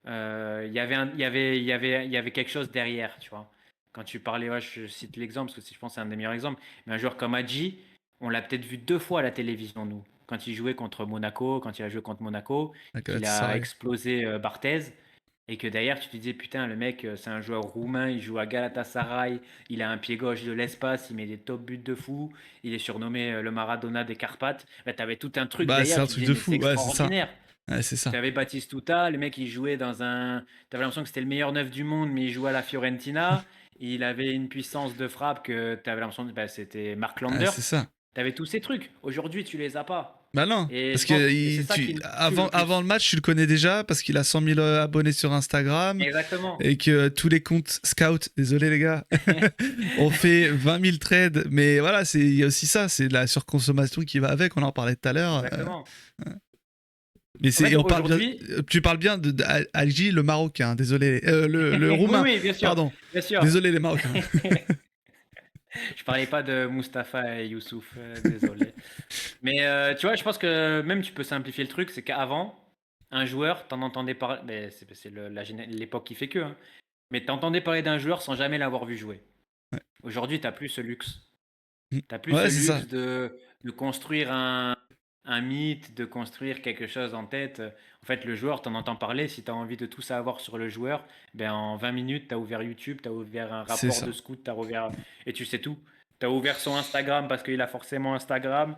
il y avait il y avait quelque chose derrière, tu vois. Quand tu parlais, ouais, je cite l'exemple parce que je pense que c'est un des meilleurs exemples, mais un joueur comme Hadji, on l'a peut-être vu 2 fois à la télévision, nous. Quand il jouait contre Monaco, quand il a joué contre Monaco, Avec qu'il a Galatasaray. explosé Barthez, et que derrière, tu te disais, putain, le mec, c'est un joueur roumain, il joue à Galatasaray, il a un pied gauche de l'espace, il met des top buts de fou, il est surnommé le Maradona des Carpates. Bah, tu avais tout un truc Bah, c'est derrière, un tu te truc disais, de mais c'est fou. Ouais, c'est ça. extraordinaire. Ouais, c'est ça. Tu avais Baptiste Tuta, le mec il jouait dans un. Tu avais l'impression que c'était le meilleur neuf du monde, mais il jouait à la Fiorentina. Il avait une puissance de frappe que tu avais l'impression que c'était Mark Ouais, Landers. c'est ça. Tu avais tous ces trucs. Aujourd'hui, tu les as pas. Bah non, Et parce je pense et que c'est ça qui me tue avant, le avant le plus. match, tu le connais déjà parce qu'il a 100 000 abonnés sur Instagram Exactement. et que tous les comptes scout, désolé les gars, ont fait 20 000 trades. Mais voilà, il y a aussi ça, c'est de la surconsommation qui va avec, on en parlait tout à l'heure. Exactement. Mais En fait, on parle bien, aujourd'hui. tu parles bien Algi, le Marocain, désolé, le Oui, Roumain, oui, bien sûr. pardon, Bien sûr. désolé les Marocains. Je parlais pas de Mustapha et Youssouf, désolé. Mais tu vois, je pense que même tu peux simplifier le truc, c'est qu'avant, un joueur, t'en entendais parler, mais c'est l'époque qui fait que, hein. Mais t'entendais parler d'un joueur sans jamais l'avoir vu jouer. Ouais. Aujourd'hui, t'as plus ce luxe. T'as plus ce Ouais, c'est ça. luxe de construire un mythe, de construire quelque chose en tête. En fait, le joueur, t'en entends parler. Si t'as envie de tout savoir sur le joueur, ben en 20 minutes, t'as ouvert YouTube, t'as ouvert un C'est rapport ça. de scout, et tu sais tout. T'as ouvert son Instagram parce qu'il a forcément Instagram,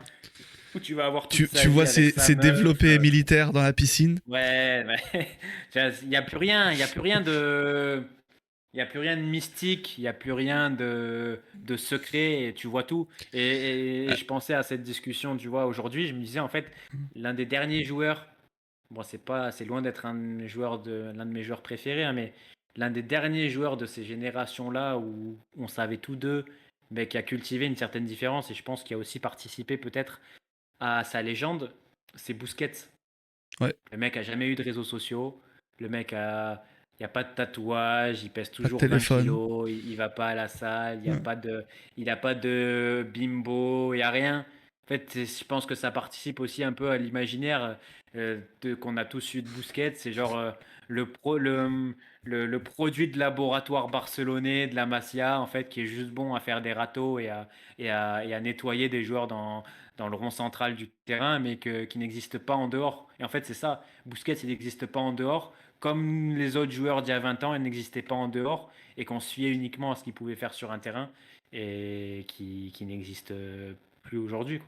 où tu vas avoir toute Tu sa vois vie avec sa ces meuf. développés militaires dans la piscine. Ouais, ouais. Il n'y a plus rien, il n'y a plus rien de. Il n'y a plus rien de mystique, il n'y a plus rien de secret, et tu vois tout. Et Ah, je pensais à cette discussion, tu vois, aujourd'hui, je me disais, en fait, l'un des derniers joueurs, bon, c'est loin d'être l'un de mes joueurs préférés, hein, mais l'un des derniers joueurs de ces générations-là où on savait tous deux, mais qui a cultivé une certaine différence, et je pense qu'il a aussi participé peut-être à sa légende, c'est Busquets. ouais, Le mec a jamais eu de réseaux sociaux. Il n'y a pas de tatouage. Il pèse pas de toujours 20 téléphone. kilos. Il va pas à la salle. Ouais. Il a pas de bimbo. Il y a rien. En fait, je pense que ça participe aussi un peu à l'imaginaire qu'on a tous eu de Busquets. C'est genre le, pro, le produit de laboratoire barcelonais de la Masia, en fait, qui est juste bon à faire des râteaux et à nettoyer des joueurs dans le rond central du terrain, mais qui n'existe pas en dehors. Et en fait, c'est ça. Busquets, il n'existe pas en dehors. Comme les autres joueurs d'il y a 20 ans, il n'existait pas en dehors et qu'on se fiait uniquement à ce qu'il pouvait faire sur un terrain et qui n'existe plus aujourd'hui, quoi.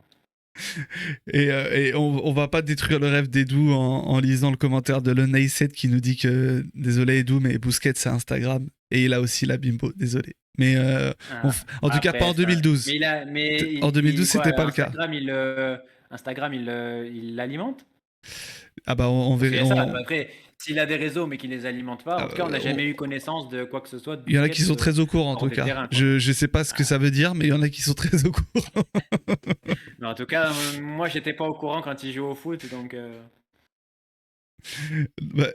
Et on va pas détruire le rêve d'Edu en lisant le commentaire de Lenay7 qui nous dit que désolé Edu, mais Busquets c'est Instagram et il a aussi la bimbo, désolé. Mais Ah, en tout cas pas après, en ça. 2012. Mais En 2012 quoi, c'était pas le cas. Instagram, il l'alimente? Ah bah Parce qu'il y a ça. Après, s'il a des réseaux mais qu'il ne les alimente pas, en tout cas, on n'a jamais eu connaissance de quoi que ce soit de il y en a Busquets qui sont très au courant en hors tout des cas. terrains, quoi. Je sais pas ce que Ah. ça veut dire, mais il y en a qui sont très au courant. Mais en tout cas, moi, j'étais pas au courant quand il jouait au foot, donc. Ouais.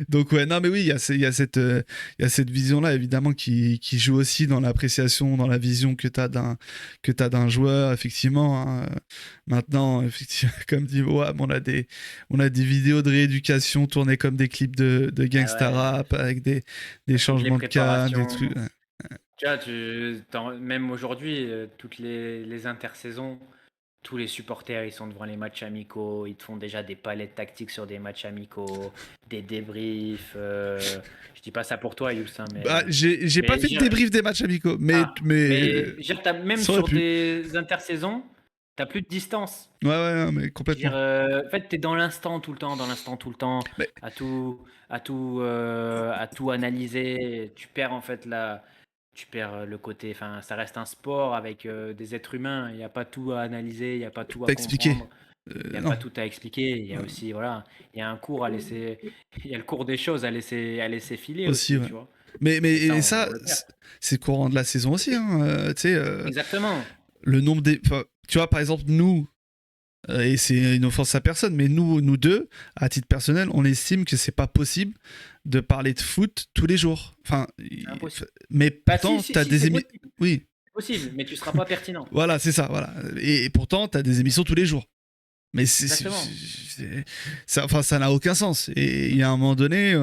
Donc ouais, non mais oui, il y a cette vision-là évidemment qui joue aussi dans l'appréciation, dans la vision que t'as d'un joueur effectivement, hein. Maintenant, effectivement, comme dit Wam, on a des vidéos de rééducation tournées comme des clips de Ah gangsta ouais, rap avec des toutes les changements de canne, des trucs. préparations. Tu vois, même aujourd'hui, toutes les intersaisons, tous les supporters, ils sont devant les matchs amicaux, ils te font déjà des palettes tactiques sur des matchs amicaux, des débriefs. Je dis pas ça pour toi, Youss, hein, Bah, j'ai pas mais fait de débrief des matchs amicaux, mais je veux dire, même ça aurait sur pu. des intersaisons, t'as plus de distance. Ouais, ouais, non, mais Je veux dire, complètement. en fait, t'es dans l'instant tout le temps, dans l'instant tout le temps, Mais à tout analyser. Tu perds en fait tu perds le côté. Enfin, ça reste un sport avec des êtres humains. Il n'y a pas tout à analyser, il n'y a pas tout à T'as expliqué. comprendre, il n'y a Non. pas tout à expliquer. Il y a Ouais. aussi, voilà, il y a un cours à laisser, il y a le cours des choses à laisser filer Aussi, aussi, ouais. tu vois. Mais, Et ça, et ça, on le perd. c'est courant de la saison aussi, hein. Tu sais, Exactement. le nombre des. Enfin, tu vois, par exemple, nous, et c'est une offense à personne, mais nous deux, à titre personnel, on estime que c'est pas possible de parler de foot tous les jours. Enfin, C'est impossible. mais Bah pourtant, t'as si, des c'est émissions. possible. Oui, C'est possible, mais tu seras pas pertinent. voilà, c'est ça, voilà. Et pourtant, t'as des émissions tous les jours. Mais Exactement. ça, enfin, ça n'a aucun sens. Et il y a un moment donné,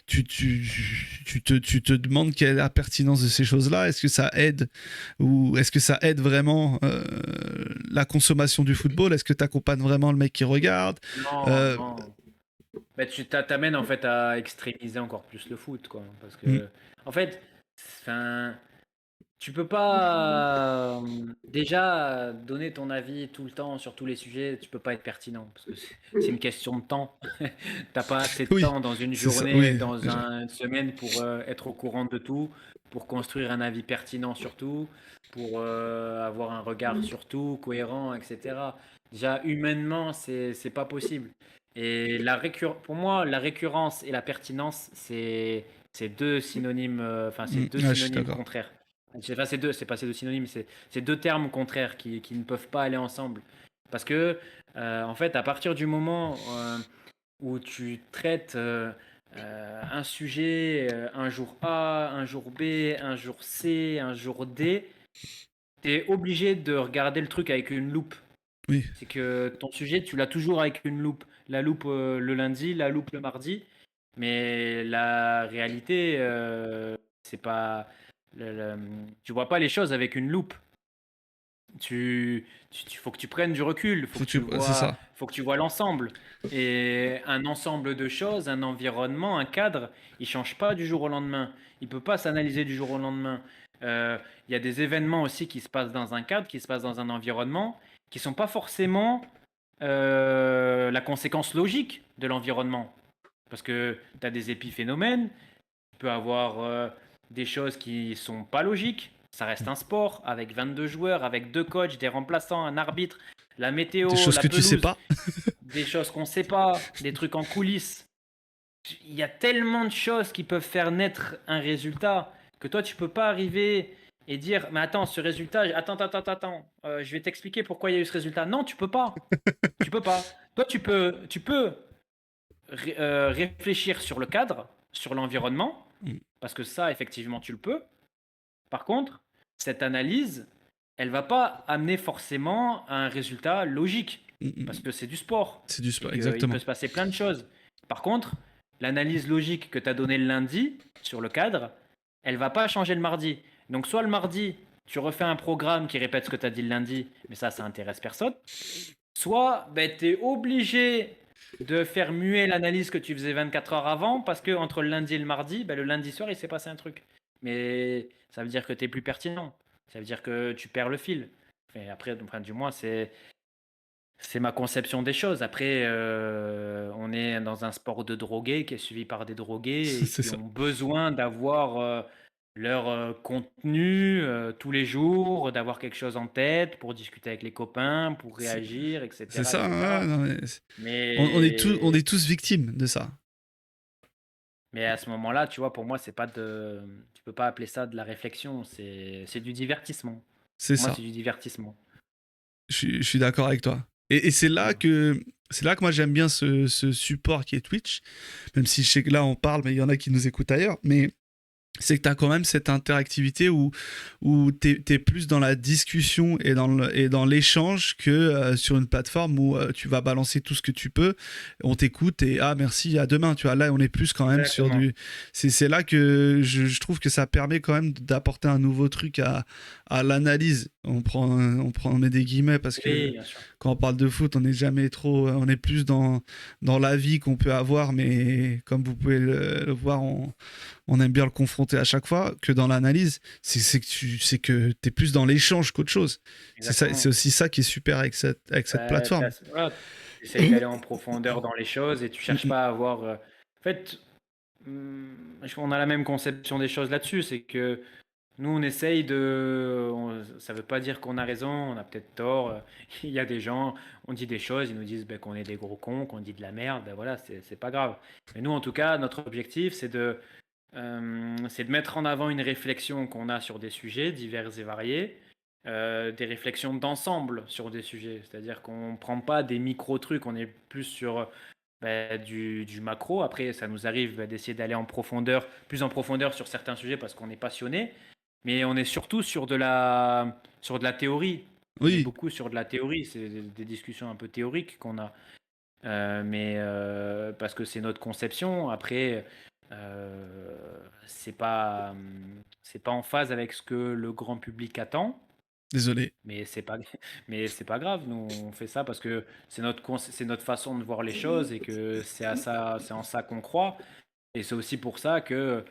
tu te demandes quelle est la pertinence de ces choses-là. Est-ce que ça aide ou est-ce que ça aide vraiment la consommation du football? Est-ce que tu accompagnes vraiment le mec qui regarde? Non, Euh, non. Bah, tu t'amènes en fait à extrémiser encore plus le foot, quoi. Parce mm, que, en fait, enfin, tu peux pas déjà donner ton avis tout le temps sur tous les sujets, tu peux pas être pertinent parce que c'est une question de temps. T'as pas assez de oui, temps dans une c'est ça. journée, Oui, dans déjà. une semaine pour être au courant de tout, pour construire un avis pertinent sur tout, pour avoir un regard sur tout, cohérent, etc. Déjà, humainement, c'est pas possible. Et pour moi, la récurrence et la pertinence, c'est deux synonymes, enfin, c'est deux Ouais, je suis synonymes d'accord. contraires. Enfin, c'est pas ces deux synonymes, c'est deux termes contraires qui ne peuvent pas aller ensemble. Parce que, en fait, à partir du moment où tu traites un sujet un jour A, un jour B, un jour C, un jour D, tu es obligé de regarder le truc avec une loupe. Oui. C'est que ton sujet, tu l'as toujours avec une loupe. La loupe le lundi, la loupe le mardi. Mais la réalité, c'est pas. Tu vois pas les choses avec une loupe. Faut que tu prennes du recul, C'est ça. faut que tu vois l'ensemble. Et un ensemble de choses, un environnement, un cadre, il change pas du jour au lendemain. Il peut pas s'analyser du jour au lendemain. Il y a des événements aussi qui se passent dans un cadre, qui se passent dans un environnement, qui sont pas forcément la conséquence logique de l'environnement. Parce que tu as des épiphénomènes, tu peux avoir des choses qui sont pas logiques. Ça reste un sport avec 22 joueurs, avec deux coachs, des remplaçants, un arbitre, la Des météo, choses la que tu sais pelouse, pas. des choses qu'on sait pas, des trucs en coulisses. Il y a tellement de choses qui peuvent faire naître un résultat que toi tu peux pas arriver et dire mais attends ce résultat attends je vais t'expliquer pourquoi il y a eu ce résultat. Non, tu peux pas. Toi tu peux réfléchir sur le cadre, sur l'environnement, Mm, parce que ça, effectivement, tu le peux. Par contre, cette analyse, elle va pas amener forcément à un résultat logique, parce mm. que c'est du sport C'est du et sport, qu'il peut exactement. se passer plein de choses. Par contre, l'analyse logique que tu as donnée le lundi sur le cadre, elle va pas changer le mardi. Donc, soit le mardi, tu refais un programme qui répète ce que tu as dit le lundi, mais ça intéresse personne. Soit ben, tu es obligé de faire muer l'analyse que tu faisais 24 heures avant parce que entre le lundi et le mardi, ben, le lundi soir, il s'est passé un truc. Mais ça veut dire que tu es plus pertinent. Ça veut dire que tu perds le fil. Enfin, après, enfin, du moins, c'est ma conception des choses. Après, on est dans un sport de drogués qui est suivi par des drogués et C'est qui ça. ont besoin d'avoir leur contenu tous les jours, d'avoir quelque chose en tête pour discuter avec les copains, pour C'est réagir, c'est etc., ça, hein, etc. non, mais on Mais, est tous victimes de ça. mais à ce moment-là, tu vois, pour moi, c'est pas de, tu peux pas appeler ça de la réflexion, c'est du divertissement. C'est Pour moi, ça. c'est du divertissement. Je suis d'accord avec toi. Et Voilà. c'est là que moi j'aime bien ce support qui est Twitch, même si je sais que là on parle, mais il y en a qui nous écoutent ailleurs. Mais c'est que tu as quand même cette interactivité où tu es plus dans la discussion et dans l'échange que sur une plateforme où tu vas balancer tout ce que tu peux, on t'écoute et ah merci, à demain. Tu vois, là on est plus quand même sur Exactement. du. C'est là que je trouve que ça permet quand même d'apporter un nouveau truc à l'analyse. On met des guillemets parce que Oui, bien sûr. quand on parle de foot, on n'est jamais trop. On est plus dans la vie qu'on peut avoir, mais comme vous pouvez le voir, on aime bien le confronter à chaque fois, que dans l'analyse, c'est que tu es plus dans l'échange qu'autre chose. Exactement. C'est aussi ça qui est super avec cette Bah, plateforme. voilà, tu essayes d'aller en profondeur dans les choses et tu Mm, cherches mm. pas à avoir. En fait, on a la même conception des choses là-dessus. C'est que Nous, on essaye de. Ça veut pas dire qu'on a raison, on a peut-être tort. Il y a des gens, on dit des choses, ils nous disent ben, qu'on est des gros cons, qu'on dit de la merde. Ben voilà, c'est pas grave. Mais nous, en tout cas, notre objectif, c'est de mettre en avant une réflexion qu'on a sur des sujets divers et variés, des réflexions d'ensemble sur des sujets. C'est-à-dire qu'on ne prend pas des micro-trucs, on est plus sur du macro. Après, ça nous arrive d'essayer d'aller plus en profondeur sur certains sujets parce qu'on est passionné, mais on est surtout sur de la théorie. On est Oui, beaucoup sur de la théorie, c'est des discussions un peu théoriques qu'on a. Mais parce que c'est notre conception. Après, euh, c'est pas, c'est pas en phase avec ce que le grand public attend. désolé. Mais c'est pas, mais c'est pas grave. Nous, on fait ça parce que c'est notre façon de voir les choses et que c'est en ça qu'on croit. Et c'est aussi pour ça que,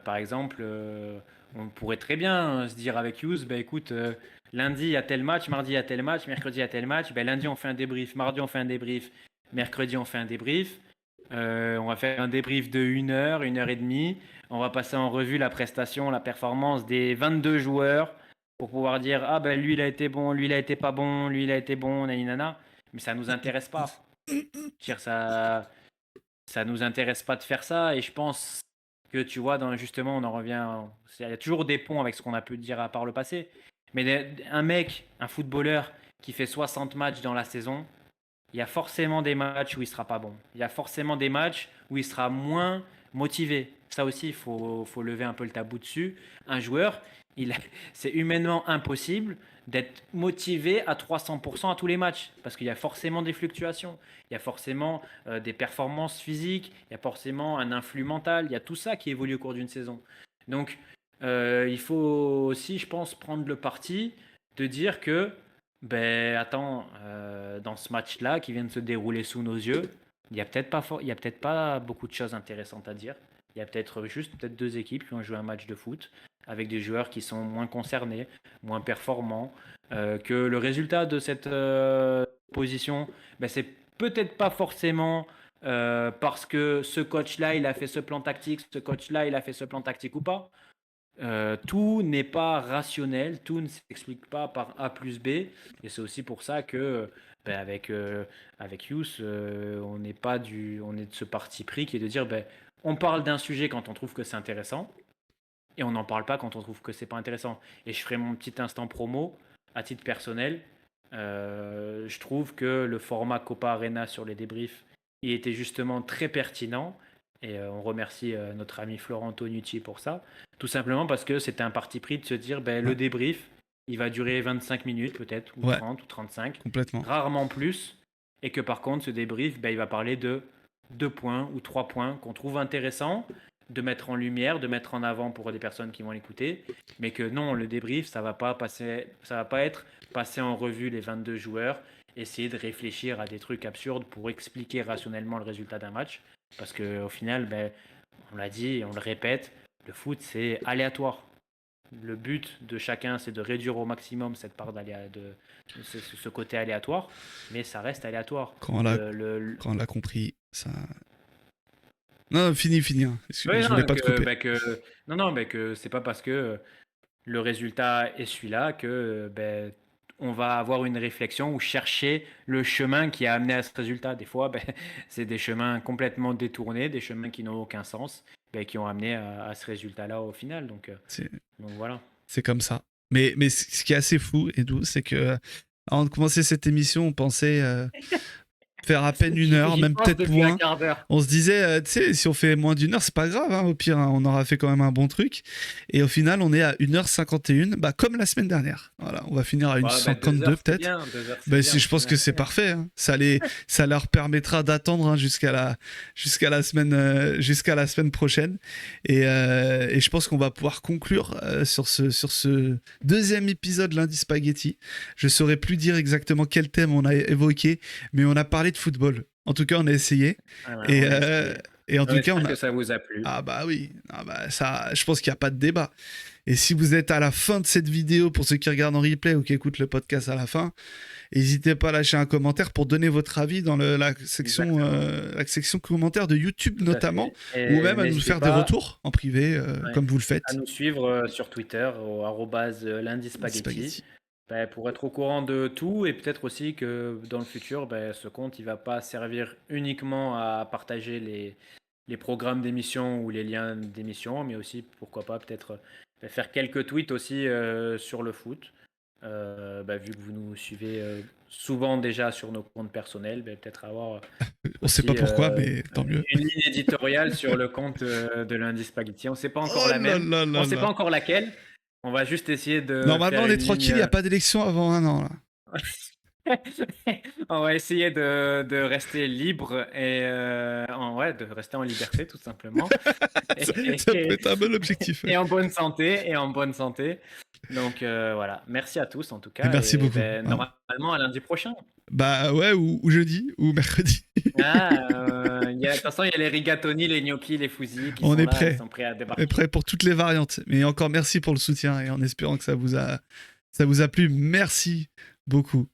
par exemple, on pourrait très bien se dire avec Hughes, bah, écoute, lundi il y a tel match, mardi il y a tel match, mercredi il y a tel match. Ben, lundi on fait un débrief, mardi on fait un débrief, mercredi on fait un débrief. On va faire un débrief de 1 heure et demie. On va passer en revue la prestation, la performance des 22 joueurs pour pouvoir dire ah ben lui il a été bon, lui il a été pas bon, lui il a été bon, nana. Mais ça nous intéresse pas. Dire ça nous intéresse pas de faire ça et je pense que tu vois justement on en revient, il y a toujours des ponts avec ce qu'on a pu dire par le passé. Mais un mec, un footballeur qui fait 60 matchs dans la saison, il y a forcément des matchs où il sera pas bon. Il y a forcément des matchs où il sera moins motivé. Ça aussi, faut lever un peu le tabou dessus. Un joueur, c'est humainement impossible d'être motivé à 300% à tous les matchs. Parce qu'il y a forcément des fluctuations. Il y a forcément des performances physiques. Il y a forcément un influx mental. Il y a tout ça qui évolue au cours d'une saison. Donc, il faut aussi, je pense, prendre le parti de dire que ben attends, dans ce match-là qui vient de se dérouler sous nos yeux, il y a peut-être pas beaucoup de choses intéressantes à dire. Il y a peut-être deux équipes qui ont joué un match de foot avec des joueurs qui sont moins concernés, moins performants, que le résultat de cette position, ben, c'est peut-être pas forcément parce que ce coach-là il a fait ce plan tactique, ce coach-là il a fait ce plan tactique ou pas. Tout n'est pas rationnel, tout ne s'explique pas par A plus B, et c'est aussi pour ça que ben, avec Youth, on est de ce parti pris qui est de dire ben, on parle d'un sujet quand on trouve que c'est intéressant, et on n'en parle pas quand on trouve que c'est pas intéressant. Et je ferai mon petit instant promo à titre personnel. Je trouve que le format Copa Arena sur les débriefs, il était justement très pertinent. Et on remercie notre ami Florent Tonucci pour ça. Tout simplement parce que c'était un parti pris de se dire ben, Ouais, le débrief, il va durer 25 minutes peut-être, ou ouais, 30 ou 35, complètement. rarement plus. Et que par contre, ce débrief, ben, il va parler de 2 points ou 3 points qu'on trouve intéressants de mettre en lumière, de mettre en avant pour des personnes qui vont l'écouter. Mais que non, le débrief, ça va pas être passer en revue les 22 joueurs, essayer de réfléchir à des trucs absurdes pour expliquer rationnellement le résultat d'un match. Parce qu'au final, ben, on l'a dit et on le répète, le foot, c'est aléatoire. Le but de chacun, c'est de réduire au maximum cette part ce côté aléatoire, mais ça reste aléatoire. Quand on l'a, quand on l'a compris, ça. Non, fini. Hein. Oui, Je voulais non, pas te couper. non, mais que c'est pas parce que le résultat est celui-là que ben, on va avoir une réflexion ou chercher le chemin qui a amené à ce résultat. Des fois, ben, c'est des chemins complètement détournés, des chemins qui n'ont aucun sens, ben, qui ont amené à ce résultat-là au final. C'est, Donc voilà. c'est comme ça. Mais ce qui est assez fou, Edu, c'est que avant de commencer cette émission, on pensait faire à peine 1 heure, J'y même pense peut-être depuis un moins. quart d'heure. On se disait, tu sais, si on fait moins d'1 heure, c'est pas grave, hein, au pire, hein, on aura fait quand même un bon truc. Et au final, on est à 1h51, bah, comme la semaine dernière. Voilà, on va finir à Bah, 2 1h52 heures, c'est peut-être. bien. 2 heures, c'est Bah, bien. je pense que c'est parfait. Hein. Ça leur permettra d'attendre hein, jusqu'à la semaine prochaine. Et je pense qu'on va pouvoir conclure sur ce deuxième épisode Lundi Spaghetti. Je saurais plus dire exactement quel thème on a évoqué, mais on a parlé de football. En tout cas, on a essayé. Voilà, Et, on espère. et en On tout cas, espère on que a. ça vous a plu. Ah bah oui, ça, je pense qu'il n'y a pas de débat. Et si vous êtes à la fin de cette vidéo, pour ceux qui regardent en replay ou qui écoutent le podcast à la fin, n'hésitez pas à lâcher un commentaire pour donner votre avis dans la section commentaires de YouTube notamment, ou même à nous faire des retours en privé, comme vous le faites. À nous suivre sur Twitter au @lundyspaghetti. Pour être au courant de tout, et peut-être aussi que dans le futur, ce compte il va pas servir uniquement à partager les programmes d'émission ou les liens d'émission, mais aussi pourquoi pas peut-être faire quelques tweets aussi sur le foot. Vu que vous nous suivez souvent déjà sur nos comptes personnels, peut-être avoir on sait pas pourquoi, mais tant mieux. Une ligne éditoriale sur le compte de Lundi Spaghetti. On sait pas encore la même. On sait pas encore laquelle. On va juste essayer de. Normalement, on est tranquille, il n'y a pas d'élection avant 1 an. Là. On va essayer de rester libre et de rester en liberté, tout simplement. Ça peut être un bon objectif. Et en bonne santé. Donc voilà, merci à tous en tout cas. Et merci beaucoup. Normalement à lundi prochain. Bah ouais, ou jeudi, ou mercredi. De toute façon, il y a les rigatoni, les gnocchi, les fusils qui sont là, prêts. Ils sont prêts à débarquer. On est prêts pour toutes les variantes. Mais encore merci pour le soutien et en espérant que ça vous a plu. Merci beaucoup.